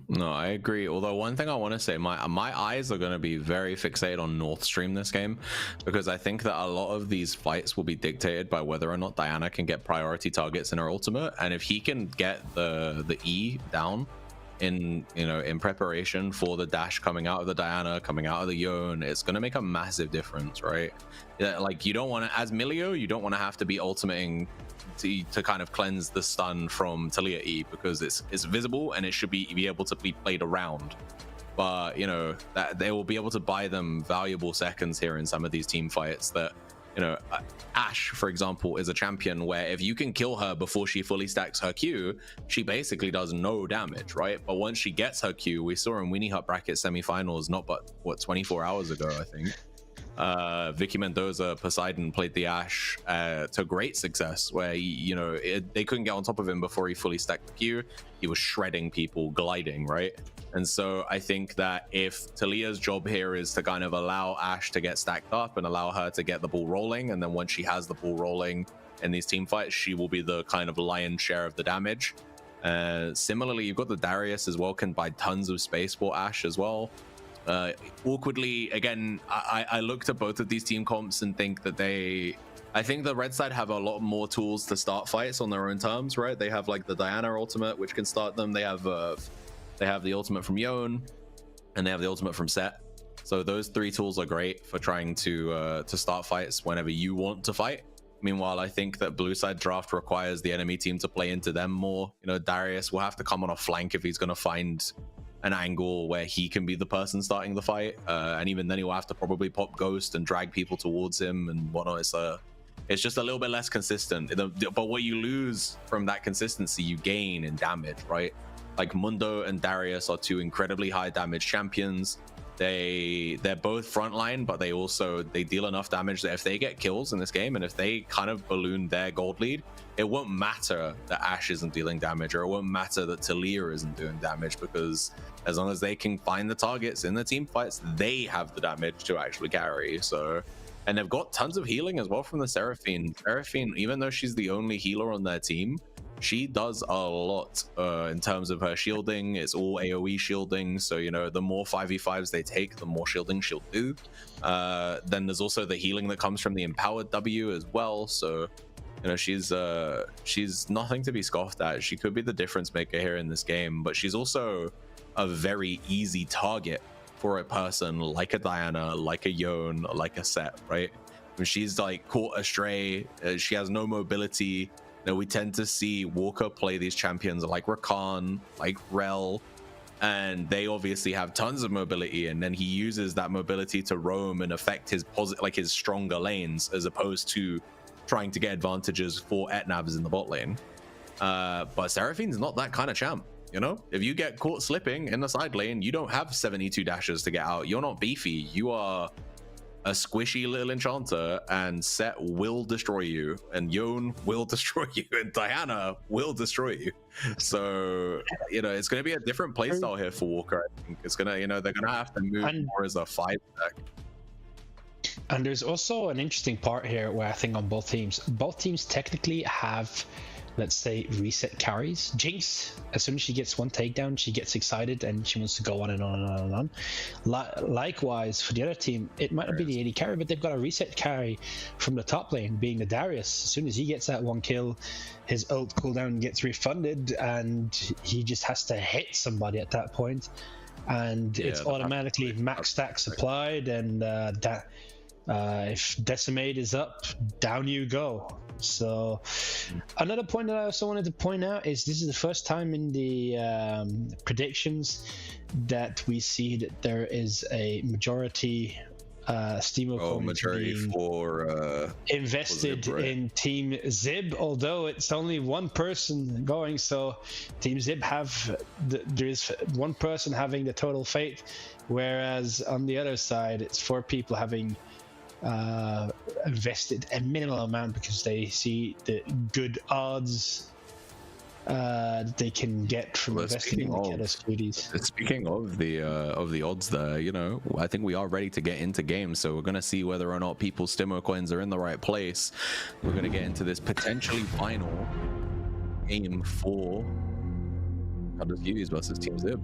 No, I agree. Although one thing I want to say, my eyes are going to be very fixated on North Stream this game, because I think that a lot of these fights will be dictated by whether or not Diana can get priority targets in her ultimate, and if he can get the E down in preparation for the dash coming out of the Diana, coming out of the Yone, it's going to make a massive difference, right? Like, you don't want to, as Milio, you don't want to have to be ultimating to kind of cleanse the stun from Talia E, because it's visible and it should be able to be played around. But that they will be able to buy them valuable seconds here in some of these team fights. That Ashe, for example, is a champion where if you can kill her before she fully stacks her Q, she basically does no damage, right? But once she gets her Q, we saw in Winnie Hut bracket semifinals, not but what, 24 hours ago, I think. Vicky Mendoza, Poseidon played the Ashe to great success, where they couldn't get on top of him before he fully stacked the Q. He was shredding people, gliding, right? And so I think that if Talia's job here is to kind of allow Ashe to get stacked up and allow her to get the ball rolling, and then once she has the ball rolling in these team fights, she will be the kind of lion's share of the damage. Similarly, you've got the Darius as well, can buy tons of space for Ashe as well. Awkwardly, again, I looked at both of these team comps and think that I think the red side have a lot more tools to start fights on their own terms, right? They have like the Diana ultimate, which can start them. They have the ultimate from Yone, and they have the ultimate from Set. So those three tools are great for trying to start fights whenever you want to fight. Meanwhile, I think that blue side draft requires the enemy team to play into them more. Darius will have to come on a flank if he's going to find an angle where he can be the person starting the fight, and even then he'll have to probably pop Ghost and drag people towards him and whatnot. It's just a little bit less consistent, but what you lose from that consistency, you gain in damage, right? Like Mundo and Darius are two incredibly high damage champions. They're both frontline, but they deal enough damage that if they get kills in this game, and if they kind of balloon their gold lead, it won't matter that Ashe isn't dealing damage, or it won't matter that Talia isn't doing damage, because as long as they can find the targets in the team fights, they have the damage to actually carry. So, and they've got tons of healing as well from the Seraphine. Seraphine, even though she's the only healer on their team, she does a lot in terms of her shielding. It's all AoE shielding, so you know, the more 5v5s they take, the more shielding she'll do. Then there's also the healing that comes from the empowered W as well, so you know, she's nothing to be scoffed at. She could be the difference maker here in this game, but she's also a very easy target for a person like a Diana, like a Yone, like a Set, right? When she's like caught astray, she has no mobility. You know, we tend to see Walker play these champions like Rakan, like Rel, and they obviously have tons of mobility, and then he uses that mobility to roam and affect his his stronger lanes, as opposed to trying to get advantages for Etnabs in the bot lane. But Seraphine's not that kind of champ. You know, if you get caught slipping in the side lane, you don't have 72 dashes to get out. You're not beefy. You are a squishy little enchanter, and Set will destroy you, and Yone will destroy you, and Diana will destroy you. So, you know, it's going to be a different playstyle here for Walker. I think it's going to, you know, they're going to have to move more as a 5 deck. And there's also an interesting part here where I think on both teams technically have, let's say, reset carries. Jinx, as soon as she gets one takedown, she gets excited and she wants to go on and on and on and on. Likewise, for the other team, it might not be the AD carry, but they've got a reset carry from the top lane, being the Darius. As soon as he gets that one kill, his ult cooldown gets refunded, and he just has to hit somebody at that point. And it's automatically max stacks applied, and if Decimate is up, down you go. So another point that I also wanted to point out is this is the first time in the predictions that we see that there is a majority Steamo coins being for invested Zib, right? in Team Zib, although it's only one person going. So Team Zib there's one person having the total fate, whereas on the other side it's 4 people having invested a minimal amount because they see the good odds they can get from investing in the Cuties. Speaking of the odds there, you know, I think we are ready to get into games, so we're going to see whether or not people's Steamo coins are in the right place. We're going to get into this potentially final game for Cudders Cuties versus Team Zib.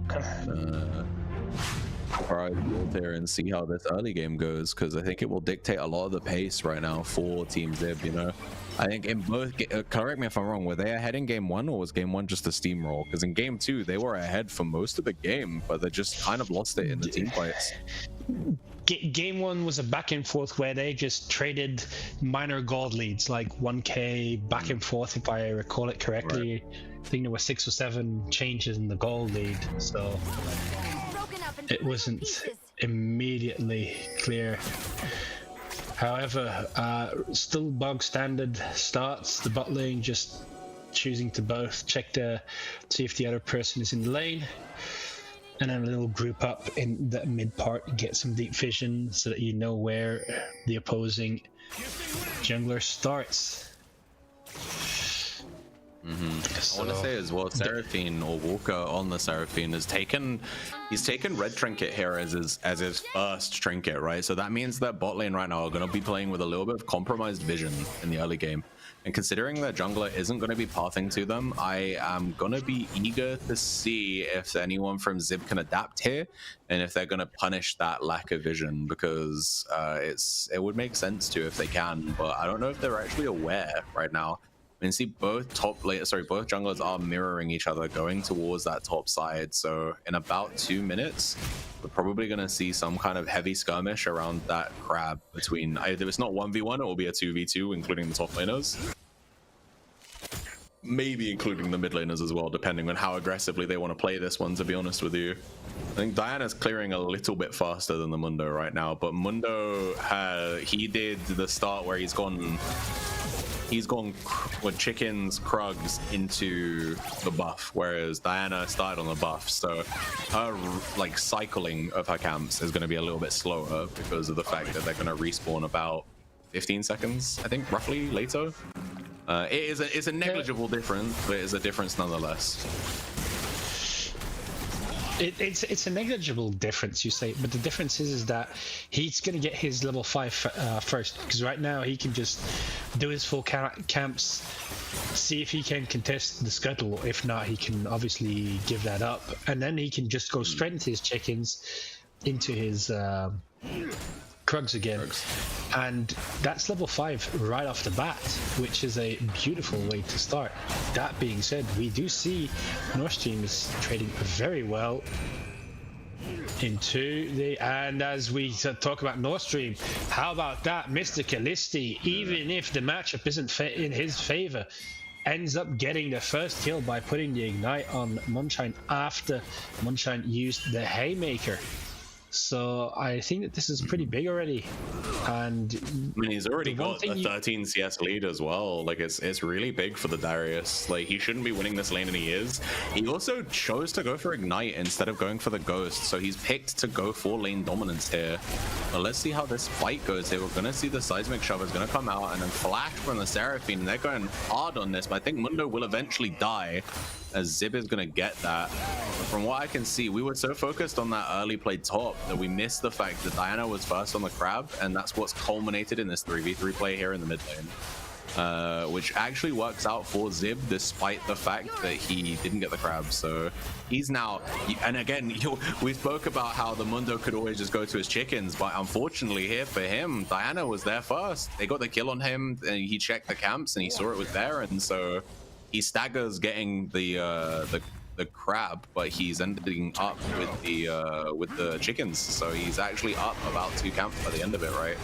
Build here and see how this early game goes, because I think it will dictate a lot of the pace right now for Team Zib. You know, I think in both correct me if I'm wrong, were they ahead in game 1, or was game 1 just a steamroll? Because in game 2 they were ahead for most of the game, but they just kind of lost it in the team fights. Game 1 was a back and forth where they just traded minor gold leads, like 1k back and forth, if I recall it correctly. Right. I think there were 6 or 7 changes in the gold lead, so it wasn't immediately clear. However, still bog standard starts. The bot lane just choosing to both check to see if the other person is in the lane, and then a little group up in the mid part, get some deep vision so that you know where the opposing jungler starts. So, I want to say as well, Seraphine or Walker on the Seraphine he's taken red trinket here as his first trinket, right? So that means that bot lane right now are going to be playing with a little bit of compromised vision in the early game. And considering that jungler isn't going to be pathing to them, I am going to be eager to see if anyone from Zib can adapt here, and if they're going to punish that lack of vision, because it would make sense to if they can, but I don't know if they're actually aware right now. I mean, see both both junglers are mirroring each other, going towards that top side. So in about 2 minutes, we're probably going to see some kind of heavy skirmish around that crab between either it's not 1v1, it will be a 2v2, including the top laners. Maybe including the mid laners as well, depending on how aggressively they want to play this one, to be honest with you. I think Diana's clearing a little bit faster than the Mundo right now, but Mundo, he did the start where he's gone with chickens, Krugs into the buff, whereas Diana started on the buff, so her like cycling of her camps is going to be a little bit slower because of the fact that they're going to respawn about 15 seconds, I think, roughly later. It's a negligible difference, but it's a difference nonetheless. It's a negligible difference, you say, but the difference is that he's going to get his level 5 first, because right now he can just do his full camps, see if he can contest the scuttle. If not, he can obviously give that up, and then he can just go straight into his chickens, into his Krugs again, and that's level 5 right off the bat, which is a beautiful way to start. That being said, we do see Nord Stream is trading very well into the, and as we talk about Nord Stream, how about that, Mr. Callisti, even if the matchup isn't in his favor, ends up getting the first kill by putting the ignite on Moonshine after Moonshine used the haymaker. So I think that this is pretty big already, and I mean, he's already got a 13 CS lead as well. Like, it's really big for the Darius. Like, he shouldn't be winning this lane, and he is. He also chose to go for Ignite instead of going for the Ghost, so he's picked to go for lane dominance here. But let's see how this fight goes here. We're gonna see the Seismic Shove is gonna come out, and then Flash from the Seraphine, and they're going hard on this, but I think Mundo will eventually die, as Zib is gonna get that. But from what I can see, we were so focused on that early play top that we missed the fact that Diana was first on the crab, and that's what's culminated in this 3v3 play here in the mid lane. Which actually works out for Zib, despite the fact that he didn't get the crab. So he's now, and again, we spoke about how the Mundo could always just go to his chickens, but unfortunately here for him, Diana was there first. They got the kill on him, and he checked the camps, and he saw it was there, and so he staggers getting the crab, but he's ending up with the chickens. So he's actually up about 2 camps by the end of it, right?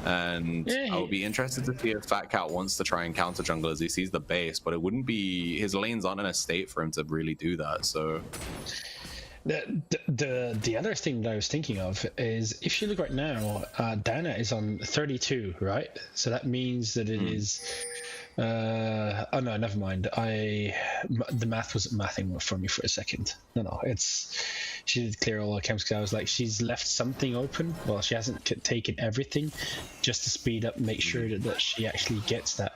And yeah, I would be interested to see if Fat Cat wants to try and counter jungle as he sees the base, but it wouldn't be, his lanes aren't in a state for him to really do that. So the other thing that I was thinking of is, if you look right now, Diana is on 32, right? So that means that it is oh no, never mind. The math wasn't mathing for me for a second. No, it's, she did clear all her camps, because I was like, she's left something open. Well, she hasn't taken everything, just to speed up, make sure that she actually gets that.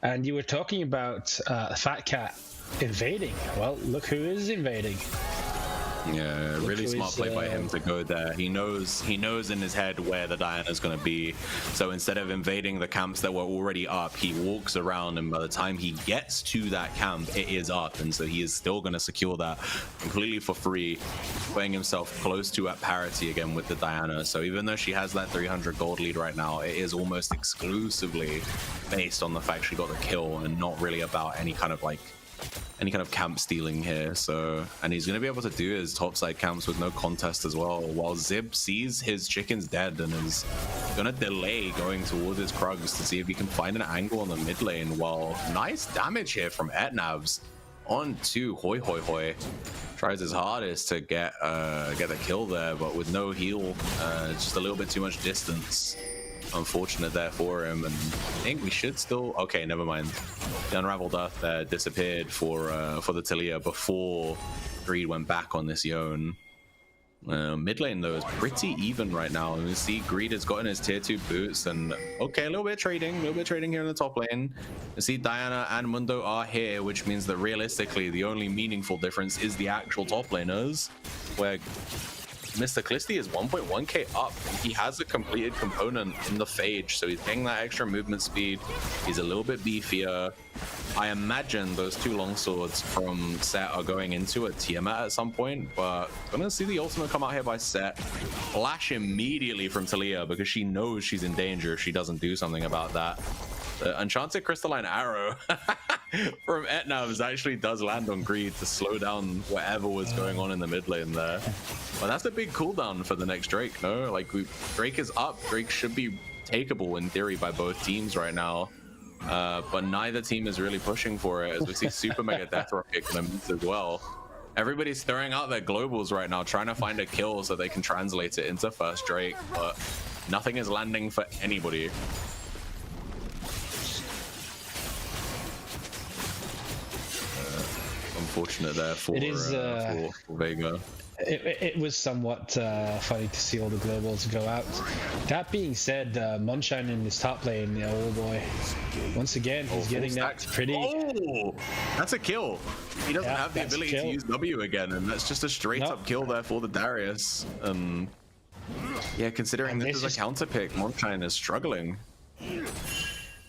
And you were talking about Fat Cat invading. Well, look who is invading. Yeah, really smart play by him to go there. He knows in his head where the Diana's going to be. So instead of invading the camps that were already up, he walks around, and by the time he gets to that camp, it is up. And so he is still going to secure that completely for free, putting himself close to at parity again with the Diana. So even though she has that 300 gold lead right now, it is almost exclusively based on the fact she got the kill, and not really about any kind of camp stealing here. So, and he's going to be able to do his topside camps with no contest as well, while Zib sees his chickens dead and is going to delay going towards his Krugs to see if he can find an angle on the mid lane. While nice damage here from Etnavs onto Hoi Hoi Hoi. Tries his hardest to get the kill there, but with no heal, just a little bit too much distance. Unfortunate there for him, and I think we should still, okay, never mind. The Unraveled Earth there disappeared for the Talia before Greed went back on this Yone. Mid lane though is pretty even right now, and we see Greed has gotten his tier 2 boots, and okay, a little bit of trading here in the top lane. We see Diana and Mundo are here, which means that realistically the only meaningful difference is the actual top laners, where Mr. Callisti is 1.1k up. He has a completed component in the Phage, so he's getting that extra movement speed. He's a little bit beefier. I imagine those 2 longswords from Set are going into a Tiamat at some point, but I'm gonna see the ultimate come out here by Set. Flash immediately from Talia, because she knows she's in danger if she doesn't do something about that. The Enchanted Crystalline Arrow from Etnavs actually does land on Greed to slow down whatever was going on in the mid lane there. But that's a big cooldown for the next Drake, no? Like, Drake is up. Drake should be takeable in theory by both teams right now. But neither team is really pushing for it, as we see Super Mega Death Rocket gonna miss as well. Everybody's throwing out their globals right now, trying to find a kill so they can translate it into first Drake, but nothing is landing for anybody. unfortunate there for Vega. It was somewhat funny to see all the globals go out. That being said, Munshine in his top lane, oh boy. Once again, he's getting that pretty... Oh, that's a kill. He doesn't have the ability to use W again, and that's just a straight-up kill there for the Darius. Yeah, considering this is a counter pick, Munshine is struggling.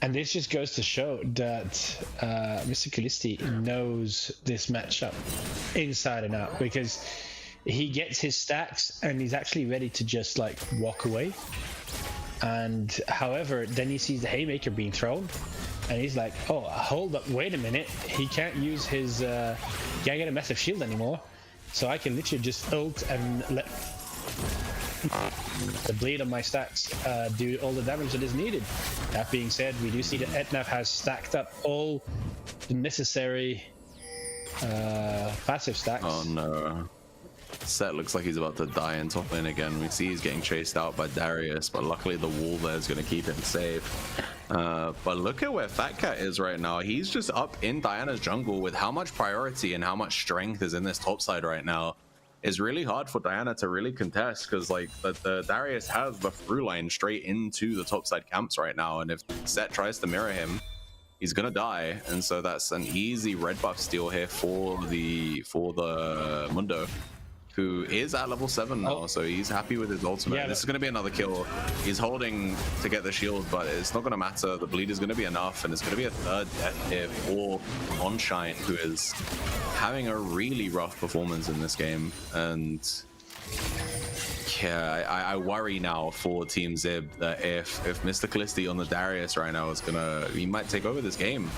And this just goes to show that Mr. Callisti knows this matchup inside and out, because he gets his stacks and he's actually ready to just like walk away. And however, then he sees the haymaker being thrown and he's like, oh, hold up, wait a minute. He can't use his, can't get a massive shield anymore. So I can literally just ult and let the bleed on my stacks do all the damage that is needed. That being said, we do see that Etnav has stacked up all the necessary passive stacks. Oh no. Set looks like he's about to die in top lane again. We see he's getting chased out by Darius, but luckily the wall there is going to keep him safe. But look at where Fat Cat is right now. He's just up in Diana's jungle with how much priority and how much strength is in this top side right now. It's really hard for Diana to really contest, because like the Darius has the through line straight into the top side camps right now, and if Set tries to mirror him, he's gonna die. And so that's an easy red buff steal here for the Mundo, who is at level 7 now, so he's happy with his ultimate. Yeah, this is going to be another kill. He's holding to get the shield, but it's not going to matter. The bleed is going to be enough, and it's going to be a third death here for Onshine, who is having a really rough performance in this game. And yeah, I worry now for Team Zib that if Mr. Callisti on the Darius right now is he might take over this game.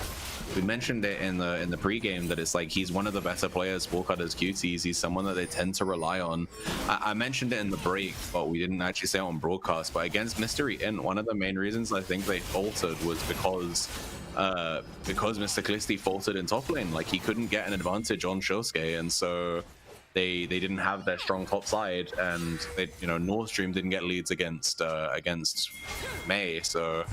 We mentioned it in the pre-game that it's like he's one of the better players for Cudders Cuties. He's someone that they tend to rely on. I mentioned it in the break, but we didn't actually say it on broadcast. But against Mystery Int, one of the main reasons I think they faltered was because Mr. Callisti faltered in top lane. Like, he couldn't get an advantage on Shosuke, and so they didn't have their strong top side, and they, Nord Stream didn't get leads against Mei. So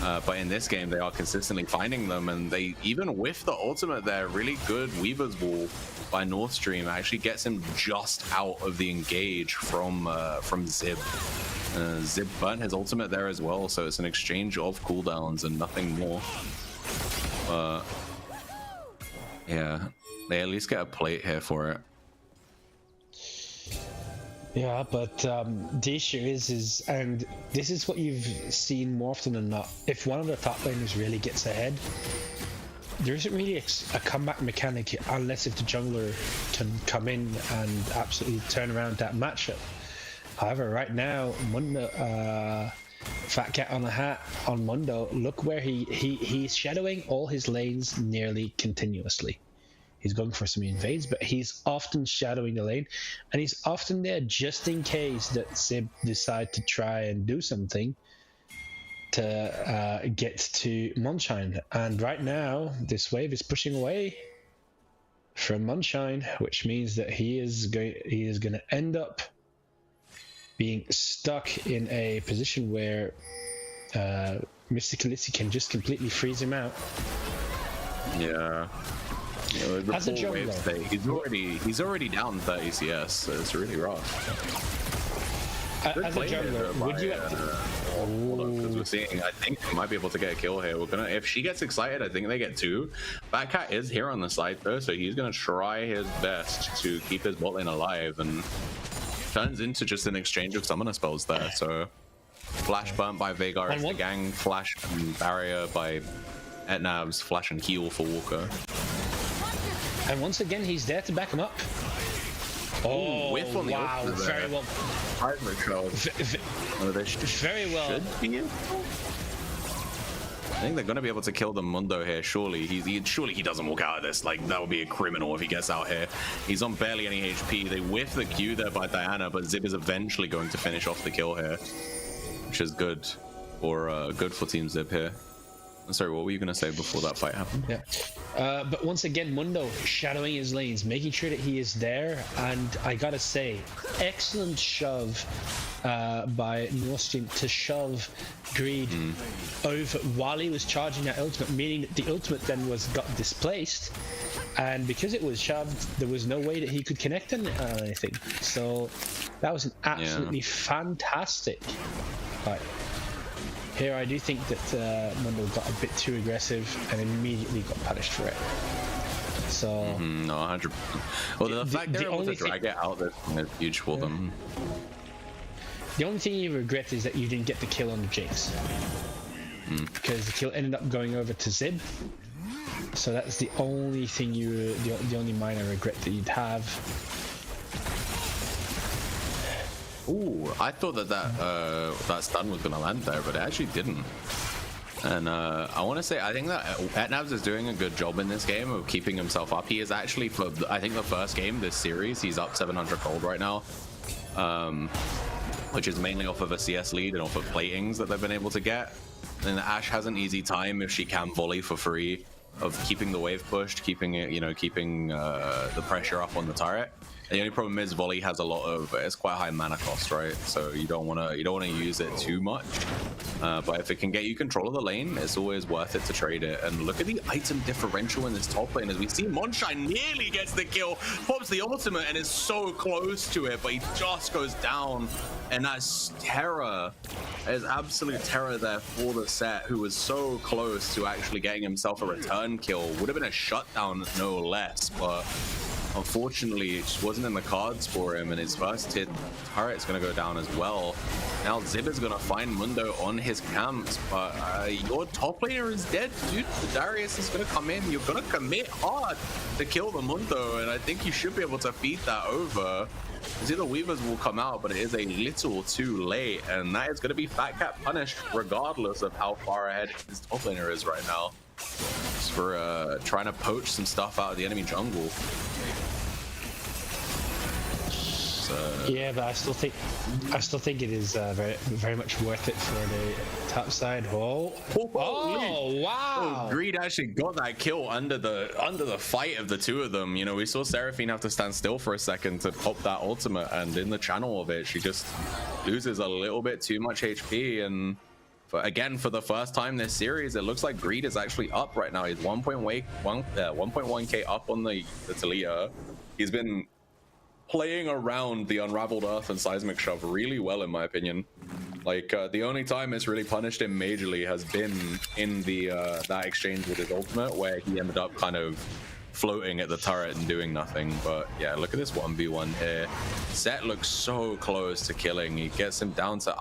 but in this game they are consistently finding them, and they, even with the ultimate there, really good Weaver's Wall by North Stream actually gets him just out of the engage from Zib. Zib burnt his ultimate there as well, so it's an exchange of cooldowns and nothing more. Yeah, they at least get a plate here for it. Yeah, but the issue is, and this is what you've seen more often than not, if one of the top laners really gets ahead, there isn't really a comeback mechanic unless if the jungler can come in and absolutely turn around that matchup. However, right now, Mundo, Fat Cat on a hat on Mundo, look where he's shadowing all his lanes nearly continuously. He's going for some invades, but he's often shadowing the lane, and he's often there just in case that Zib decide to try and do something to get to Munshine. And right now, this wave is pushing away from Munshine, which means that he is going to end up being stuck in a position where Mr. Callisti can just completely freeze him out. Yeah. As a jungler, he's already down 30 CS, so it's really rough. As a jungler, would you? Hold on, because we're seeing, I think we might be able to get a kill here. If she gets excited, I think they get 2. Fat Cat is here on the side though, so he's gonna try his best to keep his bot lane alive, and turns into just an exchange of summoner spells there. So flash burnt by Veigar as the gang, flash and barrier by Etnav's, flash and heal for Walker. And once again, he's there to back him up. Oh, whiff on the wow, very well. Very well. I think they're going to be able to kill the Mundo here, surely. Surely he doesn't walk out of this. Like, that would be a criminal if he gets out here. He's on barely any HP. They whiff the Q there by Diana, but Zib is eventually going to finish off the kill here, which is good for Team Zib here. Sorry, what were you gonna say before that fight happened? Yeah. But once again, Mundo shadowing his lanes, making sure that he is there, and I gotta say, excellent shove by Nostin to shove Greed over while he was charging that ultimate, meaning that the ultimate then got displaced, and because it was shoved, there was no way that he could connect on anything. So that was an absolutely fantastic fight. Here I do think that Mundo got a bit too aggressive and immediately got punished for it. So no, 100%. Well, the fact they're able to drag it out there is huge for them. The only thing you regret is that you didn't get the kill on the Jinx, because the kill ended up going over to Zib. So that's the only thing the only minor regret that you'd have. Ooh, I thought that stun was gonna land there, but it actually didn't. And I want to say, I think that Etnavs is doing a good job in this game of keeping himself up. He is actually, for I think the first game this series, he's up 700 gold right now, which is mainly off of a CS lead and off of platings that they've been able to get. And Ashe has an easy time if she can volley for free of keeping the wave pushed, keeping it, keeping the pressure up on the turret. The only problem is volley has a lot of, it's quite high mana cost, right? So you don't want to use it too much. But if it can get you control of the lane, it's always worth it to trade it. And look at the item differential in this top lane as we see Monshine nearly gets the kill, pops the ultimate and is so close to it, but he just goes down. And that's terror. There's absolute terror there for the set, who was so close to actually getting himself a return kill. Would have been a shutdown, no less, but unfortunately, it just wasn't in the cards for him, and his first hit turret's going to go down as well. Now Zib is going to find Mundo on his camps, but your top laner is dead, dude. The Darius is going to come in. You're going to commit hard to kill the Mundo, and I think you should be able to feed that over. See, the Weavers will come out, but it is a little too late, and that is going to be Fat Cat punished regardless of how far ahead his top laner is right now. Just for trying to poach some stuff out of the enemy jungle. Yeah, but I still think it is very much worth it for the top side. Whoa! Oh, wow! Oh, Greed actually got that kill under the fight of the two of them. We saw Seraphine have to stand still for a second to pop that ultimate, and in the channel of it, she just loses a little bit too much HP. And again, for the first time this series, it looks like Greed is actually up right now. He's 1.1k up on the Talia. He's been playing around the Unraveled Earth and Seismic Shove really well, in my opinion. Like, the only time it's really punished him majorly has been in the that exchange with his ultimate, where he ended up kind of floating at the turret and doing nothing. But yeah, look at this 1v1 here. Set looks so close to killing. He gets him down to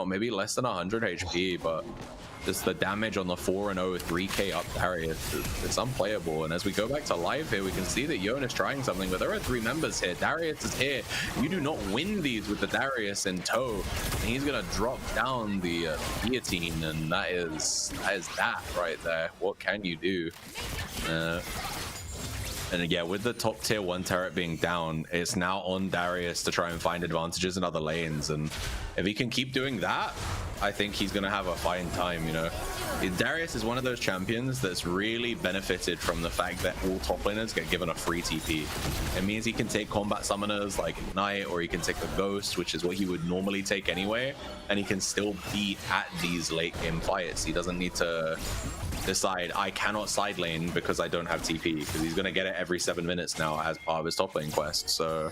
maybe less than 100 HP, but just the damage on the 4-0 3k up Darius, it's unplayable. And as we go back to live here, we can see that Yon is trying something, but there are 3 members here. Darius is here. You do not win these with the Darius in tow, and he's gonna drop down the guillotine, and that is that right there. What can you do? And yeah, with the top tier 1 turret being down, it's now on Darius to try and find advantages in other lanes. And if he can keep doing that, I think he's going to have a fine time, Darius is one of those champions that's really benefited from the fact that all top laners get given a free TP. It means he can take combat summoners like Ignite, or he can take the Ghost, which is what he would normally take anyway, and he can still be at these late game fights. He doesn't need to decide, I cannot side lane because I don't have TP, because he's going to get it every 7 minutes now as part of his top lane quest. So,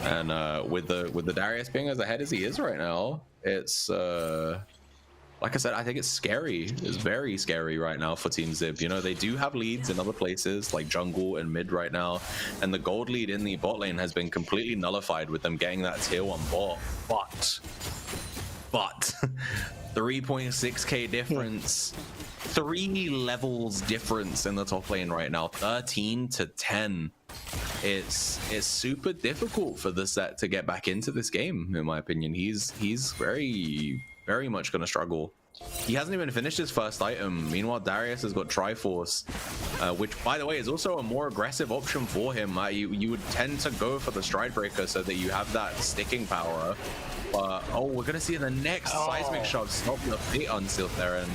and with the Darius being as ahead as he is right now, it's like I said, I think it's scary. It's very scary right now for Team Zib. They do have leads in other places like jungle and mid right now, and the gold lead in the bot lane has been completely nullified with them getting that tier 1 bot. But 3.6k difference. 3 levels difference in the top lane right now, 13 to 10. It's super difficult for the set to get back into this game, in my opinion. He's very, very much going to struggle. He hasn't even finished his first item. Meanwhile, Darius has got Triforce, which, by the way, is also a more aggressive option for him. You would tend to go for the Stride Breaker so that you have that sticking power. But, oh, we're going to see the next Seismic Shove stop the Fate Unsealed there. And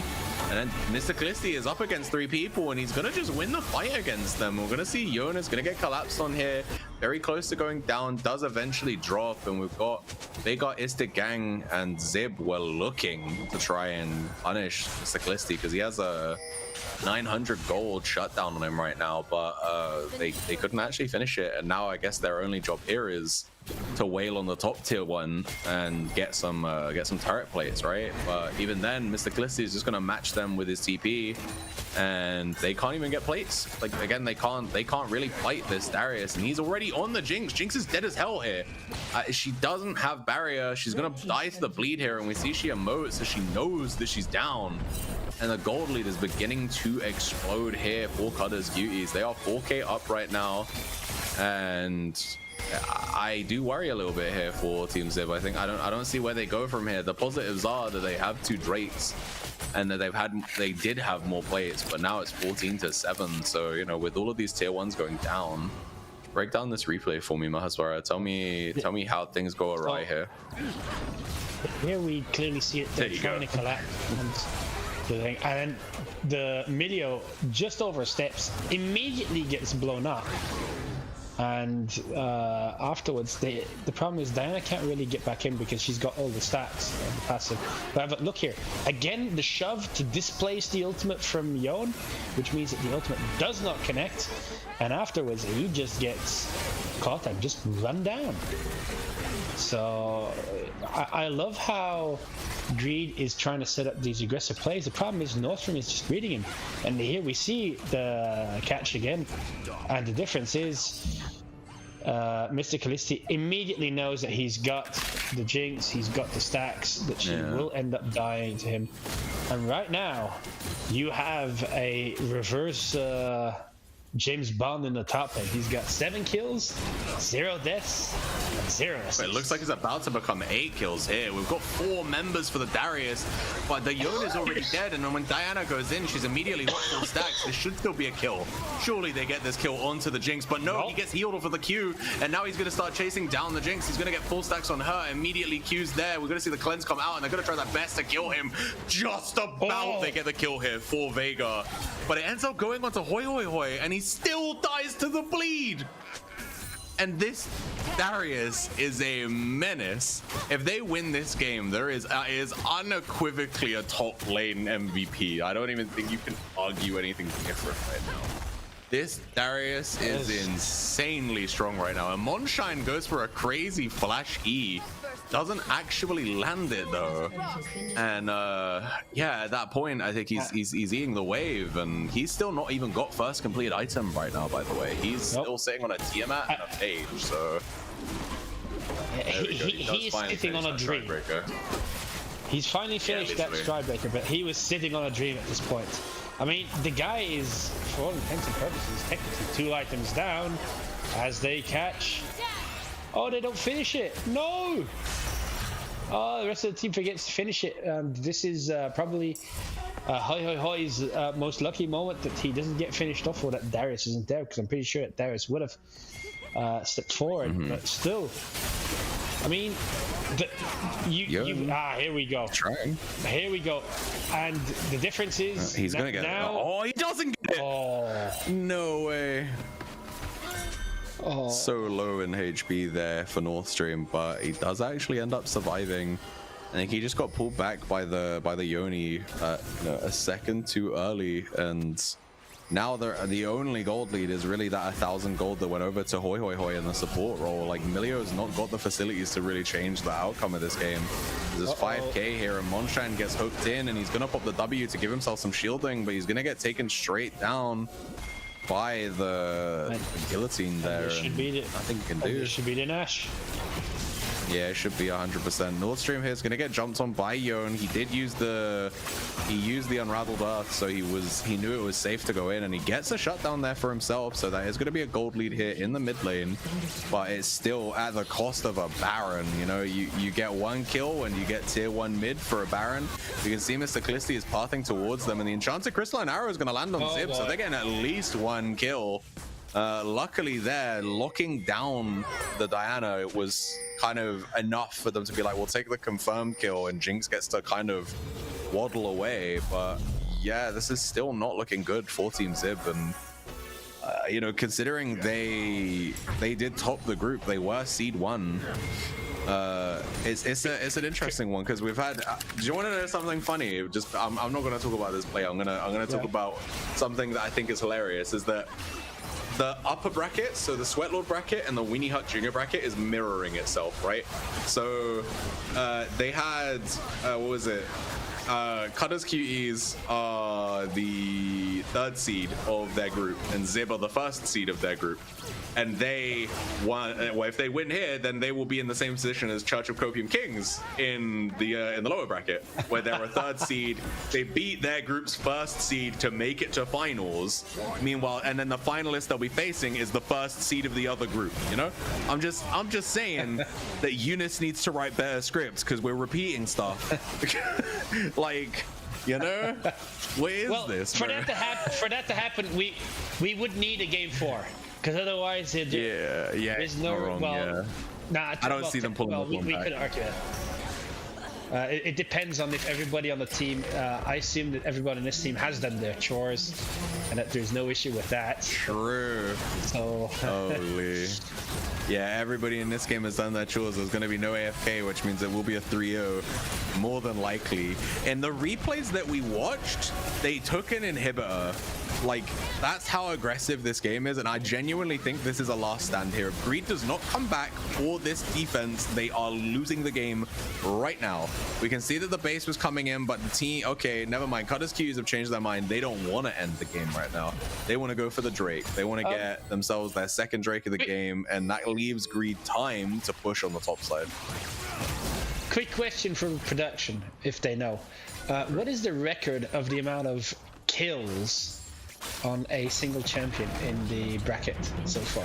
then Mr. Callisti is up against 3 people, and he's going to just win the fight against them. We're going to see Jonas going to get collapsed on here. Very close to going down, does eventually drop, and we've got Veigar, Istic Gang, and Zib were looking to try and punish Mr. Callisti because he has a 900 gold shutdown on him right now, but they couldn't actually finish it. And now I guess their only job here is to wail on the top tier one and get some turret plates, right? But even then, Mr. Callisti is just gonna match them with his TP, and they can't even get plates. Like, again, they can't really fight this Darius, and he's already on the Jinx. Jinx is dead as hell here. She doesn't have barrier. She's gonna die to the bleed here, and we see she emotes, so she knows that she's down. And the gold lead is beginning to explode here for Cudders Cuties. They are 4K up right now, and I do worry a little bit here for Team Zib. I think I don't see where they go from here. The positives are that they have 2 Drakes, and that they did have more plates, but now it's 14-7. So, you know, with all of these tier 1s going down, break down this replay for me, Mahaswara. Tell me how things go awry here. Here we clearly see it. They're trying to collapse. And then the Milio just oversteps, immediately gets blown up. And afterwards, the problem is Diana can't really get back in because she's got all the stacks of the passive. But look here, again, the shove to displace the ultimate from Yon, which means that the ultimate does not connect. And afterwards, he just gets caught and just run down. So I love how Greed is trying to set up these aggressive plays. The problem is Northrum is just reading him, and here we see the catch again, and the difference is Mr. Callisti immediately knows that he's got the Jinx, he's got the stacks, that she will end up dying to him. And right now you have a reverse James Bond in the top lane. He's got 7 kills, 0 deaths, and 0 assists. It looks like it's about to become 8 kills here. We've got 4 members for the Darius, but the Yone is already dead, and then when Diana goes in, she's immediately got full stacks. This should still be a kill. Surely they get this kill onto the Jinx, but no, he gets healed off of the Q, and now he's going to start chasing down the Jinx. He's going to get full stacks on her. Immediately Q's there. We're going to see the cleanse come out, and they're going to try their best to kill him. Just about they get the kill here for Veigar, but it ends up going onto Hoi Hoi Hoi, and he still dies to the bleed. And this Darius is a menace. If they win this game, there is unequivocally a top lane MVP. I don't even think you can argue anything different right now. This Darius is insanely strong right now. And Monshine goes for a crazy flash E. Doesn't actually land it though. And yeah, at that point, I think he's eating the wave, and he's still not even got first complete item right now, by the way. He's still sitting on a Tiamat and a Page, so he's sitting on a dream. He's finally finished that Stride Breaker, but he was sitting on a dream at this point. I mean, the guy is, for all intents and purposes, technically 2 items down as they catch. Oh, they don't finish it. No! Oh, the rest of the team forgets to finish it. This is probably Hoi Hoi Hoi's most lucky moment that he doesn't get finished off, or that Darius isn't there, because I'm pretty sure that Darius would have stepped forward, but still. I mean, here we go. Trying. Here we go. And the difference is he's gonna get now. Oh, he doesn't get it. Oh, no way. oh. So low in HP there for North Stream, but he does actually end up surviving. I think he just got pulled back by the Yoni a second too early, and now the only gold lead is really that 1,000 gold that went over to Hoi Hoi Hoi in the support role. Like, Milio's not got the facilities to really change the outcome of this game. There's 5k here, and Monshine gets hooked in, and he's gonna pop the W to give himself some shielding, but he's gonna get taken straight down by the guillotine there. Should be the, nothing he can do. This should be the Nash. Yeah, it should be 100%. Nordstream here is gonna get jumped on by Yone. He did use the Unraveled Earth, so he knew it was safe to go in, and he gets a shutdown there for himself. So that is gonna be a gold lead here in the mid lane, but it's still at the cost of a Baron. You know, you get one kill and you get tier 1 mid for a Baron. You can see Mr. Callisti is pathing towards them, and the Enchanted Crystalline Arrow is gonna land on Zib, so they're getting at least one kill. Luckily there, locking down the Diana, it was kind of enough for them to be like, we'll take the confirmed kill, and Jinx gets to kind of waddle away. But yeah, this is still not looking good for Team Zib, and you know, considering they did top the group, they were seed 1. It's an interesting one, because we've had do you want to know something funny? Just I'm not going to talk about this play. I'm gonna talk about something that I think is hilarious, is that the upper bracket, so the Sweatlord bracket and the Weenie Hut Junior bracket, is mirroring itself, right? So they had what was it? Cudders Cuties are the 3rd seed of their group, and Zib are the 1st seed of their group. And they won. Well, if they win here, then they will be in the same position as Church of Copium Kings in the lower bracket, where they're a 3rd seed. They beat their group's 1st seed to make it to finals. Meanwhile, and then the finalist they'll be facing is the 1st seed of the other group. You know, I'm just saying that Eunice needs to write better scripts, because we're repeating stuff. Like, you know, what is this? For that to happen, we would need a game 4. Because otherwise, there's no wrong. Nah, I don't see them pulling we could argue that. It depends on if everybody on the team. I assume that everybody in this team has done their chores, and that there's no issue with that. True. So. Holy. Yeah, everybody in this game has done their chores. There's going to be no AFK, which means it will be a 3-0, more than likely. In the replays that we watched, they took an inhibitor. Like, that's how aggressive this game is, and I genuinely think this is a last stand here. If Greed does not come back for this defense, they are losing the game right now. We can see that the base was coming in, but the team, okay, never mind. Cutters Cuties have changed their mind. They don't want to end the game right now. They want to go for the Drake. They want to get themselves their 2nd Drake of the game, and that leaves Greed time to push on the top side. Quick question for production, if they know. What is the record of the amount of kills on a single champion in the bracket so far?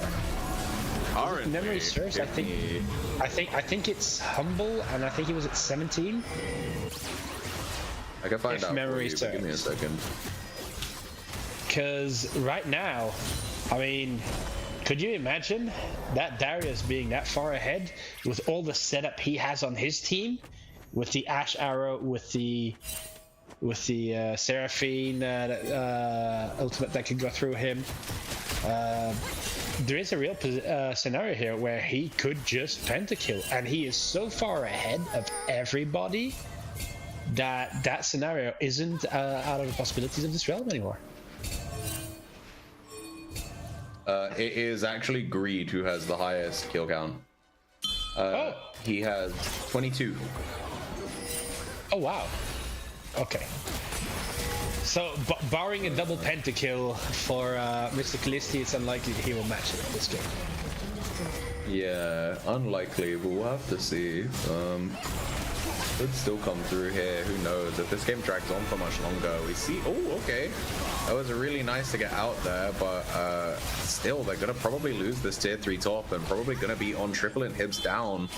Currently, memory serves, I think it's Humble, and I think he was at 17. I can find out. Memory serves. Give me a second. Because right now, I mean, could you imagine that Darius being that far ahead with all the setup he has on his team, with the Ash Arrow, with the Seraphine ultimate that could go through him? There is a real scenario here where he could just pentakill, and he is so far ahead of everybody that scenario isn't out of the possibilities of this realm anymore. It is actually Greed who has the highest kill count. He has 22. Oh wow. Okay. So, barring a double pentakill for Mr. Callisti, it's unlikely he will match it in this game. Yeah, unlikely, but we'll have to see. Could still come through here, who knows? If this game drags on for much longer, we see... Oh, okay. That was really nice to get out there, but still, they're going to probably lose this tier 3 top and probably going to be on triple inhibs down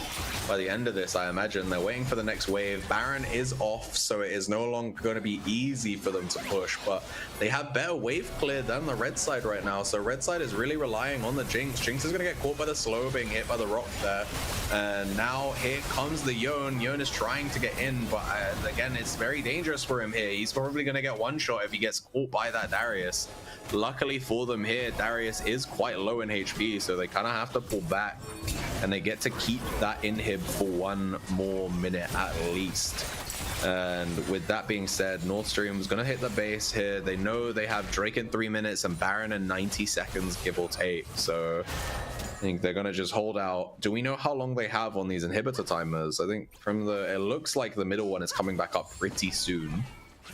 by the end of this, I imagine. They're waiting for the next wave. Baron is off, so it is no longer going to be easy for them to push, but they have better wave clear than the red side right now, so red side is really relying on the Jinx. Jinx is going to get caught by the slow, being hit by the rock there, and now here comes the Yone. Yone is trying to get in, but again, it's very dangerous for him here. He's probably going to get one shot if he gets caught by that Darius. Luckily for them here, Darius is quite low in HP, so they kind of have to pull back, and they get to keep that inhib for one more minute at least. And with that being said, Nordstream's gonna hit the base here. They know they have Drake in 3 minutes and Baron in 90 seconds, give or take. So I think they're gonna just hold out. Do we know how long they have on these inhibitor timers? I think it looks like the middle one is coming back up pretty soon.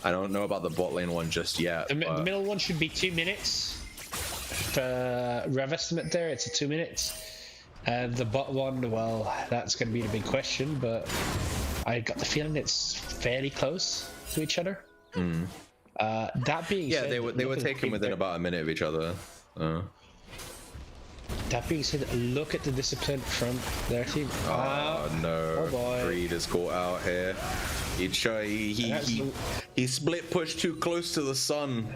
I don't know about the bot lane one just yet. The middle one should be 2 minutes. The rev estimate there, it's a 2 minutes. And the bot one, well, that's going to be the big question, but I got the feeling it's fairly close to each other. That being said, they were taken within about a minute of each other. That being said, look at the discipline from their team. Oh no! Oh boy. Greed is caught out here. He split pushed too close to the sun.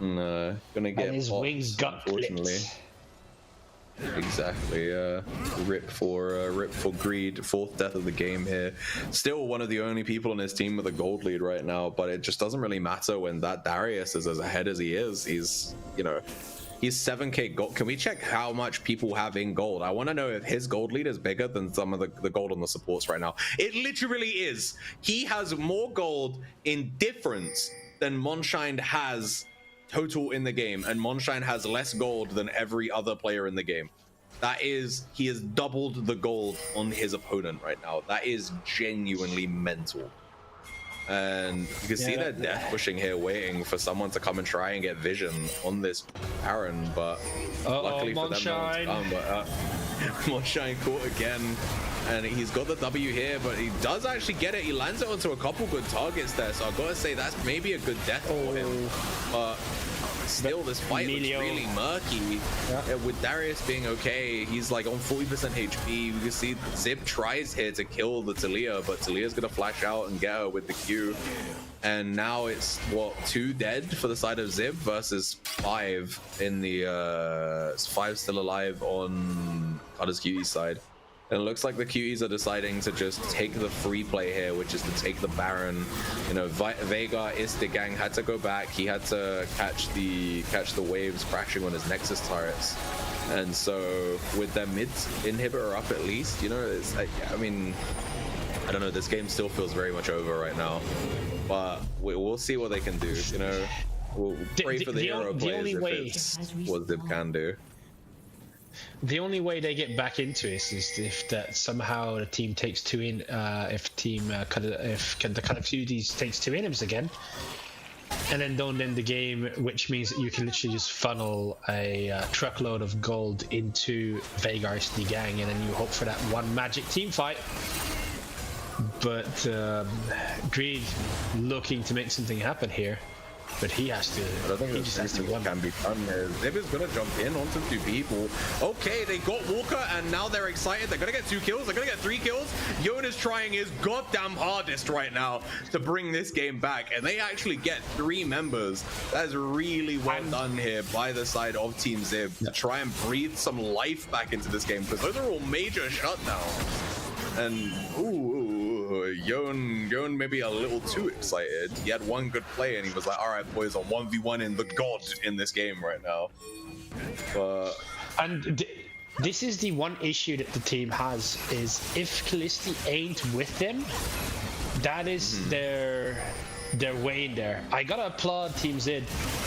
No, gonna get and his popped, wings got unfortunately. Exactly. Rip for Greed. Fourth death of the game here. Still one of the only people on his team with a gold lead right now, but it just doesn't really matter when that Darius is as ahead as he is. He's, you know, he's 7k gold. Can we check how much people have in gold? I want to know if his gold lead is bigger than some of the gold on the supports right now. It literally is. He has more gold in difference than Monshine has total in the game, and Monshine has less gold than every other player in the game. That is, he has doubled the gold on his opponent right now. That is genuinely mental. And you can see they're death pushing here, waiting for someone to come and try and get vision on this Baron, but luckily for them, no one's come. But Monshine caught again, and he's got the W here, but he does actually get it. He lands it onto a couple good targets there, so I've got to say that's maybe a good death for him. But still, this fight looks really murky. With Darius being okay, he's like on 40% HP. You can see Zib tries here to kill the Talia, but Talia's gonna flash out and get her with the Q. And now it's, what, 2 dead for the side of Zib versus 5 in the 5 still alive on Cudders Cuties side. And it looks like the Cuties are deciding to just take the free play here, which is to take the Baron. You know, Veigar, Istigang had to go back. He had to catch the waves crashing on his Nexus turrets. And so with their mid inhibitor up at least, you know, it's, I mean, I don't know, this game still feels very much over right now. But we'll see what they can do, you know. We'll pray for the hero players if it's what Zib can do. The only way they get back into it is if that somehow the team takes 2 in, if the Cuties takes 2 inims again, and then don't end the game, which means that you can literally just funnel a truckload of gold into Veigar's gang, and then you hope for that one magic team fight. But Greed looking to make something happen here. But he has to. I don't think just has to run. Can be done there. Zib is gonna jump in onto 2 people. Okay, they got Walker, and now they're excited. They're gonna get 2 kills. They're gonna get 3 kills. Yon is trying his goddamn hardest right now to bring this game back, and they actually get 3 members. That is really well done here by the side of Team Zib to try and breathe some life back into this game, because those are all major shutdowns. And Yon maybe a little too excited. He had 1 good play and he was like, all right, boys, I'm 1v1 in the god in this game right now. But this is the one issue that the team has, is if Callisti ain't with them, that is their way in there. I gotta applaud Team Zib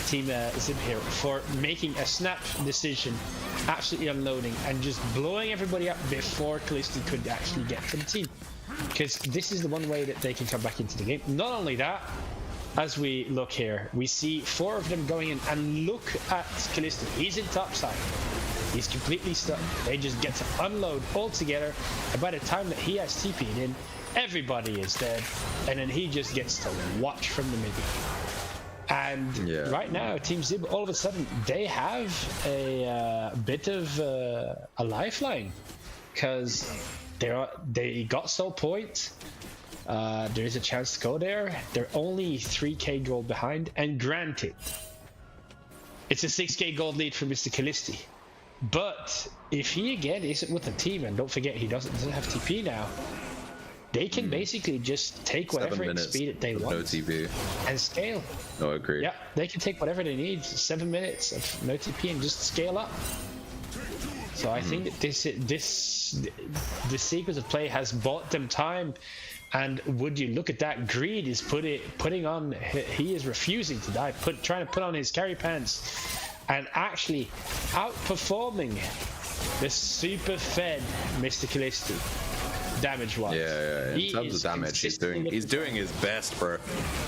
here for making a snap decision, absolutely unloading and just blowing everybody up before Callisti could actually get to the team. Because this is the one way that they can come back into the game. Not only that, as we look here, we see 4 of them going in, and look at Callisto. He's in topside. He's completely stuck. They just get to unload all together, and by the time that he has TP'd in, everybody is dead, and then he just gets to watch from the midi. And right now, Team Zib, all of a sudden, they have a bit of a lifeline, because they got Soul Point. There is a chance to go there. They're only 3k gold behind, and granted, it's a 6k gold lead for Mr. Callisti. But if he again isn't with the team, and don't forget he doesn't have TP now, they can basically just take whatever speed that they want, no TP, and scale. No, I agree. Yeah, they can take whatever they need. 7 minutes of no TP and just scale up. So I think that this sequence of play has bought them time, and would you look at that, Greed is putting on, he is refusing to die, trying to put on his carry pants, and actually outperforming the super fed Mr. Callisti. damage-wise. Yeah. In terms of damage, he's doing his best, bro.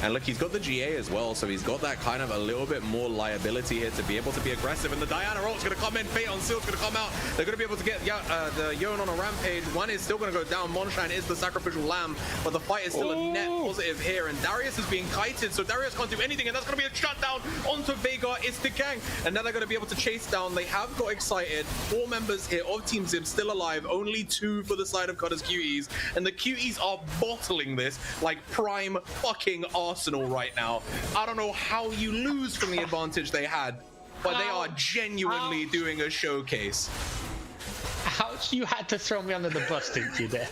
And look, he's got the GA as well, so he's got that kind of a little bit more liability here to be able to be aggressive. And the Diana ult's gonna come in, Fate on Silk's gonna come out. They're gonna be able to get the Yon on a rampage. One is still gonna go down. Monshine is the sacrificial lamb, but the fight is still a net positive here. And Darius is being kited, so Darius can't do anything, and that's gonna be a shutdown onto Veigar. It's the gang, and now they're gonna be able to chase down. They have got excited. 4 members here of Team Zib still alive, only 2 for the side of Cudders Cuties, and the Cuties are bottling this like prime fucking Arsenal right now. I don't know how you lose from the advantage they had, but they are genuinely doing a showcase. Ouch, you had to throw me under the bus, didn't you, there?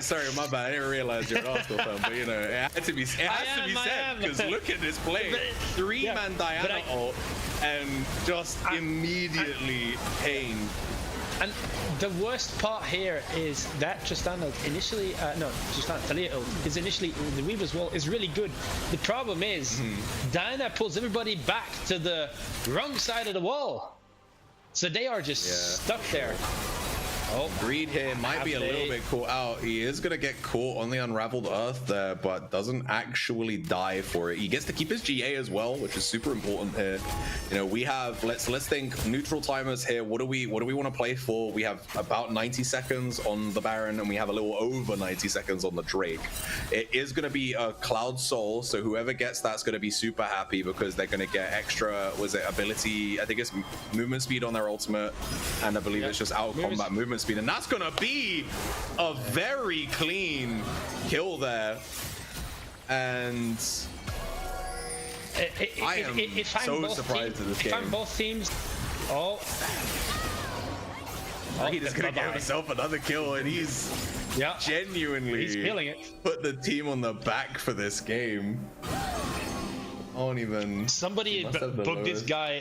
Sorry, my bad. I didn't realize you're an Arsenal fan, but you know, it had to be said, because look at this play. 3-man Diana ult, and just immediately pain. And the worst part here is that Tristana initially, Talia is initially, the Weaver's wall is really good. The problem is, Diana pulls everybody back to the wrong side of the wall. So they are just stuck there. Oh, Greed here might be a little bit caught out. He is going to get caught on the Unraveled Earth there, but doesn't actually die for it. He gets to keep his GA as well, which is super important here. You know, we have, let's think neutral timers here. What do we want to play for? We have about 90 seconds on the Baron, and we have a little over 90 seconds on the Drake. It is going to be a Cloud Soul, so whoever gets that's going to be super happy because they're going to get extra, ability, I think it's movement speed on their ultimate, and I believe it's just out of combat movement speed, and that's gonna be a very clean kill there. And I am so surprised at this game. If I'm both teams, He's just gonna get himself another kill, and he's genuinely feeling it. Put the team on the back for this game. Somebody booked this guy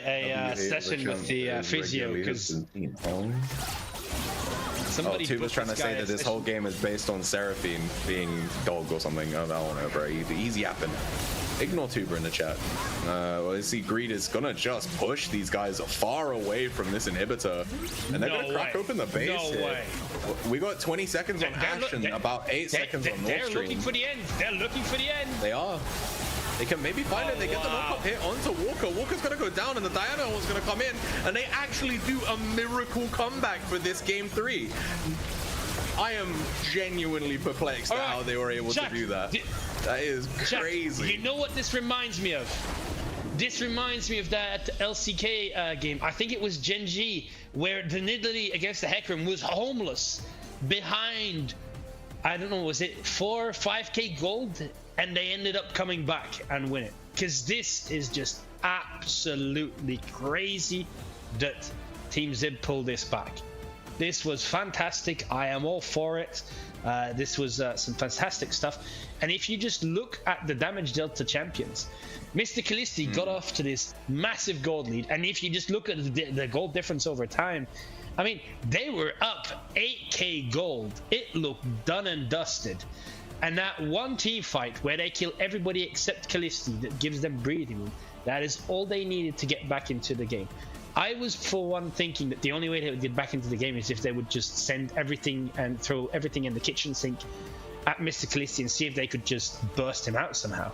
a session with the physio because Tube was trying to say that this whole game is based on Seraphine being dog or something. I don't know, bro. Easy yapping. Ignore Tuber in the chat. Well, you see, Greed is gonna just push these guys far away from this inhibitor, and they're gonna crack open the base here. We got 20 seconds on Ash and about 8 seconds on North Stream. They're looking for the end. They're looking for the end. They are. They can maybe find it. They get the knock-up hit onto Walker. Walker's going to go down, and the Diana was going to come in, and they actually do a miracle comeback for this game 3. I am genuinely perplexed at how they were able to do that. That is crazy. Jack, you know what this reminds me of? This reminds me of that LCK game. I think it was Gen G, where the Nidalee against the Hecarim was homeless behind, I don't know, was it 4 or 5k gold? And they ended up coming back and win it. Because this is just absolutely crazy that Team Zib pulled this back. This was fantastic. I am all for it. This was some fantastic stuff. And if you just look at the damage dealt to champions, Mr. Callisti got off to this massive gold lead. And if you just look at the gold difference over time, I mean, they were up 8k gold. It looked done and dusted. And that one team fight where they kill everybody except Callisti, that gives them breathing room, that is all they needed to get back into the game. I was, for one, thinking that the only way they would get back into the game is if they would just send everything and throw everything in the kitchen sink at Mr. Callisti and see if they could just burst him out somehow.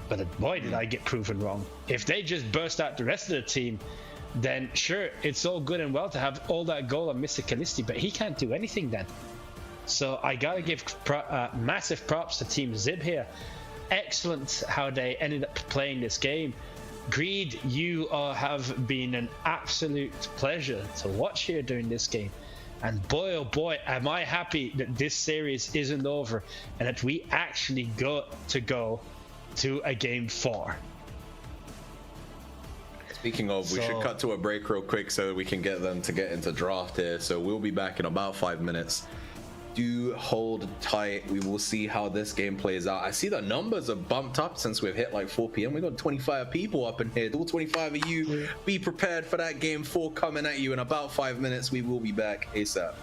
But boy, did I get proven wrong. If they just burst out the rest of the team, then sure, it's all good and well to have all that goal on Mr. Callisti, but he can't do anything then. So I gotta give massive props to Team Zib here. Excellent how they ended up playing this game. Greed, you have been an absolute pleasure to watch here during this game. And boy, oh boy, am I happy that this series isn't over and that we actually got to go to a game 4. Speaking of, we should cut to a break real quick so that we can get them to get into draft here. So we'll be back in about 5 minutes. Do hold tight. We will see how this game plays out. I see the numbers have bumped up since we've hit like 4 p.m. We got 25 people up in here. All 25 of you, be prepared for that game 4 coming at you in about 5 minutes. We will be back ASAP.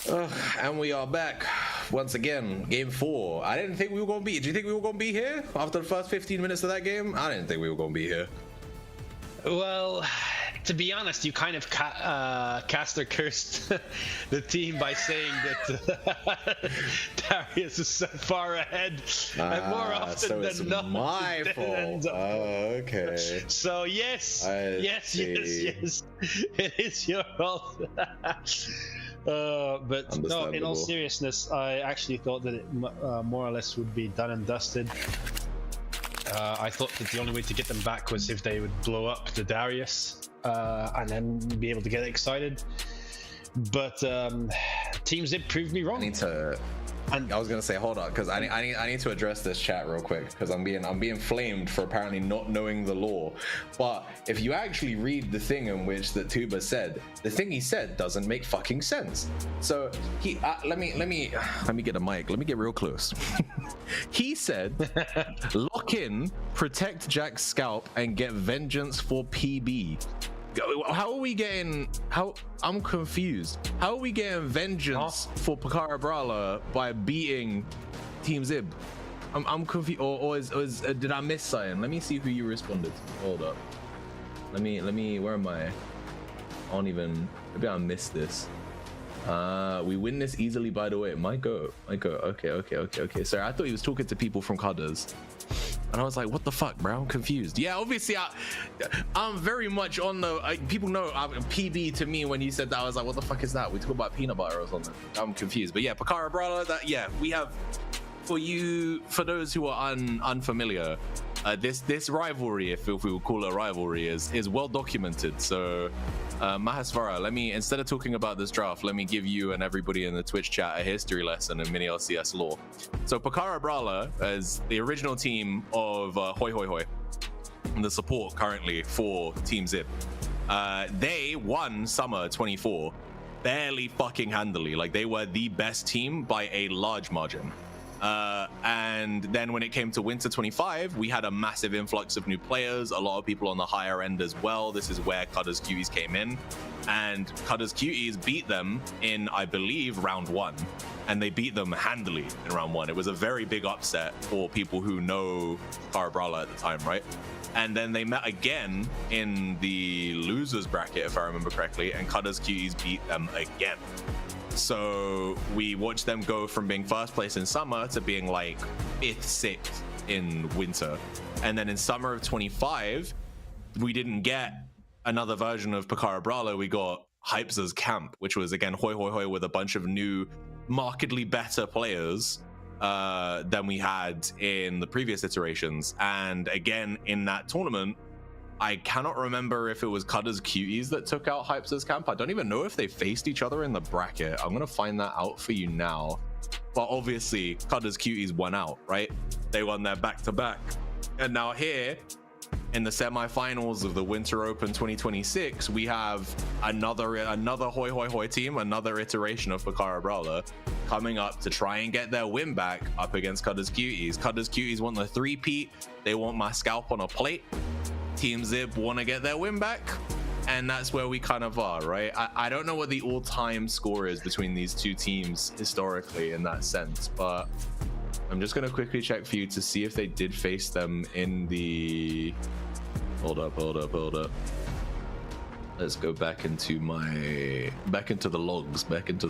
And we are back once again. Game 4. I didn't think we were gonna be. Did you think we were gonna be here after the first 15 minutes of that game? I didn't think we were gonna be here. Well, to be honest, you kind of cast or cursed the team by saying that Darius is so far ahead, and more often so it's than not, my fault. Oh, okay. So yes, yes, it is your fault. But no, in all seriousness, I actually thought that it more or less would be done and dusted. I thought that the only way to get them back was if they would blow up the Darius and then be able to get excited. But Team Zip proved me wrong. I was gonna say, hold on, because I need to address this chat real quick, because I'm being flamed for apparently not knowing the law. But if you actually read the thing in which that Tuba said, the thing he said doesn't make fucking sense. So he let me get a mic. Let me get real close. He said, lock in, protect Jack's scalp, and get vengeance for PB. How are we getting? I'm confused. How are we getting vengeance for Pakara Brawler by beating Team Zib? I'm confused. Or did I miss something? Let me see who you responded to. Hold up. Let me. Where am I? I don't even. Maybe I missed this. We win this easily, by the way. My go. Okay. Sorry, I thought he was talking to people from Cudders. And I was like, what the fuck, bro? I'm confused. Yeah, obviously, I'm very much on the... people know PB to me when he said that. I was like, what the fuck is that? We talk about peanut butter or something. I'm confused. But yeah, Pakara Brawler, we have... For those who are unfamiliar, this rivalry, if we would call it a rivalry, is well documented. So Mahasvara, instead of talking about this draft, let me give you and everybody in the Twitch chat a history lesson in MiniLCS lore. So Pakara Brawler is the original team of Hoi Hoi Hoi, and the support currently for Team Zip. They won Summer 24 barely fucking handily. Like, they were the best team by a large margin. And then when it came to Winter 25, we had a massive influx of new players, a lot of people on the higher end as well. This is where Cudders Cuties came in, and Cudders Cuties beat them in, I believe, round 1, and they beat them handily in round 1. It was a very big upset for people who know Pakara Brawler at the time, right? And then they met again in the losers bracket, if I remember correctly, and Cudders Cuties beat them again. So we watched them go from being first place in summer to being like 5th, 6th in winter. And then in summer of 25, we didn't get another version of Pakara Brawler. We got Hypes' camp, which was again Hoi Hoi Hoi with a bunch of new, markedly better players than we had in the previous iterations. And again, in that tournament, I cannot remember if it was Cudders Cuties that took out Hypes' camp. I don't even know if they faced each other in the bracket. I'm gonna find that out for you now. But obviously, Cudders Cuties won out, right? They won their back-to-back. And now here, in the semi-finals of the Winter Open 2026, we have another Hoi Hoi Hoi team, another iteration of Pakara Brawler, coming up to try and get their win back up against Cudders Cuties. Cudders Cuties want the 3-peat. They want my scalp on a plate. Team Zip want to get their win back, and that's where we kind of are, right? I don't know what the all-time score is between these two teams historically in that sense, but I'm just gonna quickly check for you to see if they did face them in the... Hold up. Let's go back into the logs, back into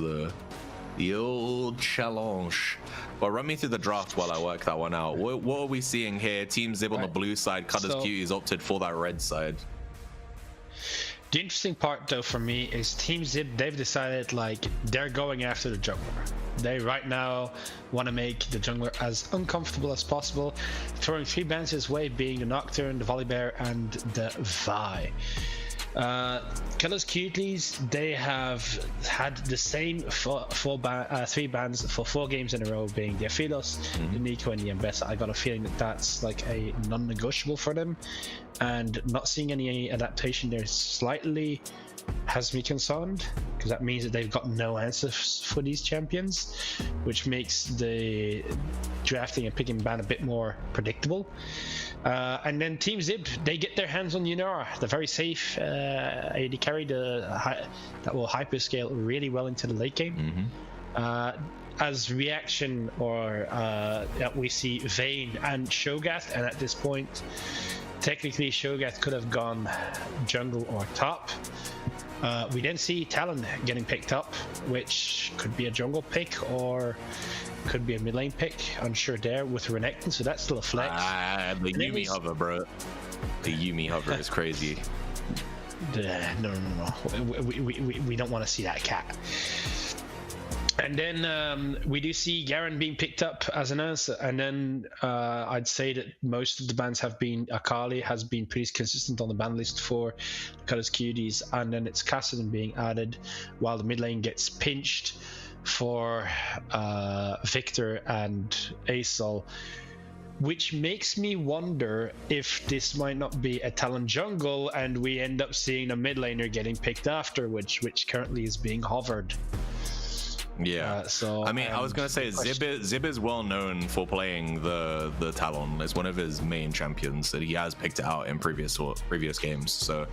the old challenge. But run me through the draft while I work that one out. What are we seeing here? Team Zib on the blue side, Cudders Cuties opted for that red side. The interesting part though for me is Team Zip, they've decided like they're going after the jungler. They right now want to make the jungler as uncomfortable as possible, throwing 3 bans his way, being the Nocturne, the Volibear, and the Vi. Cudders Cuties, they have had the same 3 bans for 4 games in a row, being the Aphelos, the Nico, and the Mbessa. I got a feeling that that's like a non-negotiable for them, and not seeing any adaptation there slightly has me concerned, because that means that they've got no answers for these champions, which makes the drafting and picking ban a bit more predictable. And then Team Zib, they get their hands on Yunara, the very safe AD carry that will hyperscale really well into the late game. As reaction, or we see Vayne and Shogath, and at this point, technically Shogath could have gone jungle or top. We then see Talon getting picked up, which could be a jungle pick or could be a mid lane pick, unsure there, with Renekton, so that's still a flex. The Yumi hover, bro. The Yumi hover is crazy. No. We don't want to see that cat. And then we do see Garen being picked up as an answer, and then I'd say that most of the bans have been, Akali has been pretty consistent on the ban list for Cudders Cuties, and then it's Kassadin being added, while the mid lane gets pinched for Victor and Asol, which makes me wonder if this might not be a Talon jungle and we end up seeing a mid laner getting picked after, which currently is being hovered. Yeah, so I mean, I was gonna say Zib is well known for playing the Talon. It's one of his main champions that he has picked out in previous games. So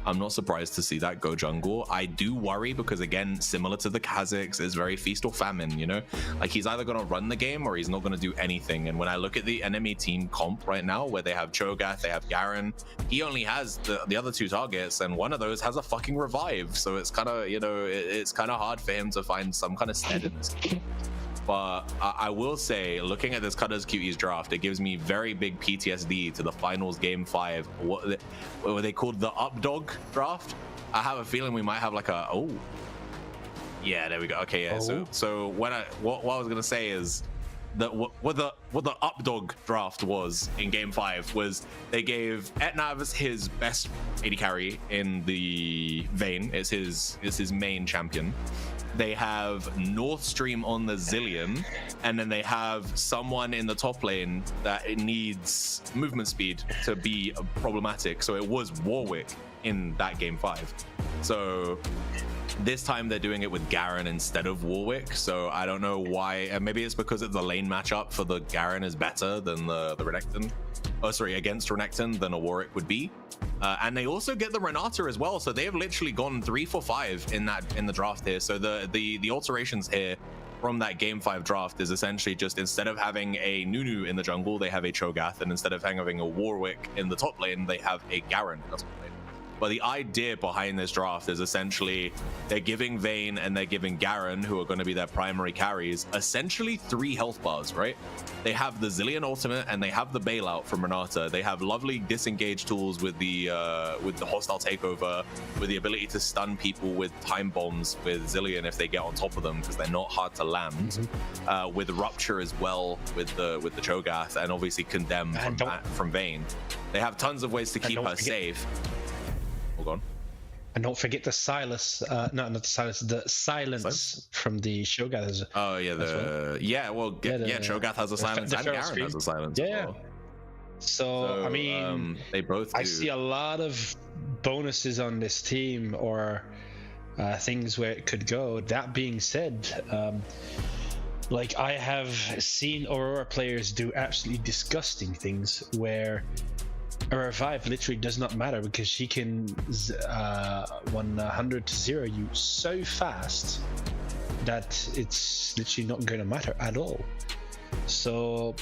I'm not surprised to see that go jungle. I do worry because, again, similar to the Kazakhs, it's very feast or famine. You know, like he's either gonna run the game or he's not gonna do anything. And when I look at the enemy team comp right now, where they have Cho'Gath, they have Garen, he only has the other two targets, and one of those has a fucking revive. So it's kind of, you know, it's kind of hard for him to find some kind of stead in this game. But I will say, looking at this Cudders Cuties draft, it gives me very big PTSD to the finals game 5. What were they called? The Updog draft. I have a feeling we might have like a yeah, there we go. Okay, yeah. So what I was gonna say is that what the Updog draft was in game 5 was they gave Etnavs his best AD carry in the Vayne. It's his main champion. They have North Stream on the Zillion, and then they have someone in the top lane that it needs movement speed to be problematic. So it was Warwick in that game 5. So this time they're doing it with Garen instead of Warwick. So I don't know why. Maybe it's because the lane matchup for the Garen is better than the Renekton. Oh, sorry, against Renekton than a Warwick would be. And they also get the Renata as well, so they have literally gone 3 for 5 in the draft here. So the alterations here from that game 5 draft is essentially just, instead of having a Nunu in the jungle, they have a Cho'Gath, and instead of having a Warwick in the top lane, they have a Garen in the top lane. But the idea behind this draft is essentially they're giving Vayne and they're giving Garen, who are going to be their primary carries, essentially 3 health bars, right? They have the Zillion ultimate and they have the bailout from Renata. They have lovely disengage tools with the hostile takeover, with the ability to stun people with time bombs with Zillion if they get on top of them, because they're not hard to land. With Rupture as well, with the Cho'Gath, and obviously Condemn from Vayne. They have tons of ways to keep her safe. Hold on. And don't forget the Silas, not the Silas, the silence from the Cho'Gath. Oh yeah, Cho'Gath has a silence and Garen has a silence. Yeah. As well. So I mean, they both do. I see a lot of bonuses on this team, or things where it could go. That being said, like I have seen Aurora players do absolutely disgusting things where a revive literally does not matter, because she can 100 to 0 you so fast that it's literally not going to matter at all. So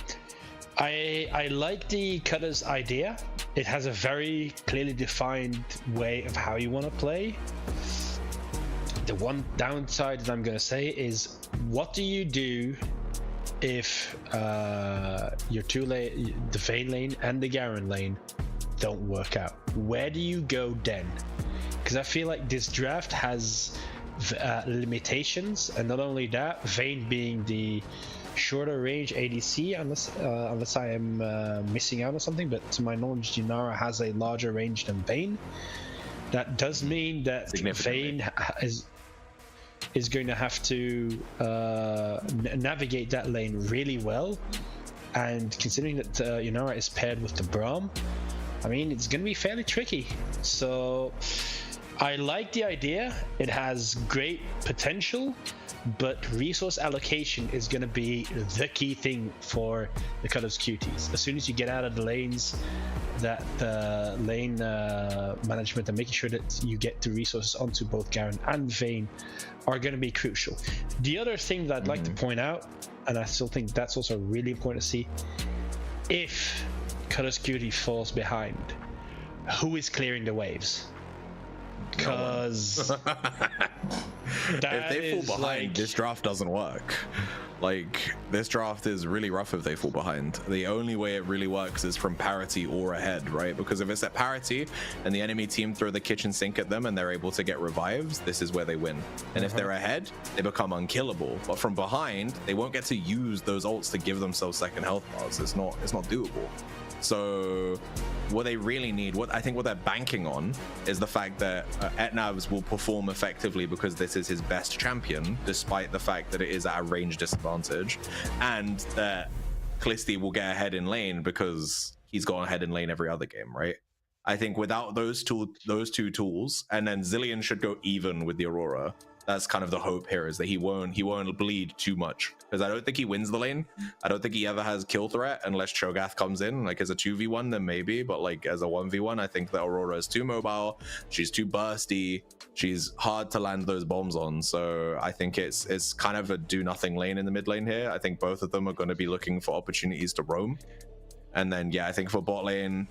I like the Cutters idea. It has a very clearly defined way of how you want to play. The one downside that I'm going to say is, what do you do if your the Vayne lane and the Garen lane don't work out? Where do you go then? Because I feel like this draft has limitations, and not only that, Vayne being the shorter range ADC, unless I am missing out on something, but to my knowledge Yunara has a larger range than Vayne. That does mean that Vayne is going to have to navigate that lane really well, and considering that Yunara is paired with the Braum, I mean, it's going to be fairly tricky. So I like the idea. It has great potential, but resource allocation is going to be the key thing for the Cudders Cuties. As soon as you get out of the lanes, that lane management and making sure that you get the resources onto both Garen and Vayne are going to be crucial. The other thing that I'd like to point out, and I still think that's also really important to see, if Cudders Cutie falls behind, who is clearing the waves? Because if they fall behind, this draft doesn't work. Like, this draft is really rough if they fall behind. The only way it really works is from parity or ahead, right? Because if it's at parity and the enemy team throw the kitchen sink at them and they're able to get revives, this is where they win. And if they're ahead, they become unkillable. But from behind, they won't get to use those ults to give themselves second health bars. It's not doable. So what they really need, what they're banking on, is the fact that Etnavs will perform effectively because this is his best champion, despite the fact that it is at a range disadvantage, and that Callisti will get ahead in lane because he's gone ahead in lane every other game, right? I think without those two tools, and then Zilean should go even with the Aurora. That's kind of the hope here, is that he won't bleed too much, because I don't think he wins the lane. I don't think he ever has kill threat unless Cho'Gath comes in. Like, as a 2v1 then maybe, but like as a 1v1, I think that Aurora is too mobile, she's too bursty, she's hard to land those bombs on. So I think it's kind of a do nothing lane in the mid lane here. I think both of them are going to be looking for opportunities to roam. And then, yeah, I think for bot lane,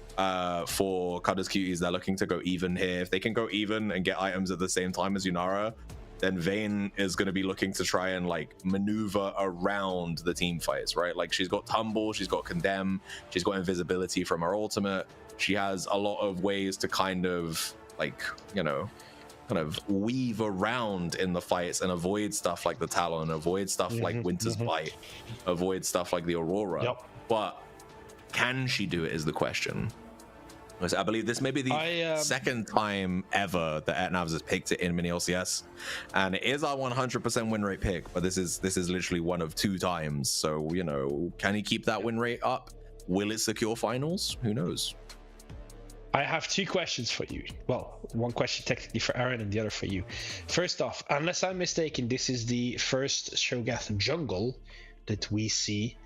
for Cudders Cuties, they're looking to go even here. If they can go even and get items at the same time as Yunara, then Vayne is going to be looking to try and like maneuver around the team fights, right? Like, she's got Tumble, she's got Condemn, she's got invisibility from her ultimate. She has a lot of ways to kind of like, you know, kind of weave around in the fights and avoid stuff like the Talon, avoid stuff like Winter's Bite, avoid stuff like the Aurora. But can she do it is the question. I believe this may be the second time ever that Etnavs has picked it in MiniLCS, and it is our 100% win rate pick, but this is literally one of 2 times. So, you know, can he keep that win rate up? Will it secure finals? Who knows? I have 2 questions for you. Well, one question technically for Aaron and the other for you. First off, unless I'm mistaken, this is the first Cho'Gath jungle that we see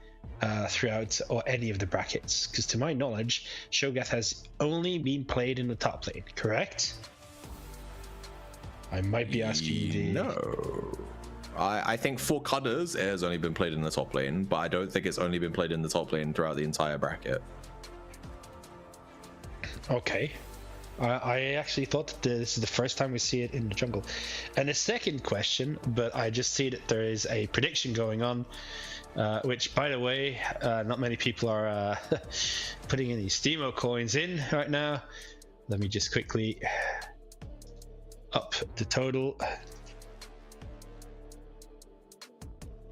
throughout or any of the brackets, because to my knowledge, Cho'Gath has only been played in the top lane, correct? I might be asking you No. I think for Cudders, it has only been played in the top lane, but I don't think it's only been played in the top lane throughout the entire bracket. Okay. I actually thought that this is the first time we see it in the jungle. And the second question, but I just see that there is a prediction going on, which, by the way, not many people are putting any Steamo coins in right now. Let me just quickly up the total.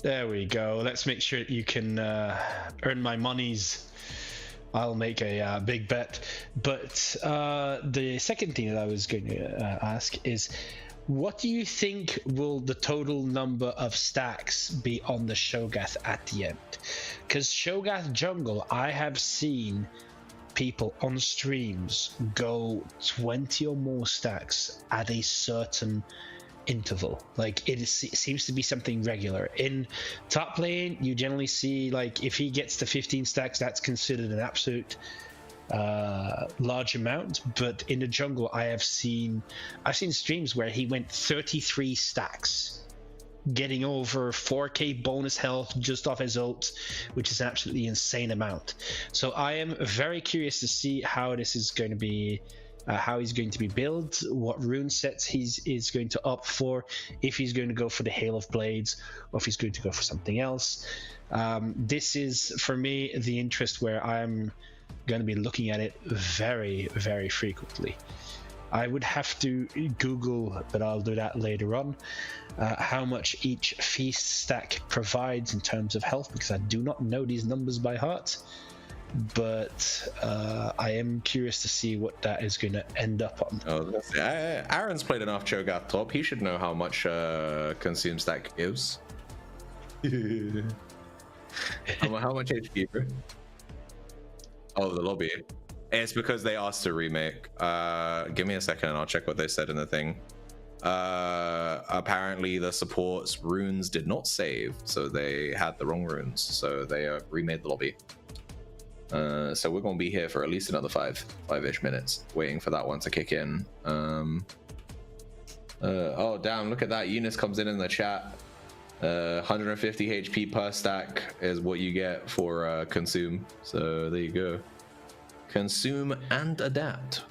There we go. Let's make sure you can earn my monies. I'll make a big bet. But the second thing that I was going to ask is, what do you think will the total number of stacks be on the Cho'Gath at the end? Because Cho'Gath jungle, I have seen people on streams go 20 or more stacks at a certain interval. Like, it seems to be something regular. In top lane, you generally see, like, if he gets to 15 stacks, that's considered an absolute large amount. But in the jungle, I've seen streams where he went 33 stacks, getting over 4k bonus health just off his ult, which is an absolutely insane amount. So I am very curious to see how this is going to be, how he's going to be built, what rune sets he's going to opt for, if he's going to go for the Hail of Blades or if he's going to go for something else. This is, for me, the interest where I'm going to be looking at it very, very frequently. I would have to Google, but I'll do that later on, how much each feast stack provides in terms of health, because I do not know these numbers by heart. But I am curious to see what that is going to end up on. Aaron's played enough Cho'Gath top. He should know how much consume stack gives. How much HP, bro? Oh, the lobby. It's because they asked to remake. Give me a second and I'll check what they said in the thing. Apparently the support's runes did not save, so they had the wrong runes, so they remade the lobby. So we're gonna be here for at least another five-ish minutes waiting for that one to kick in. Oh damn, look at that. Eunice comes in the chat. 150 HP per stack is what you get for consume, so there you go. Consume and adapt.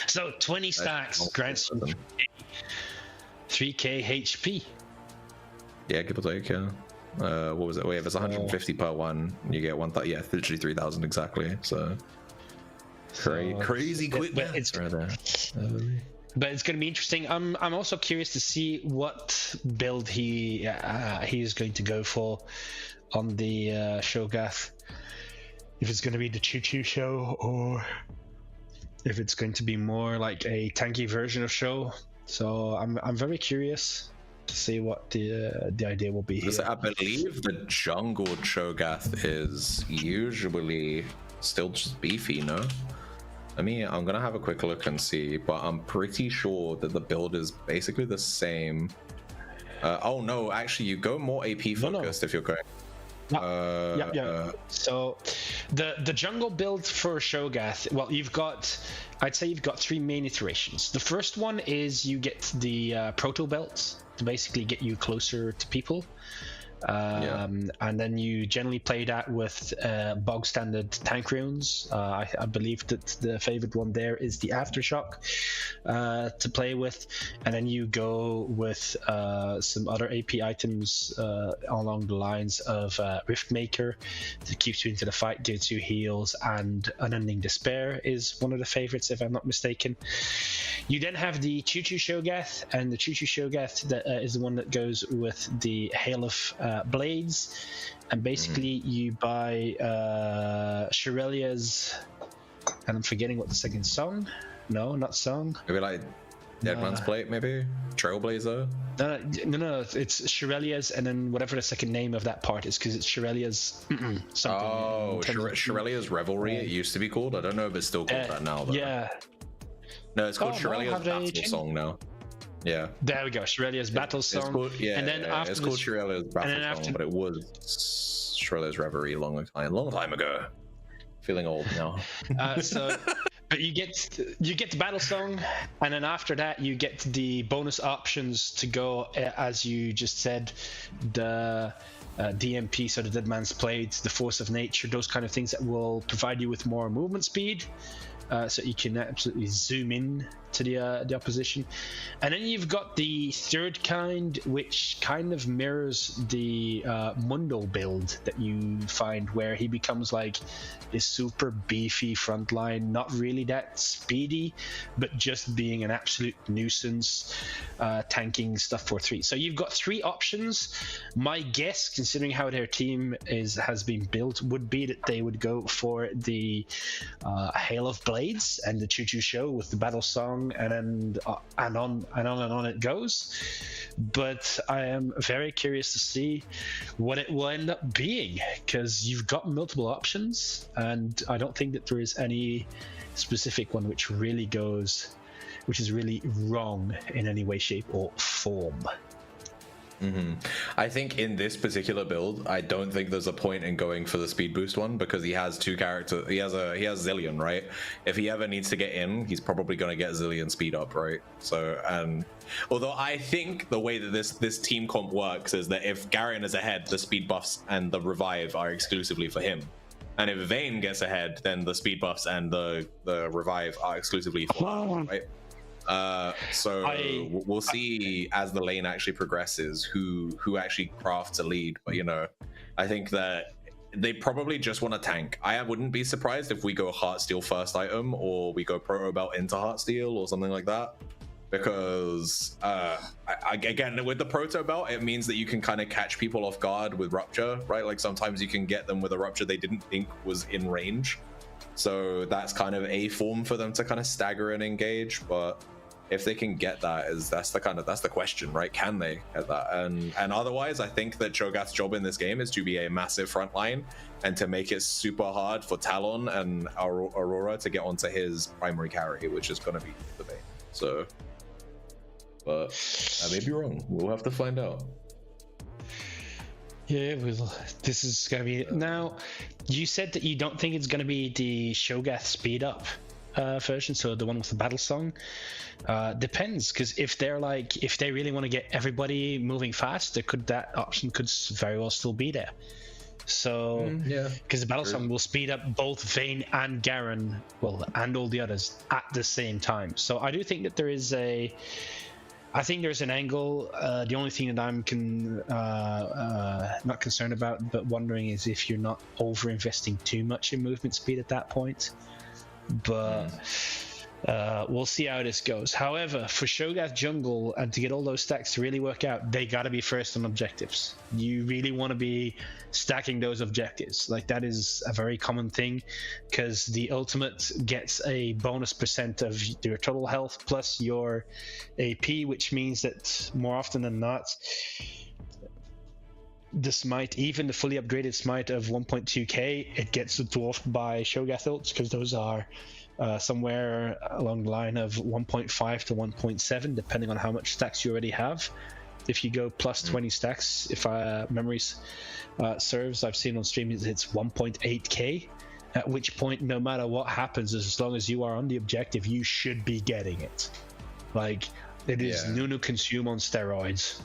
So 20 stacks grants you 3k HP. Yeah, give or take, yeah. What was it? Wait, if it's 150 per one, you get one. Yeah, literally 3,000 exactly. So crazy quick. But it's right there. But it's going to be interesting. I'm also curious to see what build he is going to go for on the Shogath. If it's going to be the Choo-Choo show, or if it's going to be more like a tanky version of show. So I'm very curious to see what the idea will be here. I believe the jungle Shogath is usually still just beefy, no? I'm gonna have a quick look and see, but I'm pretty sure that the build is basically the same. Oh no, actually you go more AP focused if you're going. So the jungle build for Shogath, well, I'd say you've got three main iterations. The first one is you get the proto belts to basically get you closer to people. And then you generally play that with bog standard tank runes. I believe that the favorite one there is the Aftershock to play with, and then you go with some other AP items along the lines of Riftmaker to keep you into the fight, gives you heals, and Unending Despair is one of the favorites if I'm not mistaken. You then have the Choo-Choo Shogath, and the Choo-Choo Shogath that is the one that goes with the Hail of blades, and basically you buy Shirelia's, and I'm forgetting what the second song. No, not song. Maybe like Dead Man's Plate, maybe Trailblazer. No, it's Shirelia's, and then whatever the second name of that part is, because it's Shirelia's something. Oh, Shirelia's Revelry. It used to be called. I don't know if it's still called that now. Though. Yeah. No, it's called Shirelia's Battle Song now. Yeah. There we go. Shirelia's Battle Song. It's called, and then after it's called Shirelia's Battle Song, but it was Shirelia's Reverie long time ago. Feeling old now. But you get the Battle Song, and then after that you get the bonus options to go, as you just said, the DMP, so the Dead Man's Plate, the Force of Nature, those kind of things that will provide you with more movement speed. So you can absolutely zoom in to the opposition. And then you've got the third kind, which kind of mirrors the Mundo build that you find, where he becomes like this super beefy frontline, not really that speedy, but just being an absolute nuisance, tanking stuff for 3. So you've got 3 options. My guess, considering how their team has been built, would be that they would go for the Hail of Blades and the Choo-Choo Show with the Battle Song, and on it goes. But I am very curious to see what it will end up being, because you've got multiple options, and I don't think that there is any specific one which is really wrong in any way, shape, or form. I think in this particular build, I don't think there's a point in going for the speed boost one, because he has 2 characters. He has Zillion, right? If he ever needs to get in, he's probably going to get Zillion speed up, right? So, and although I think the way that this team comp works is that if Garion is ahead, the speed buffs and the revive are exclusively for him. And if Vayne gets ahead, then the speed buffs and the revive are exclusively for him, right? We'll see as the lane actually progresses who actually crafts a lead. But I think that they probably just want to tank. I wouldn't be surprised if we go Heartsteel first item, or we go Proto Belt into Heartsteel or something like that, because again, with the Proto Belt, it means that you can kind of catch people off guard with Rupture, right? Like sometimes you can get them with a Rupture they didn't think was in range. So that's kind of a form for them to kind of stagger and engage. But if they can get that, that's the question, right? Can they get that? And otherwise, I think that Cho'Gath's job in this game is to be a massive front line and to make it super hard for Talon and Aurora to get onto his primary carry, which is going to be the Bane. So, but I may be wrong. We'll have to find out. Yeah, well, this is going to be... Now, you said that you don't think it's going to be the Cho'Gath speed up version, so the one with the battle song. Depends, because if they really want to get everybody moving fast, that option could very well still be there. So, because the battle song will speed up both Vayne and Garen, and all the others at the same time. So I do think that there's an angle. The only thing that I'm not concerned about, but wondering, is if you're not over investing too much in movement speed at that point. But we'll see how this goes. However, for Cho'Gath jungle and to get all those stacks to really work out, they got to be first on objectives. You really want to be stacking those objectives. Like, that is a very common thing, because the ultimate gets a bonus % of your total health plus your AP, which means that more often than not, the smite, even the fully upgraded smite of 1.2k, it gets dwarfed by Cho'Gath ults, because those are somewhere along the line of 1.5 to 1.7, depending on how much stacks you already have. If you go plus 20 stacks, if memories serves, I've seen on stream it's 1.8k, at which point, no matter what happens, as long as you are on the objective, you should be getting it. Like, it is Nunu consume on steroids.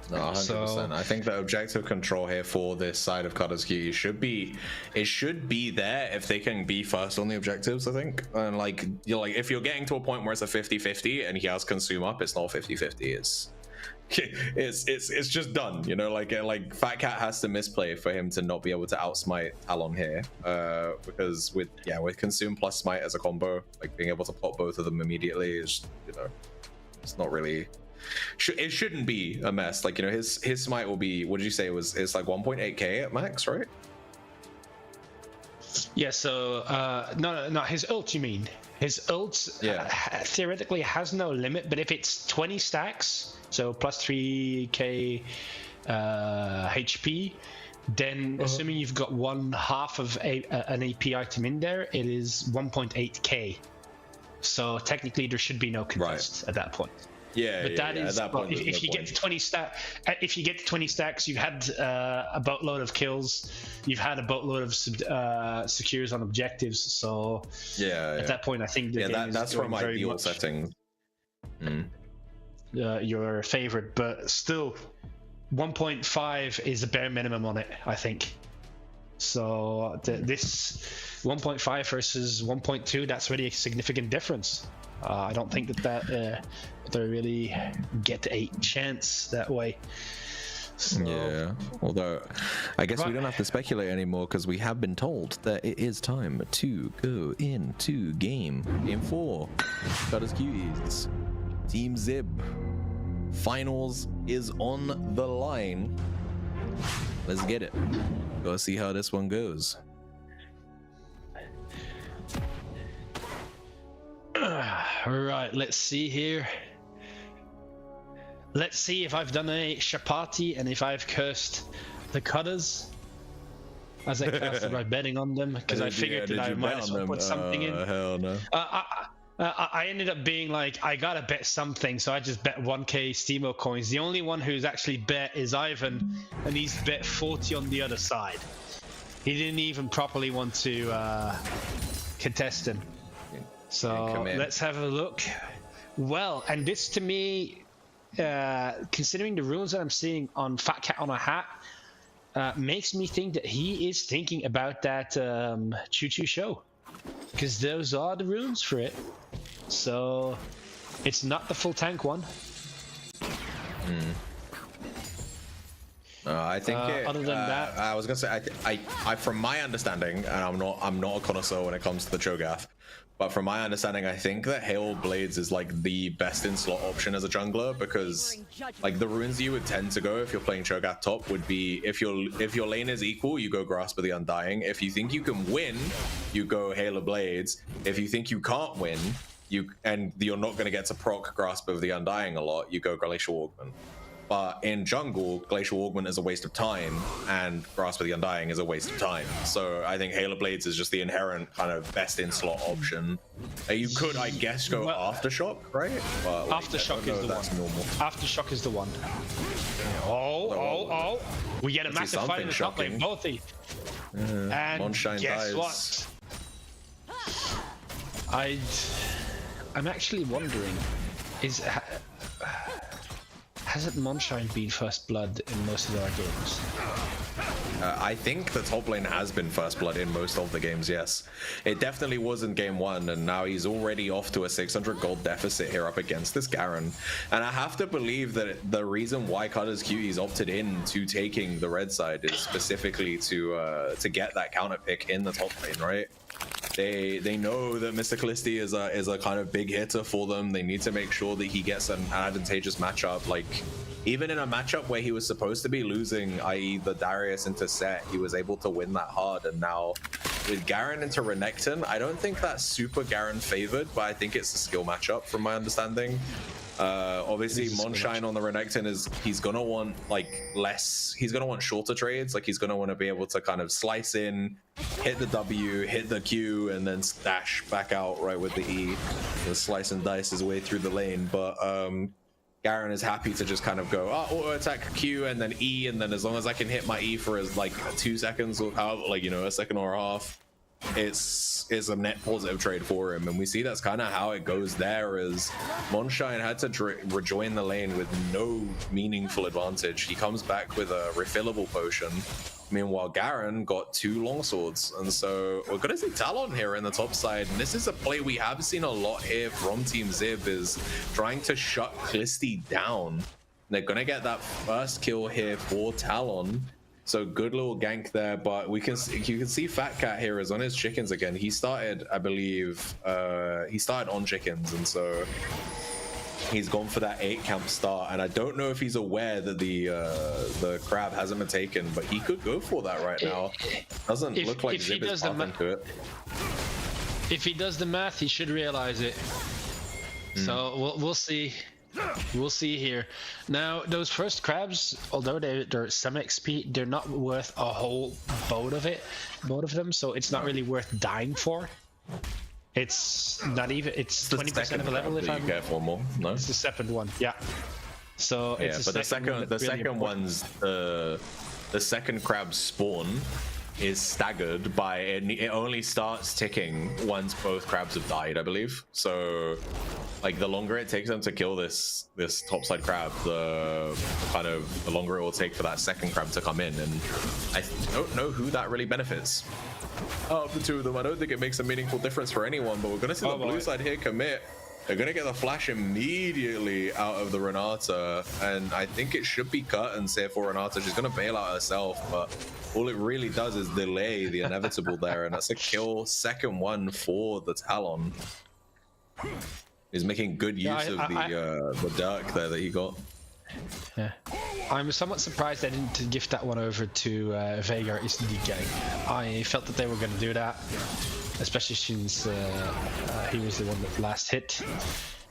No, 100%. I think the objective control here for this side of Cudders Cuties should be there if they can be first on the objectives, I think. And if you're getting to a point where it's a 50-50 and he has consume up, it's not 50-50. It's just done, you know. Like Fat Cat has to misplay for him to not be able to outsmite Talon here, because with consume plus smite as a combo, like being able to pop both of them immediately is, you know, it's not really. It shouldn't be a mess. Like, you know, his smite will be, what did you say, it's like 1.8k at max, right? Yeah, so no, his ult, you mean? His ult theoretically has no limit, but if it's 20 stacks, so plus 3k HP, then assuming you've got one half of an AP item in there, it is 1.8k. So technically there should be no contest at that point. But that is, if you get to 20 stacks, you've had a boatload of kills, you've had a boatload of secures on objectives. So at that point, I think that's from ideal settings. Your favorite, but still, 1.5 is the bare minimum on it, I think. So this 1.5 versus 1.2, that's really a significant difference. I don't think that they really get a chance that way. So, yeah, although I guess we don't have to speculate anymore, because we have been told that it is time to go into game 4. Cudders Cuties, Team Zib, finals is on the line. Let's get it. Go see how this one goes. Right, let's see here. Let's see if I've done a Chapati and if I've cursed the Cudders as I casted by betting on them, because I figured that I might as well put something in. Hell no. I ended up being like, I gotta bet something, so I just bet 1k Steamo coins. The only one who's actually bet is Ivan, and he's bet 40 on the other side. He didn't even properly want to contest him. So let's have a look. Well, and this to me, considering the runes that I'm seeing on Fat Cat on a Hat, makes me think that he is thinking about that Choo Choo show, because those are the runes for it. So it's not the full tank one. I think other than that, I was gonna say, I from my understanding, and I'm not a connoisseur when it comes to the Cho'Gath, but from my understanding, I think that Hail Blades is like the best in slot option as a jungler, because like the runes you would tend to go if you're playing Cho'Gath top would be, if your lane is equal, you go Grasp of the Undying. If you think you can win, you go Hail of Blades. If you think you can't win, you're not going to get to proc Grasp of the Undying a lot, you go Glacial Augment. But in jungle, Glacial Augment is a waste of time, and Grasp of the Undying is a waste of time. So I think Hail of Blades is just the inherent kind of best in slot option. You could, I guess, go Aftershock, right? But, like, Aftershock is the one. Normal. Aftershock is the one. Oh! We get a massive fight in the top lane, both the. And Monshine guess dies. what? I'm actually wondering, hasn't Monshine been first blood in most of our games? I think the top lane has been first blood in most of the games, yes. It definitely was in game 1, and now he's already off to a 600 gold deficit here up against this Garen. And I have to believe that the reason why Cudders Cuties opted in to taking the red side is specifically to get that counter pick in the top lane, right? They know that Mr. Callisti is a kind of big hitter for them. They need to make sure that he gets an advantageous matchup. Like, even in a matchup where he was supposed to be losing, i.e. the Darius into set, he was able to win that hard. And now with Garen into Renekton, I don't think that's super Garen favored, but I think it's a skill matchup from my understanding. Obviously Monshine on the Renekton he's gonna want he's gonna want shorter trades. Like, he's gonna want to be able to kind of slice in, hit the W, hit the Q, and then dash back out right with the E, and slice and dice his way through the lane. But Garen is happy to just kind of go auto attack Q and then E, and then as long as I can hit my E for 2 seconds or a second or a half, it's a net positive trade for him. And we see that's kind of how it goes there, as Monshine had to rejoin the lane with no meaningful advantage. He comes back with a refillable potion. Meanwhile, Garen got 2 longswords, and so we're gonna see Talon here in the top side. And this is a play we have seen a lot here from Team Zib, is trying to shut Callisti down. They're gonna get that first kill here for Talon. So good little gank there, but you can see Fat Cat here is on his chickens again. He started, I believe, he started on chickens, and so he's gone for that 8 camp start. And I don't know if he's aware that the crab hasn't been taken, but he could go for that right now. Doesn't look like Zib is path into it. If he does the math, he should realize it. So we'll see. We'll see here. Now, those first crabs, although they're some XP, they're not worth a whole boat of them, so it's not really worth dying for. It's not even, it's 20% of a level if I'm careful more. No, it's the second one, yeah. So yeah, but the second crab spawn is staggered by it only starts ticking once both crabs have died, I believe. So like, the longer it takes them to kill this topside crab, the longer it will take for that second crab to come in. And I don't know who that really benefits. Of the two of them, I don't think it makes a meaningful difference for anyone, but we're gonna see the blue side here commit. They're gonna get the flash immediately out of the Renata, and I think it should be cut and safe for Renata. She's gonna bail out herself, but all it really does is delay the inevitable there, and that's a kill, second one for the Talon. He's making good use of the Dirk there that he got. Yeah, I'm somewhat surprised they didn't gift that one over to Veigar Isndi gang. I felt that they were going to do that, especially since he was the one that last hit.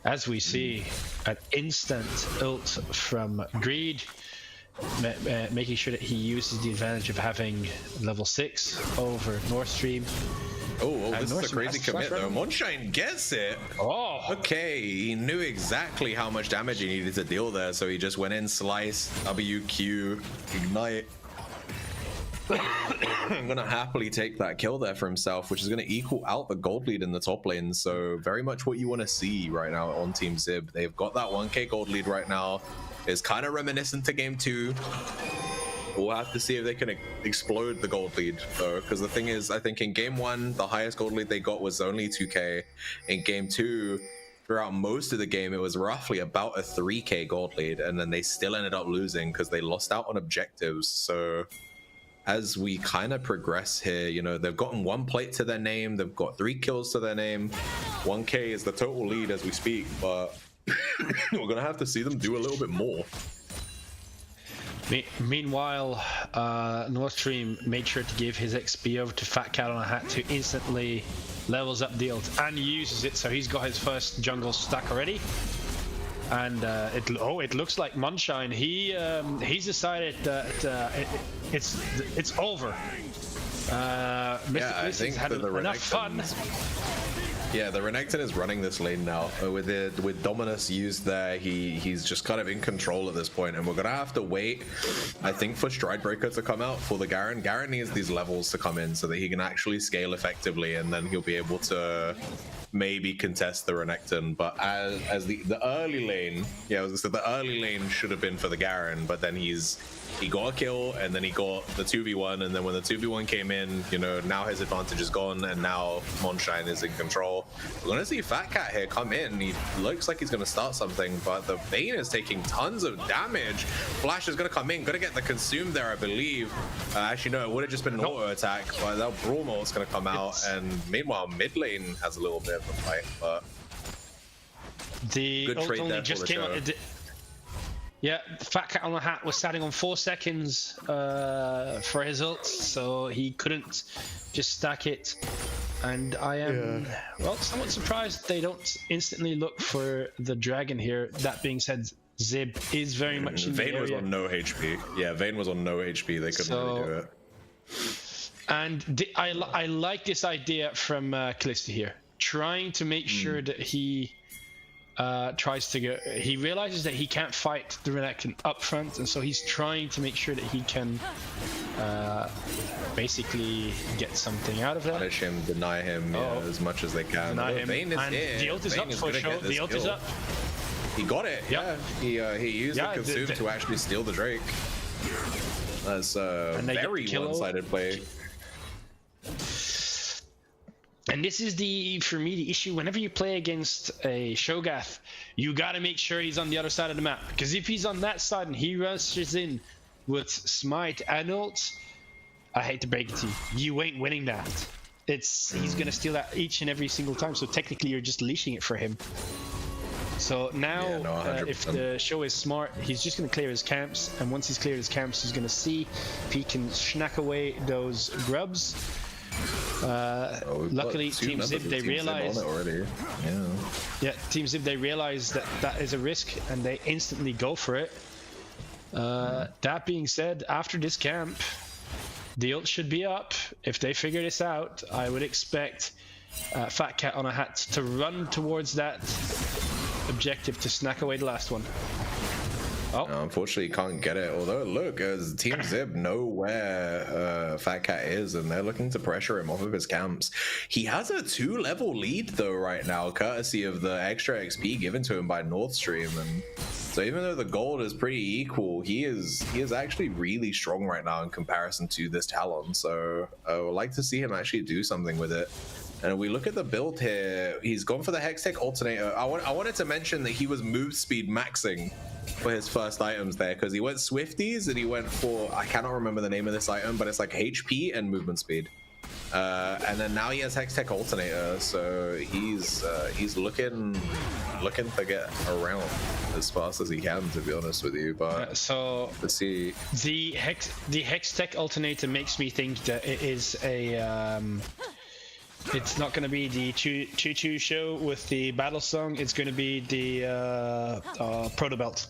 As we see, an instant ult from Greed, making sure that he uses the advantage of having level 6 over North Stream. Oh, this is a crazy commit though. Monshine gets it. Oh, okay. He knew exactly how much damage he needed to deal there, so he just went in, slice, WQ, ignite. I'm gonna happily take that kill there for himself, which is gonna equal out the gold lead in the top lane. So very much what you want to see right now on Team Zib. They've got that 1k gold lead right now. It's kind of reminiscent to game 2. We'll have to see if they can explode the gold lead though, because the thing is, I think in game 1 the highest gold lead they got was only 2k. In game 2, throughout most of the game, it was roughly about a 3k gold lead, and then they still ended up losing because they lost out on objectives. So as we kind of progress here, you know, they've gotten 1 plate to their name, they've got 3 kills to their name. 1k is the total lead as we speak, but we're gonna have to see them do a little bit more. Meanwhile, North Stream made sure to give his XP over to Fat Cat on a Hat, who instantly levels up the ult and uses it. So he's got his first jungle stack already. And it looks like Munshine. He's decided that it's over. Mr. I think had enough fun. Yeah, the Renekton is running this lane now. With Dominus used there, he's just kind of in control at this point, and we're gonna have to wait, I think, for Stridebreaker to come out for the Garen. Garen needs these levels to come in so that he can actually scale effectively, and then he'll be able to maybe contest the Renekton. But as the early lane, yeah, I was gonna say the early lane should have been for the Garen, but then he got a kill, and then he got the 2v1, and then when the 2v1 came in, you know, now his advantage is gone, and now Monshine is in control. We're gonna see Fat Cat here come in. He looks like he's gonna start something, but the Vayne is taking tons of damage. Flash is gonna come in, gonna get the consumed there, I believe. Actually, no, it would have just been an auto attack, but that Brawl Maul's gonna come out, and meanwhile, mid lane has a little bit of a fight, but the ult only just came out. Yeah, Fat Cat on the Hat was standing on 4 seconds for his ult, so he couldn't just stack it. And I am, well, somewhat surprised they don't instantly look for the dragon here. That being said, Zib is very much in the area. Vayne was on no HP. Yeah, Vayne was on no HP. They couldn't really do it. And I like this idea from Kalista here, trying to make sure that he tries to go. He realizes that he can't fight the Renekton up front, and so he's trying to make sure that he can basically get something out of that. Punish him, deny him as much as they can. Deny him. Vayne is and here. The ult is Vayne up for sure. The ult is up. He got it. Yep. Yeah. He used the consume to actually steal the Drake. That's a very one-sided play. And this is for me, the issue. Whenever you play against a Shogath, you gotta make sure he's on the other side of the map. Because if he's on that side and he rushes in with Smite and ult, I hate to break it to you, you ain't winning that. He's gonna steal that each and every single time. So technically, you're just leashing it for him. So now, if the show is smart, he's just gonna clear his camps, and once he's cleared his camps, he's gonna see if he can snack away those grubs. Luckily, Team Zib, they realized Team Zib, they realized that is a risk, and they instantly go for it. That being said, after this camp, the ult should be up. If they figure this out, I would expect Fat Cat on a Hat to run towards that objective to snack away the last one. Oh. No, unfortunately, can't get it. Although, look, as Team Zib know where Fat Cat is, and they're looking to pressure him off of his camps. He has a 2-level lead, though, right now, courtesy of the extra XP given to him by North Stream. And so even though the gold is pretty equal, he is actually really strong right now in comparison to this Talon. So I would like to see him actually do something with it. And if we look at the build here, he's gone for the Hextech Alternator. I wanted to mention that he was move speed maxing for his first items there, because he went Swifties and he went for, I cannot remember the name of this item, but it's like HP and movement speed. And then now he has Hextech Alternator, so he's looking to get around as fast as he can, to be honest with you. But so let's see. The Hextech Alternator makes me think that it is a it's not going to be the choo-choo show with the battle song. It's going to be the Proto Belt,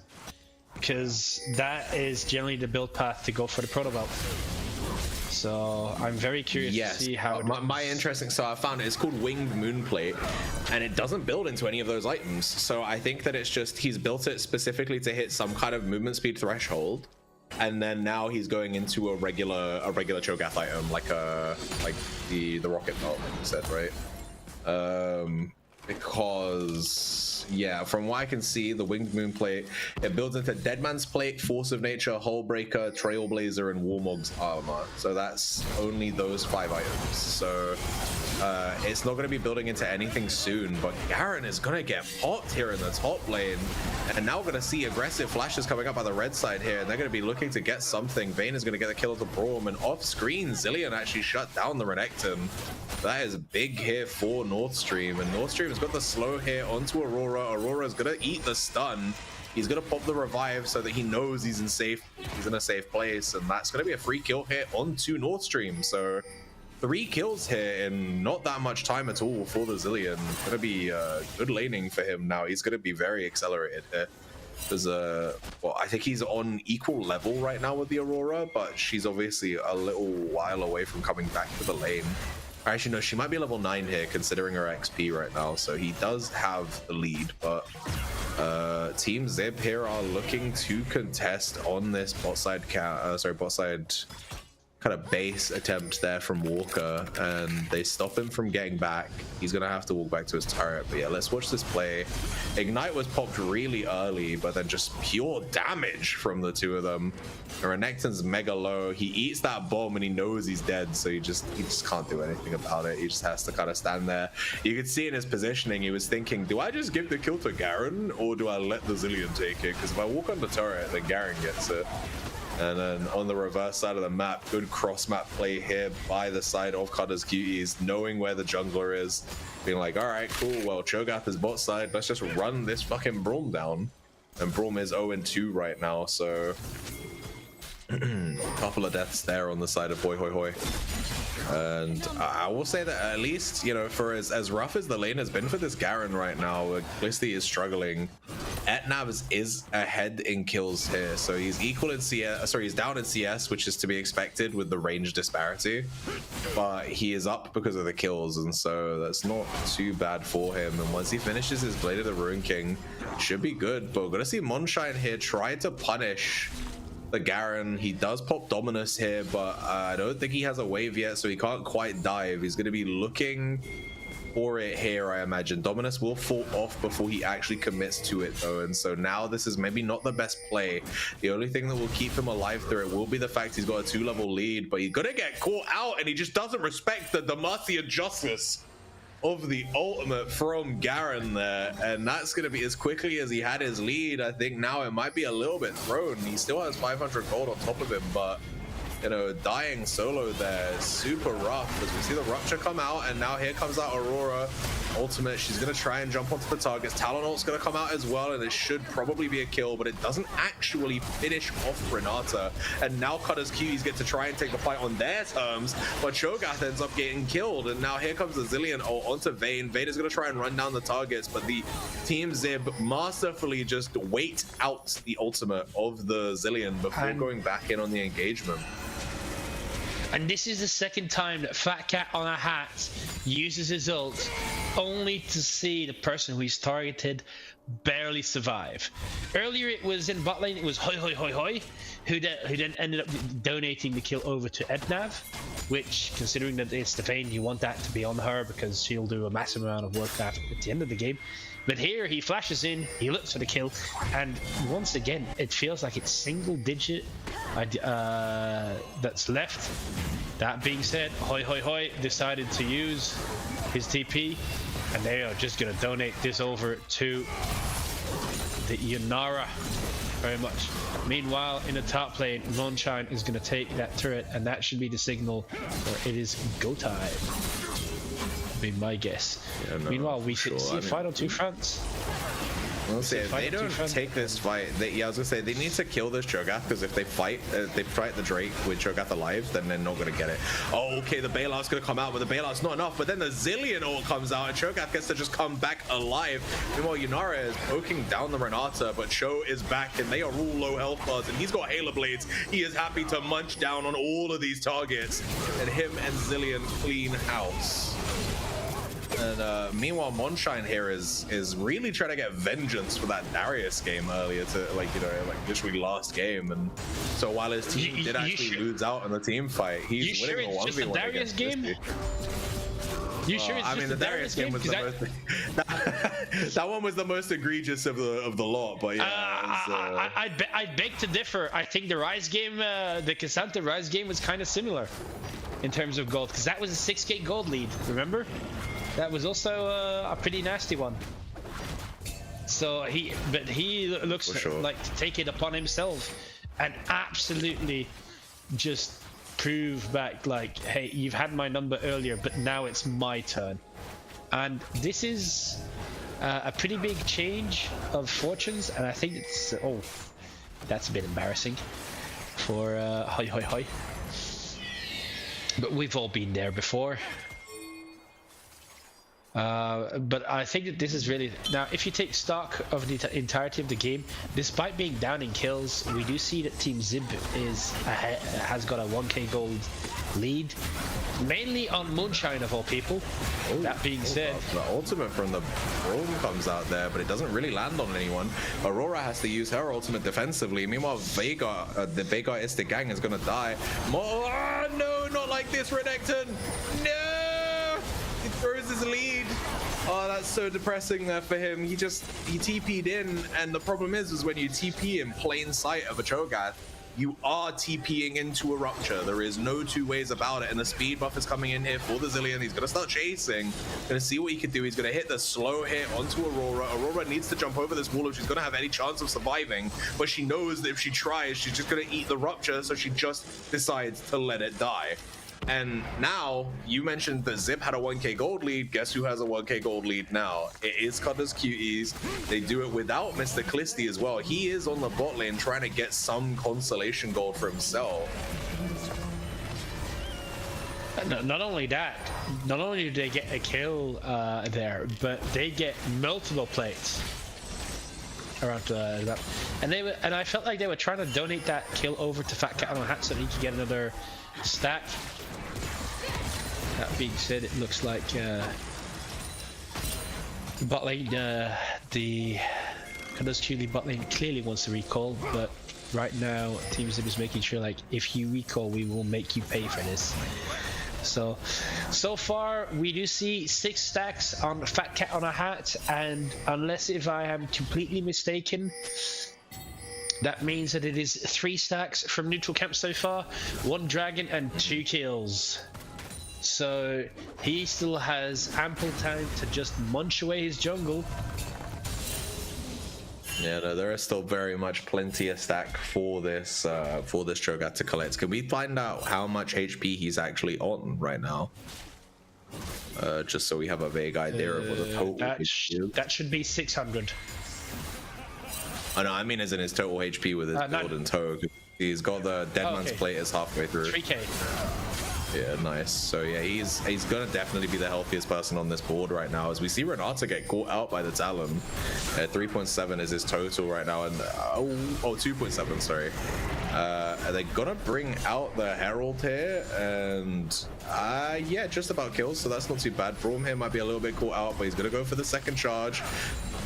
because that is generally the build path to go for the Proto Belt. So I'm very curious to see how my interesting. So I found it's called Winged Moonplate, and it doesn't build into any of those items. So I think that it's just he's built it specifically to hit some kind of movement speed threshold. And then now he's going into a regular Cho'Gath item, like the rocket belt, like you said, right? Because from what I can see, the Winged Moonplate, it builds into Deadman's Plate, Force of Nature, Hullbreaker, Trailblazer, and Warmog's armor. So that's only those 5 items. So it's not going to be building into anything soon, but Garen is going to get popped here in the top lane. And now we're going to see aggressive flashes coming up by the red side here, and they're going to be looking to get something. Vayne is going to get the kill of the Braum, and off screen, Zilean actually shut down the Renekton. That is big here for North Stream, and North Stream has got the slow here onto Aurora Aurora. Aurora's gonna eat the stun. He's gonna pop the revive so that he knows he's in a safe place, and that's gonna be a free kill hit onto North Stream. So 3 kills here in not that much time at all for the Zilean. Gonna be good laning for him now. He's gonna be very accelerated here. There's well, I think he's on equal level right now with the Aurora, but she's obviously a little while away from coming back to the lane. Actually, no, she might be level 9 here considering her XP right now, so he does have the lead, but Team Zib here are looking to contest on this bot side kind of base attempt there from Walker, and they stop him from getting back. He's gonna have to walk back to his turret. But yeah, let's watch this play. Ignite was popped really early, but then just pure damage from the two of them. Renekton's mega low. He eats that bomb and he knows he's dead, so he just can't do anything about it. He just has to kind of stand there. You could see in his positioning, he was thinking, do I just give the kill to Garen, or do I let the Zilean take it? Because if I walk on the turret, then Garen gets it. And then on the reverse side of the map, good cross-map play here by the side of Cudders Cuties, knowing where the jungler is, being like, all right, cool, well, Cho'Gath is bot side, let's just run this fucking Braum down. And Braum is 0-2 right now, so a couple of deaths there on the side of Hoi Hoi Hoi. And I will say that at least, you know, for as rough as the lane has been for this Garen right now, Glisty is struggling. Etnavs is ahead in kills here, so he's equal in CS, sorry, he's down in CS, which is to be expected with the range disparity, but he is up because of the kills, and so that's not too bad for him. And once he finishes his Blade of the Ruin King, should be good. But we're gonna see Monshine here try to punish the Garen. He does pop Dominus here, but I don't think he has a wave yet, so he can't quite dive. He's going to be looking for it here, I imagine. Dominus will fall off before he actually commits to it, though, and so now this is maybe not the best play. The only thing that will keep him alive through it will be the fact he's got a 2-level lead, but he's going to get caught out, and he just doesn't respect the Demacia justice of the ultimate from Garen there, and that's going to be as quickly as he had his lead. I think now it might be a little bit thrown. He still has 500 gold on top of him, but you know, dying solo there is super rough as we see the Rupture come out, and now here comes that Aurora ultimate. She's going to try and jump onto the targets. Talon ult's going to come out as well, and it should probably be a kill, but it doesn't actually finish off Renata. And now Cutters Cuties get to try and take the fight on their terms, but Cho'Gath ends up getting killed. And now here comes the Zilean ult onto Vayne. Vayne is going to try and run down the targets, but the Team Zib masterfully just wait out the ultimate of the Zilean before going back in on the engagement. And this is the second time that Fat Cat on a hat uses his ult only to see the person who he's targeted barely survive. Earlier it was in bot lane, it was Hoi Hoi Hoi Hoi, who then ended up donating the kill over to Ednav, which, considering that it's the Vayne, you want that to be on her because she'll do a massive amount of work at the end of the game. But here he flashes in, he looks for the kill, and once again it feels like it's single digit that's left. That being said, Hoi Hoi Hoi decided to use his TP, and they are just going to donate this over to the Yanara very much. Meanwhile, in the top lane, Monshine is going to take that turret, and that should be the signal where it is go time. Be my guess. Yeah, no, we should see a fight on two fronts. I'll say if they don't take this fight, I was gonna say they need to kill this Cho'Gath, because if they fight the Drake with Cho'Gath alive, then they're not gonna get it. Oh, okay, the Bailout's gonna come out, but the Bailout's not enough. But then the Zilean ult comes out, and Cho'Gath gets to just come back alive. Meanwhile, Yanara is poking down the Renata, but Cho is back, and they are all low health bars, and he's got Halo Blades. He is happy to munch down on all of these targets, and him and Zilean clean house. And meanwhile, Monshine here is really trying to get vengeance for that Darius game earlier, to literally last game. And so while his team did actually lose out in the team fight, he's winning a 1v1 Darius game. You sure it's just the Darius game? Was the most, that one was the most egregious of the lot, but yeah. I beg to differ. I think the Rise game, the Cassandra Rise game, was kind of similar in terms of gold, because that was a 6k gold lead. Remember? That was also a pretty nasty one. So he looks like to take it upon himself and absolutely just prove back, like, hey, you've had my number earlier, but now it's my turn. And this is a pretty big change of fortunes, and I think it's that's a bit embarrassing for Hoi Hoi Hoi. But we've all been there before. But I think that this is really... Now, if you take stock of the entirety of the game, despite being down in kills, we do see that Team Zib has got a 1k gold lead, mainly on Moonshine of all people. That being said... The ultimate from the Braum comes out there, but it doesn't really land on anyone. Aurora has to use her ultimate defensively. Meanwhile, Vega, the Vega-istic gang is going to die. Oh, no, not like this, Renekton! No! He throws his lead. Oh, that's so depressing there for him. He TP'd in, and the problem is when you TP in plain sight of a Cho'Gath, you are TPing into a Rupture. There is no two ways about it, and the speed buff is coming in here for the Zilean. He's gonna start chasing, gonna see what he can do. He's gonna hit the slow hit onto Aurora. Aurora needs to jump over this wall if she's gonna have any chance of surviving, but she knows that if she tries, she's just gonna eat the Rupture, so she just decides to let it die. And now, you mentioned that Zip had a 1k gold lead. Guess who has a 1k gold lead now? It is Cudders Cuties. They do it without Mr. Clisty as well. He is on the bot lane trying to get some consolation gold for himself. Not only that, not only do they get a kill there, but they get multiple plates around that. And I felt like they were trying to donate that kill over to Fat Cat on a Hat so he could get another stack. That being said, it looks like bot lane, the Cudders Cutie bot lane clearly wants to recall, but right now Team Zip is making sure, like, if you recall, we will make you pay for this. So far we do see 6 stacks on Fat Cat on a Hat, and unless if I am completely mistaken, that means that it is 3 stacks from neutral camp so far, 1 dragon and 2 kills. So he still has ample time to just munch away his jungle. Yeah, no, there is still very much plenty of stack for this Cho'Gath to collect. Can we find out how much HP he's actually on right now? Just so we have a vague idea of what the total HP is. That should be 600. Oh no, I mean as in his total HP with his build and toe. He's got the Deadman's Plate is halfway through. 3k. Yeah, nice. So yeah, he's gonna definitely be the healthiest person on this board right now, as we see Renata get caught out by the Talon. 3.7 is his total right now, and 2.7, sorry. Are they gonna bring out the Herald here? And yeah, just about kills, so that's not too bad. Braum here might be a little bit caught out, but he's gonna go for the second charge.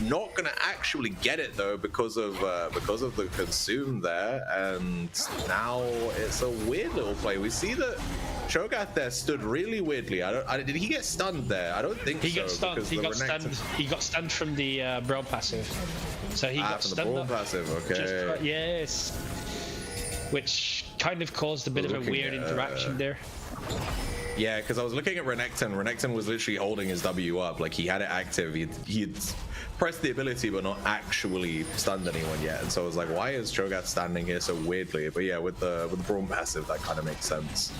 Not gonna actually get it though because of the consume there, and now it's a weird little play. We see that Cho'Gath there stood really weirdly. Did he get stunned there? I don't think he got stunned. He got stunned. He got stunned from the Braum passive. So he got from stunned. The Braum passive. Okay. Yes. Which kind of caused a bit of a weird interaction there. Yeah, because I was looking at Renekton. Renekton was literally holding his W up, like he had it active. He'd pressed the ability, but not actually stunned anyone yet. And so I was like, why is Cho'Gath standing here so weirdly? But yeah, with the Braum passive, that kind of makes sense.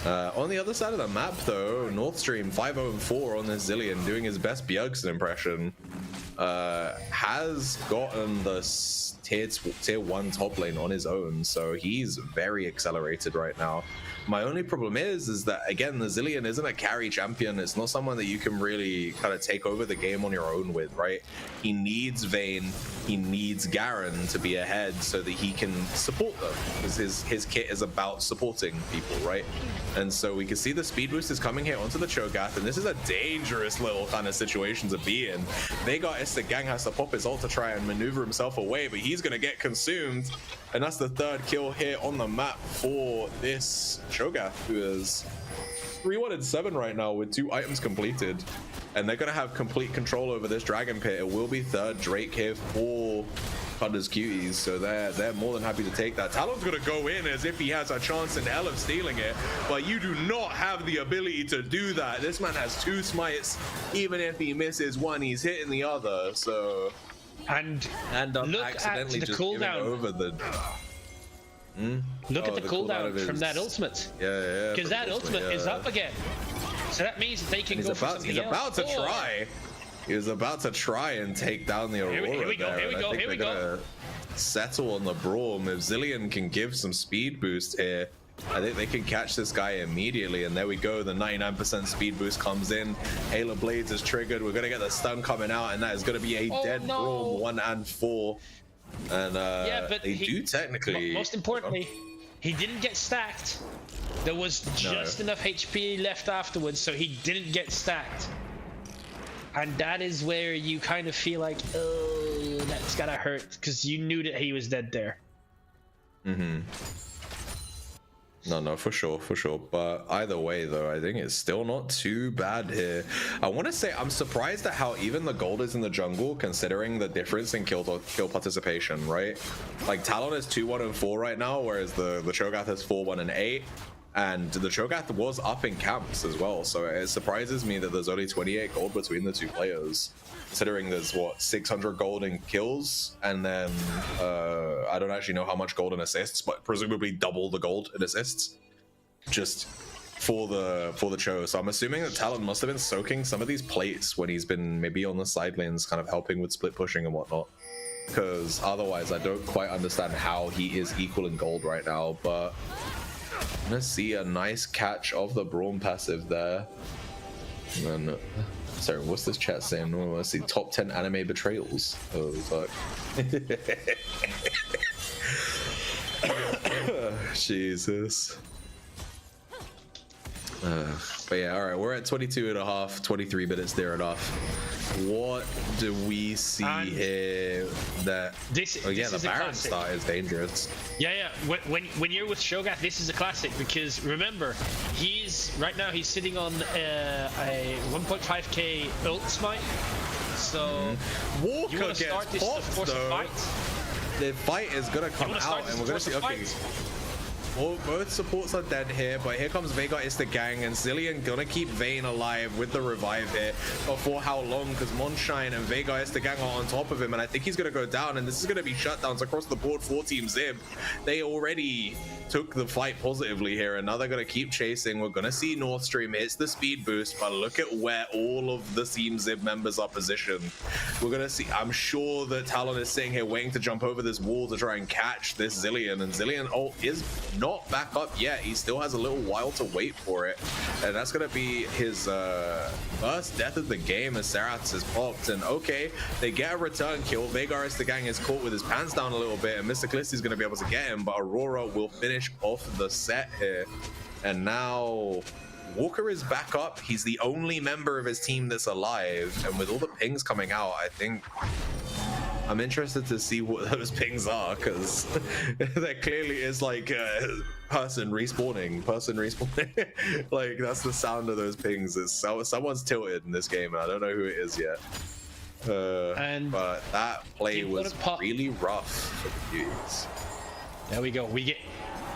On the other side of the map, though, Northstream 5-0-4 on this Zilean, doing his best Bjergsen impression, has gotten the tier 1 top lane on his own, so he's very accelerated right now. My only problem is that, again, the Zilean isn't a carry champion. It's not someone that you can really kind of take over the game on your own with, right? He needs Vayne, he needs Garen to be ahead so that he can support them, because his kit is about supporting people, right? And so we can see the speed boost is coming here onto the Cho'Gath, and this is a dangerous little kind of situation to be in. Vega-istic gang has to pop his ult to try and maneuver himself away, but he's going to get consumed. And that's the 3rd kill here on the map for this Cho'Gath, who is 3-1-7 right now with 2 items completed. And they're going to have complete control over this Dragon Pit. It will be 3rd Drake here for Cudders Cuties, so they're more than happy to take that. Talon's going to go in as if he has a chance in hell of stealing it, but you do not have the ability to do that. This man has 2 smites. Even if he misses one, he's hitting the other, so... And look accidentally at the just cooldown. Over the... Look at the cooldown from that ultimate. Yeah. Because that ultimate is up again. So that means that they can go for something else. He's about to try. He was about to try and take down the Aurora. Here we go, there, here we and go, I think here we they're go. gonna settle on the Braum. If Zilean can give some speed boost here, I think they can catch this guy immediately. And there we go. The 99% speed boost comes in. Halo Blades is triggered. We're gonna get the stun coming out, and that is gonna be a dead Braum 1 and 4. And Yeah, but they do technically. Most importantly, he didn't get stacked. There was just enough HP left afterwards, so he didn't get stacked. And that is where you kind of feel like, oh, that's gotta hurt, because you knew that he was dead there. No, for sure. But either way, though, I think it's still not too bad here. I want to say I'm surprised at how even the gold is in the jungle, considering the difference in kill participation, right? Like Talon is 2-1 and 4 right now, whereas the Cho'Gath is 4-1 and 8. And the Cho'Gath was up in camps as well, so it surprises me that there's only 28 gold between the two players, considering there's what 600 gold in kills, and then I don't actually know how much gold in assists, but presumably double the gold in assists, just for the Cho. So I'm assuming that Talon must have been soaking some of these plates when he's been maybe on the side lanes, kind of helping with split pushing and whatnot. Because otherwise, I don't quite understand how he is equal in gold right now, but. I'm gonna see a nice catch of the Braum passive there. And then, sorry, what's this chat saying? Oh, I see top 10 anime betrayals. Oh, fuck. Jesus. But yeah, all right, we're at 22 and a half, 23 minutes near enough. What do we see here that... the Baron start is dangerous. Yeah. When you're with Cho'Gath, this is a classic, because remember, right now he's sitting on a 1.5k ult smite. So Walker you want to start this to force a fight. The fight is gonna come out, and we're gonna see. Okay. Both supports are dead here, but here comes Veigar is the gang, and Zilean gonna keep Vayne alive with the revive here. But for how long? Because Monshine and Veigar is the gang are on top of him, and I think he's gonna go down, and this is gonna be shutdowns across the board for Team Zib. They already took the fight positively here, and now they're gonna keep chasing. We're gonna see North Stream hits the speed boost, but look at where all of the Team Zib members are positioned. We're gonna see, I'm sure that Talon is sitting here waiting to jump over this wall to try and catch this Zilean, and Zilean ult is not back up yet. He still has a little while to wait for it, and that's gonna be his first death of the game as Serath is popped. And okay, they get a return kill. Veigar is the gang is caught with his pants down a little bit, and Mr. Callisti is gonna be able to get him, but Aurora will finish off the set here. And now Walker is back up. He's the only member of his team that's alive, and with all the pings coming out, I think I'm interested to see what those pings are, because there clearly is like person respawning. Like that's the sound of those pings. Is someone's tilted in this game, and I don't know who it is yet. But that play was really rough for the Cuties. There we go. We get,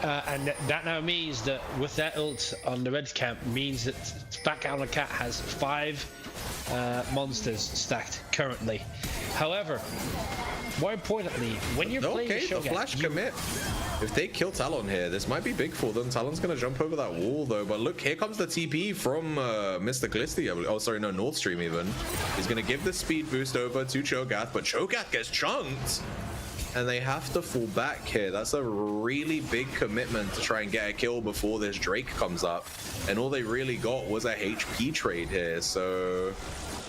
and that now means that with that ult on the red camp means that Backgammon Cat has 5 monsters stacked currently. However, more importantly, when you're playing the flash commit. If they kill Talon here, this might be big for them. Talon's gonna jump over that wall though, but look, here comes the TP from Mr. Callisti. Oh, sorry, no, North Stream even. He's gonna give the speed boost over to Cho'Gath, but Cho'Gath gets chunked. And they have to fall back here. That's a really big commitment to try and get a kill before this Drake comes up. And all they really got was a HP trade here. So,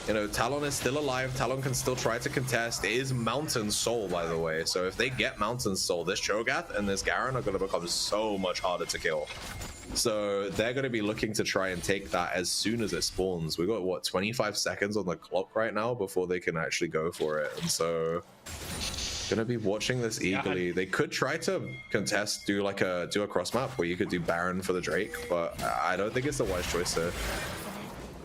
you know, Talon is still alive. Talon can still try to contest. It is Mountain Soul, by the way. So if they get Mountain Soul, this Cho'Gath and this Garen are going to become so much harder to kill. So they're going to be looking to try and take that as soon as it spawns. We got, what, 25 seconds on the clock right now before they can actually go for it. And so... gonna be watching this eagerly. Yeah, they could try to contest, do a cross map where you could do Baron for the Drake, but I don't think it's a wise choice here.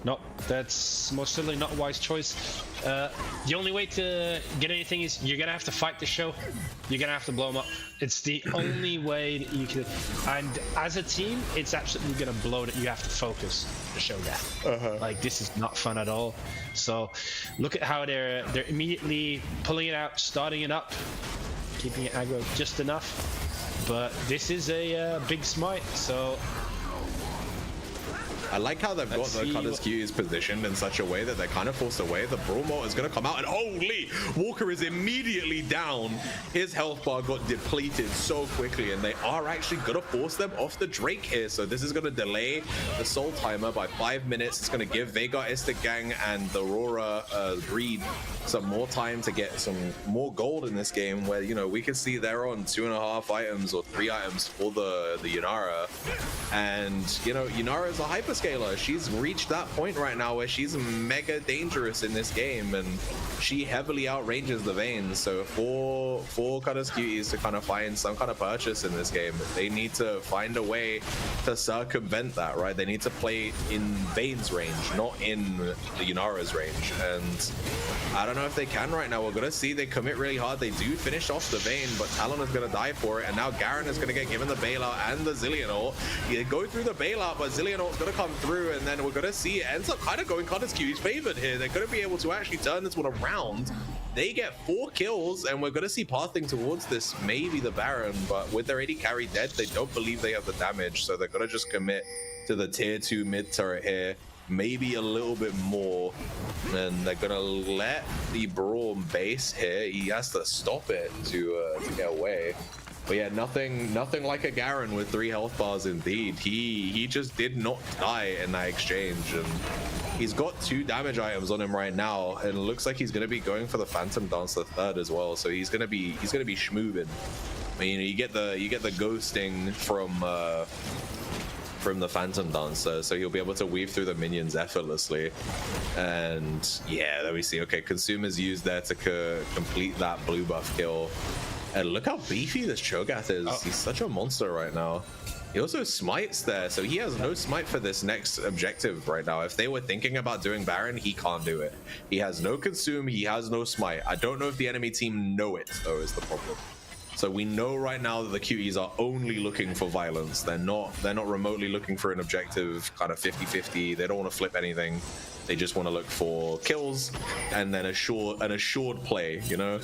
No, that's most certainly not a wise choice. The only way to get anything is you're gonna have to fight the show. You're gonna have to blow them up. It's the only way that you can. And as a team, it's absolutely gonna blow that you have to focus the show down. Like this is not fun at all. So look at how they're immediately pulling it out, starting it up, keeping it aggro just enough. But this is a big smite, so. I like how they've got the Cudders Cuties positioned in such a way that they're kind of forced away. The Brawl Motor is going to come out, and holy, Walker is immediately down. His health bar got depleted so quickly, and they are actually going to force them off the Drake here. So this is going to delay the Soul Timer by 5 minutes. It's going to give Veigar, Gang, and the Aurora Breed some more time to get some more gold in this game, where, you know, we can see they're on 2.5 items or 3 items for the Yunara. And, you know, Yunara is a hyperscaler. She's reached that point right now where she's mega dangerous in this game, and she heavily outranges the Vaynes. So for Cudders Cuties to kind of find some kind of purchase in this game, they need to find a way to circumvent that, right? They need to play in Vayne's range, not in the Yunara's range. And I don't know if they can right now. We're gonna see they commit really hard. They do finish off the Vayne, but Talon is gonna die for it, and now Garen is gonna get given the bailout and the Zillion ult. You go through the bailout, but Zillion ult's gonna come through, and then we're gonna see it ends up kind of going Cudders Cuties favored here. They're gonna be able to actually turn this one around. They get 4 kills, and we're gonna see pathing towards this, maybe the Baron, but with their AD carry dead, they don't believe they have the damage, so they're gonna just commit to the tier 2 mid turret here. Maybe a little bit more, and they're gonna let the Braum base here. He has to stop it to get away. But yeah, nothing like a Garen with 3 health bars. Indeed, he just did not die in that exchange, and he's got 2 damage items on him right now, and it looks like he's gonna be going for the Phantom Dance the 3rd as well. So he's gonna be schmoovin'. I mean, you get the ghosting from the Phantom Dancer, so you'll be able to weave through the minions effortlessly. And yeah, there we see, okay, Consumer's used there to complete that blue buff kill. And look how beefy this Cho'Gath is. He's such a monster right now. He also smites there, so he has no smite for this next objective right now. If they were thinking about doing Baron, he can't do it. He has no consume, he has no smite. I don't know if the enemy team know it, though, is the problem. So we know right now that the Cuties are only looking for violence. They're not remotely looking for an objective kind of 50-50. They don't want to flip anything. They just want to look for kills and then an assured play, you know?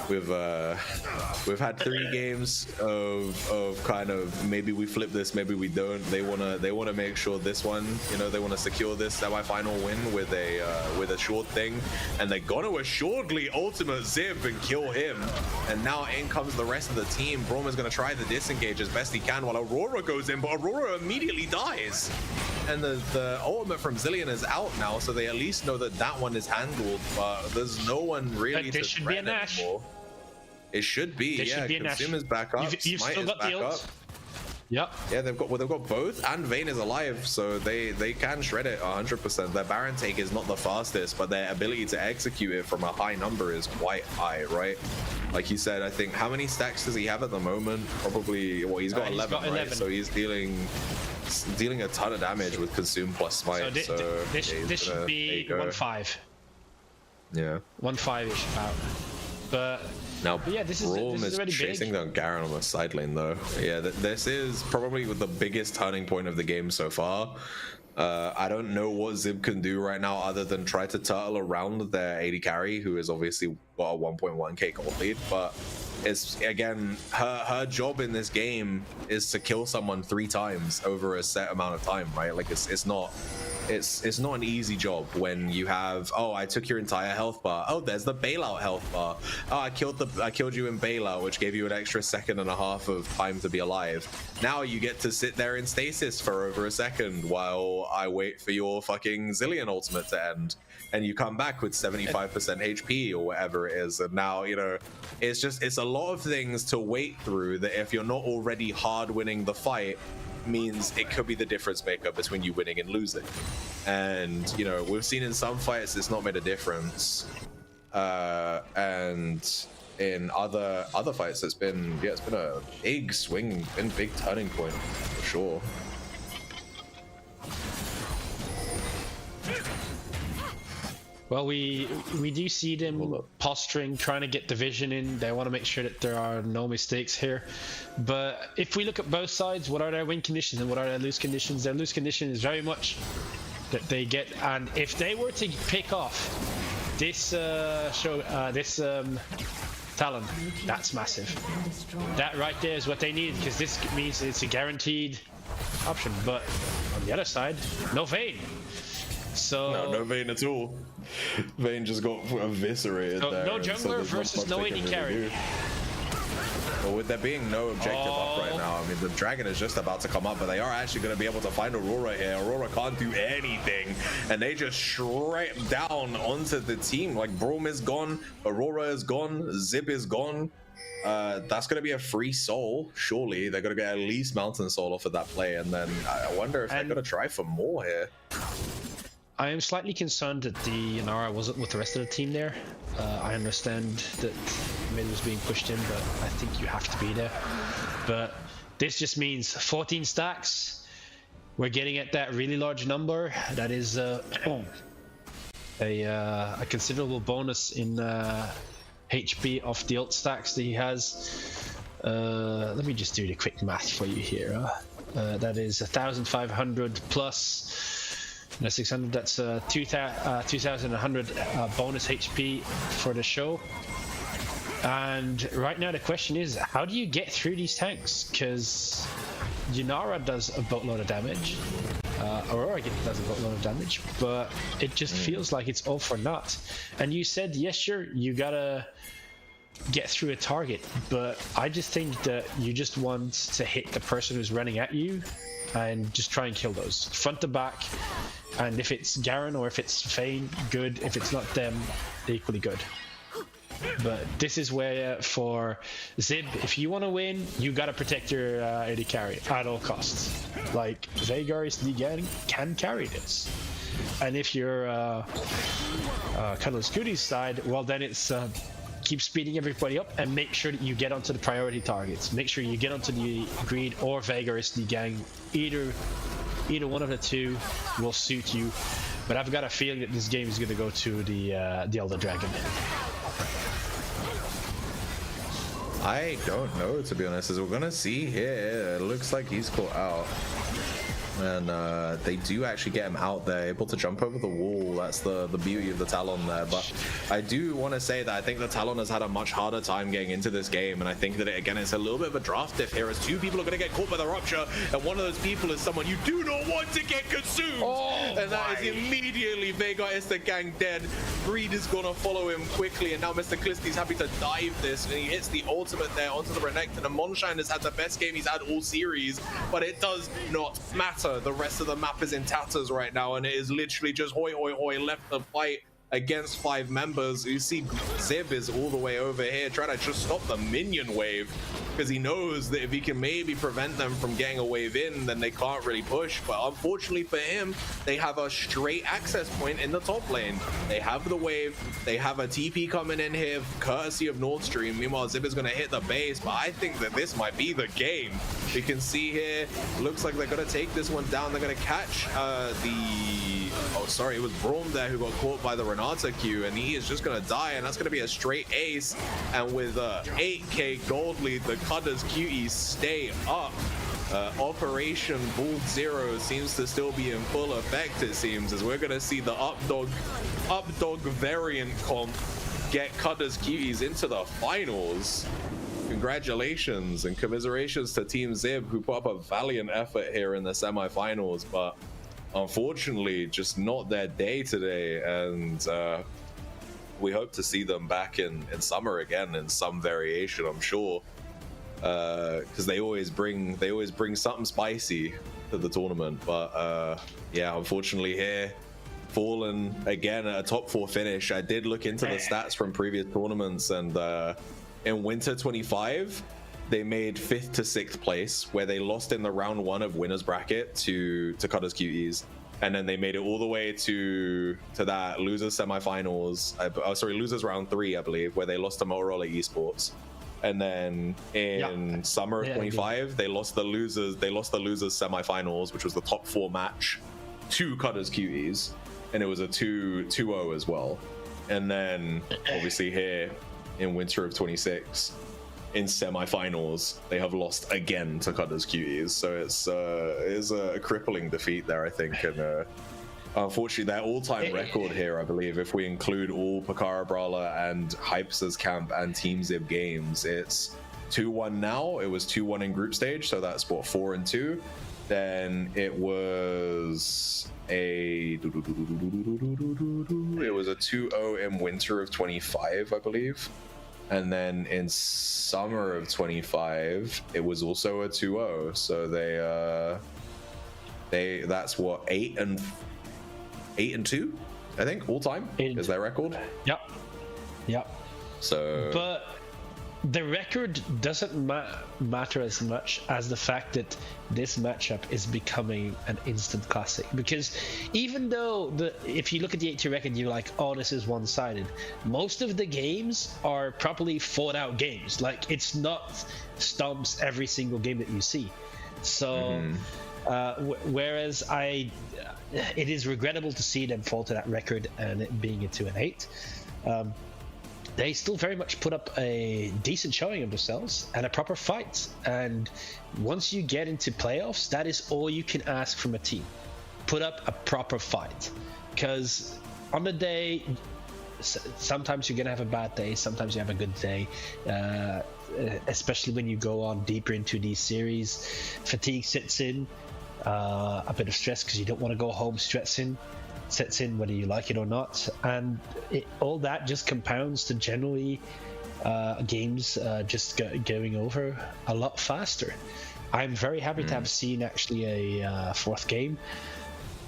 We've had 3 games of kind of maybe we flip this, maybe we don't. They wanna make sure this one, you know, they want to secure this semi-final win with a short thing, and they're gonna assuredly ultimate Zib and kill him. And now in comes the rest of the team. Braum is gonna try the disengage as best he can while Aurora goes in, but Aurora immediately dies. And the ultimate from Zillion is out now, so they at least know that that one is handled, but there's no one really to threaten anymore. It should be, yeah. Consumer's back up, you've Smite still is got back the up. ult. Yep. Yeah, they've got both, and Vayne is alive, so they can shred it 100%. Their Baron take is not the fastest, but their ability to execute it from a high number is quite high, right? Like you said, I think, how many stacks does he have at the moment? Probably, well, he's got 11, right? So he's dealing a ton of damage with consume plus smite. So this should be 1-5. Yeah. 1-5-ish about. But now, yeah, this is already chasing down Garen on the side lane, though. Yeah, this is probably the biggest turning point of the game so far. I don't know what Zib can do right now other than try to turtle around their AD carry, who has obviously got a 1.1k gold lead. But it's, again, her job in this game is to kill someone 3 times over a set amount of time, right? Like it's not an easy job when you have, oh, I took your entire health bar. Oh, there's the bailout health bar. Oh, I killed you in bailout, which gave you an extra 1.5 seconds of time to be alive. Now you get to sit there in stasis for over a second while I wait for your fucking Zillion ultimate to end, and you come back with 75% HP or whatever it is. And now, you know, it's a lot of things to wait through that if you're not already hard winning the fight, means it could be the difference maker between you winning and losing. And, you know, we've seen in some fights it's not made a difference, and in other fights it's been a big swing, been a big turning point for sure. Well, we do see them posturing, trying to get the vision in. They want to make sure that there are no mistakes here. But if we look at both sides, what are their win conditions and what are their lose conditions? Their lose condition is very much that they get, and if they were to pick off this Talon, that's massive. That right there is what they need, because this means it's a guaranteed option. But the other side, no Vayne. So No Vayne at all. Vayne just got eviscerated there. No jungler versus no AD carry. Well, with there being no objective up right now, I mean, the dragon is just about to come up, but they are actually going to be able to find Aurora here. Aurora can't do anything, and they just straight down onto the team. Like, Braum is gone, Aurora is gone, Zib is gone. That's going to be a free soul, surely. They're going to get at least Mountain Soul off of that play, and then I wonder if they're going to try for more here. I am slightly concerned that the Inara wasn't with the rest of the team there. I understand that mid was being pushed in, but I think you have to be there. But this just means 14 stacks. We're getting at that really large number. That is a considerable bonus in HP of the ult stacks that he has. Let me just do the quick math for you here. That is 1,500 plus 600, that's 2,100 bonus HP for the show. And right now the question is, how do you get through these tanks? Because Yunara does a boatload of damage, Aurora does a boatload of damage, but it just feels like it's all for naught. And you said, yes, sure, you gotta get through a target, but I just think that you just want to hit the person who's running at you and just try and kill those front to back. And if it's Garen or if it's Vayne, good. If it's not them, equally good. But this is where for Zib, if you want to win, you gotta protect your AD carry at all costs. Like, Veigar's Ligan can carry this. And if you're Cudders Cuties side, well then it's keep speeding everybody up and make sure that you get onto the priority targets. Make sure you get onto the Greed or Veigar's Ligan. Either one of the two will suit you. But I've got a feeling that this game is going to go to the Elder Dragon. I don't know, to be honest. As we're gonna see here, it looks like he's caught out. And they do actually get him out there, able to jump over the wall. That's the beauty of the Talon there. But I do want to say that I think the Talon has had a much harder time getting into this game, and I think that again it's a little bit of a draft diff here, as two people are going to get caught by the Rupture, and one of those people is someone you do not want to get consumed. And that is immediately Veigar is the gang dead. Greed is going to follow him quickly, and now Mr. Klisty's happy to dive this, and he hits the ultimate there onto the Renekton. And Monshine has had the best game he's had all series, but it does not matter. The rest of the map is in tatters right now, and it is literally just hoi hoi hoi left to fight against 5 members. You see Zib is all the way over here trying to just stop the minion wave, because he knows that if he can maybe prevent them from getting a wave in, then they can't really push. But unfortunately for him, they have a straight access point in the top lane. They have the wave, they have a TP coming in here courtesy of Nord Stream. Meanwhile, Zib is going to hit the base, but I think that this might be the game. We can see here, looks like they're going to take this one down. They're going to catch it was Braum there who got caught by the Renata Q, and he is just going to die, and that's going to be a straight ace. And with 8k gold lead, the Cudders Cuties stay up. Operation Bull Zero seems to still be in full effect, it seems, as we're going to see the Updog variant comp get Cudders Cuties into the finals. Congratulations and commiserations to Team Zib, who put up a valiant effort here in the semifinals, but unfortunately just not their day today. And we hope to see them back in summer again in some variation, I'm sure, because they always bring something spicy to the tournament. But yeah, unfortunately here, fallen again at a top 4 finish. I did look into the stats from previous tournaments, and in Winter 25 they made 5th to 6th place, where they lost in the round 1 of winners bracket to Cudders Cuties, and then they made it all the way to that losers semifinals, losers round 3, I believe, where they lost to Motorola Esports. And then in summer of 25 they lost the losers semifinals, which was the top 4 match, to Cudders Cuties, and it was a 2-0 as well. And then obviously here in winter of 26, in semifinals, they have lost again to Cudders Cuties. So it's a crippling defeat there, I think. And unfortunately, their all-time record here, I believe, if we include all Pakara Brawler and Hypes' Camp and Team Zib games, it's 2-1 now. It was 2-1 in group stage, so that's what, 4-2. Then it was a 2-0 in winter of 25, I believe. And then in summer of 25, it was also a 2-0. So that's what 8-2, I think, all time is their record. Yep. So, but the record doesn't matter as much as the fact that this matchup is becoming an instant classic. Because even though if you look at the 8-2 record, you're like, oh, this is one-sided. Most of the games are properly fought-out games. Like, it's not stomps every single game that you see. So, whereas it is regrettable to see them fall to that record and it being a 2-8. They still very much put up a decent showing of themselves and a proper fight. And once you get into playoffs, that is all you can ask from a team. Put up a proper fight. Because on the day, sometimes you're going to have a bad day, sometimes you have a good day. Especially when you go on deeper into these series. Fatigue sets in, a bit of stress because you don't want to go home stressing. Sets in whether you like it or not, and all that just compounds to generally games just going over a lot faster. I'm very happy to have seen actually a fourth game.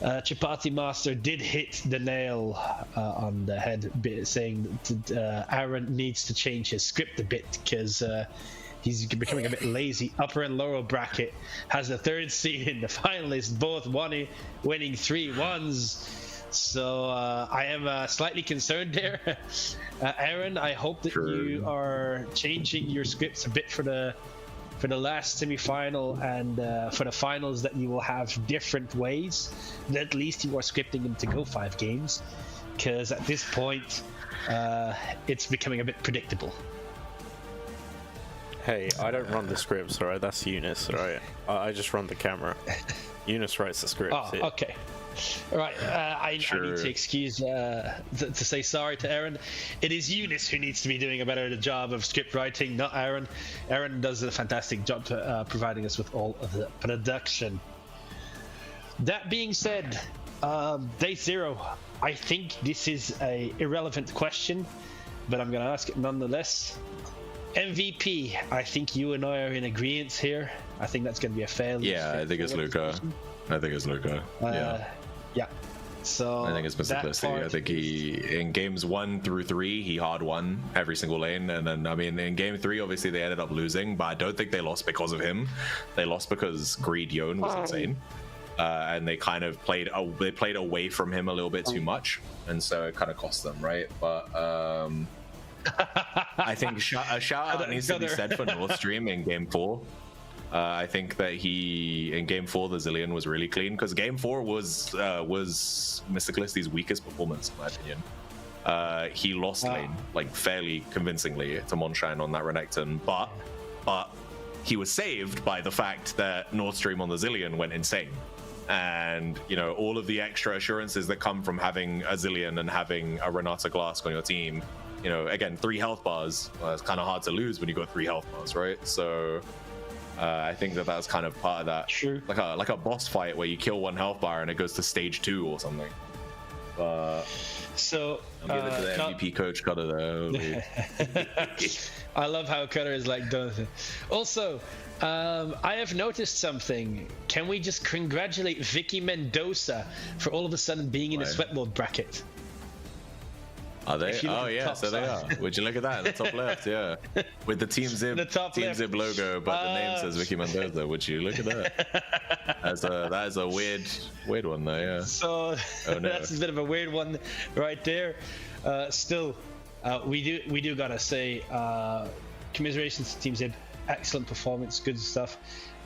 Chapati Master did hit the nail on the head, saying that Aaron needs to change his script a bit because he's becoming a bit lazy. Upper and lower bracket has the third seed in the finalists, both winning 3-1s. So I am slightly concerned there. Aaron, I hope that you are changing your scripts a bit for the last semi-final and for the finals, that you will have different ways. That at least you are scripting them to go 5 games, because at this point it's becoming a bit predictable. Hey, I don't run the scripts, alright? That's Eunice, alright? I just run the camera. Eunice writes the scripts. Oh, okay. All right, I need to excuse to say sorry to Aaron. It is Eunice who needs to be doing a better job of script writing, not Aaron. Aaron does a fantastic job providing us with all of the production. That being said, day 0, I think this is a irrelevant question, but I'm going to ask it nonetheless. MVP, I think you and I are in agreement here. I think that's going to be a fail. Yeah, I think it's Luca. Yeah. So I think it's simplicity. I think he, in games 1 through 3, he hard won every single lane, and then I mean in game 3, obviously they ended up losing, but I don't think they lost because of him. They lost because Greed Yone was insane, and they kind of played away from him a little bit too much, and so it kind of cost them, right? But I think a shout out needs to be said for North Stream in game 4. I think that in game 4 the Zilean was really clean, because game 4 was Mysticalisty's weakest performance in my opinion. He lost lane like fairly convincingly to Monshine on that Renekton, but he was saved by the fact that North Stream on the Zilean went insane. And all of the extra assurances that come from having a Zilean and having a Renata Glask on your team, again, 3 health bars, it's kind of hard to lose when you got 3 health bars, right? So I think that that's kind of part of that. Sure. Like a boss fight where you kill 1 health bar and it goes to stage 2 or something. So I'll give it to the MVP coach Cutter there. I love how Cutter is like done. Also, I have noticed something. Can we just congratulate Vicky Mendoza for all of a sudden being in the Sweatlord bracket? Are they? Oh yeah, so they are. Would you look at that in the top left? Yeah, with the Team Zib Zib logo, but the name says Vicky Mendoza. Would you look at that? That is a weird one though. Yeah. So that's a bit of a weird one right there. Still, we do gotta say commiserations to Team Zib. Excellent performance, good stuff.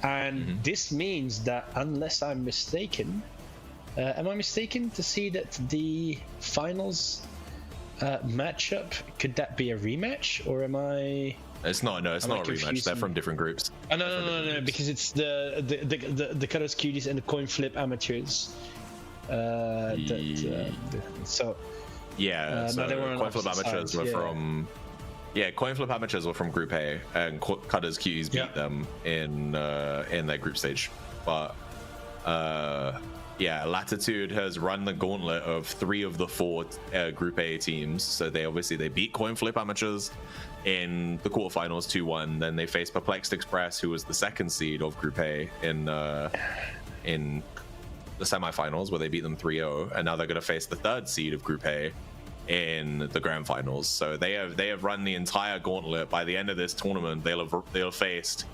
And this means that, unless I'm mistaken, am I mistaken to see that the finals matchup, could that be a rematch, or am I? It's not. No, it's not a rematch. They're from different groups. Oh, no, because it's the Cudders, Cuties, and the coin flip amateurs. So yeah, so they were coin flip amateurs were from. Yeah, coin flip amateurs were from Group A, and Cudders, Cuties beat them in their group stage. But Yeah, Latitude has run the gauntlet of 3 of the 4 Group A teams. So they beat Coin Flip Amateurs in the quarterfinals 2-1. Then they faced Perplexed Express, who was the 2nd seed of Group A in the semifinals, where they beat them 3-0. And now they're going to face the 3rd seed of Group A in the grand finals. So they have run the entire gauntlet. By the end of this tournament, they'll have faced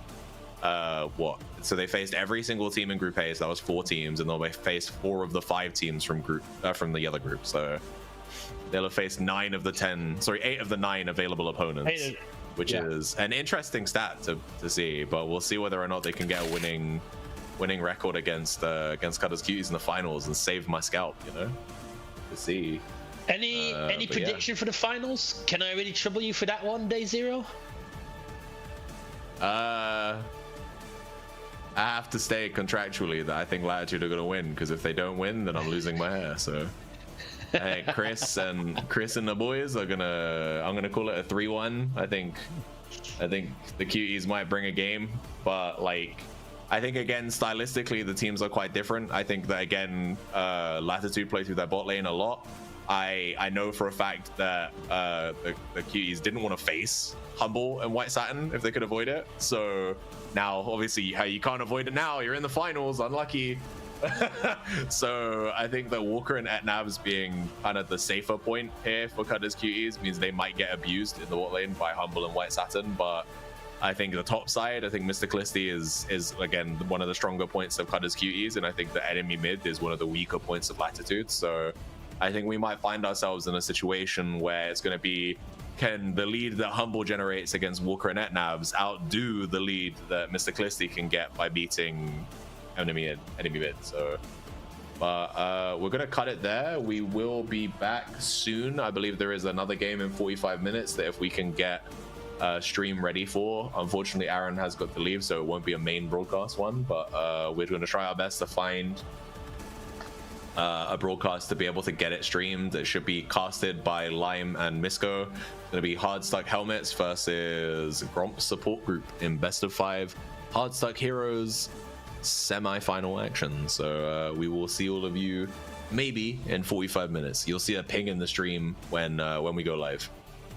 so they faced every single team in Group A, so that was 4 teams, and they'll face 4 of the 5 teams from the other group. So they'll have faced 8 of the 9 available opponents, which is an interesting stat to see. But we'll see whether or not they can get a winning record against Cudders Cuties in the finals and save my scalp, to see. Any prediction for the finals? Can I really trouble you for that one, Day Zero? I have to stay contractually that I think Latitude are going to win, because if they don't win, then I'm losing my hair. So hey, Chris and the boys I'm gonna call it a 3-1. I think the Cuties might bring a game, but I think again stylistically the teams are quite different. I think that again Latitude play through their bot lane a lot. I know for a fact that the Cuties didn't want to face Humble and White Satin if they could avoid it. So now, obviously, you can't avoid it now. You're in the finals. Unlucky. So I think that Walker and Etnavs being kind of the safer point here for Cudders Cuties means they might get abused in the bot lane by Humble and White Satin. But I think the top side, I think Mr. Callisti is again one of the stronger points of Cudders Cuties, and I think the enemy mid is one of the weaker points of Latitude. So I think we might find ourselves in a situation where it's going to be, can the lead that Humble generates against Walker and Etnavs outdo the lead that Mr. Callisti can get by beating enemy mid? So, but we're going to cut it there. We will be back soon. I believe there is another game in 45 minutes that if we can get stream ready for. Unfortunately, Aaron has got to leave, so it won't be a main broadcast one, but we're going to try our best to find a broadcast to be able to get it streamed. It should be casted by Lime and Misco. It's going to be Hard Stuck Helmets versus Gromp Support Group in best of 5 Hard Stuck Heroes semi-final action. So we will see all of you maybe in 45 minutes. You'll see a ping in the stream when we go live.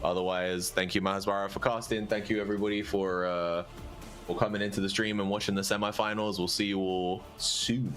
Otherwise, thank you Mahasbara for casting. Thank you everybody for coming into the stream and watching the semi-finals. We'll see you all soon.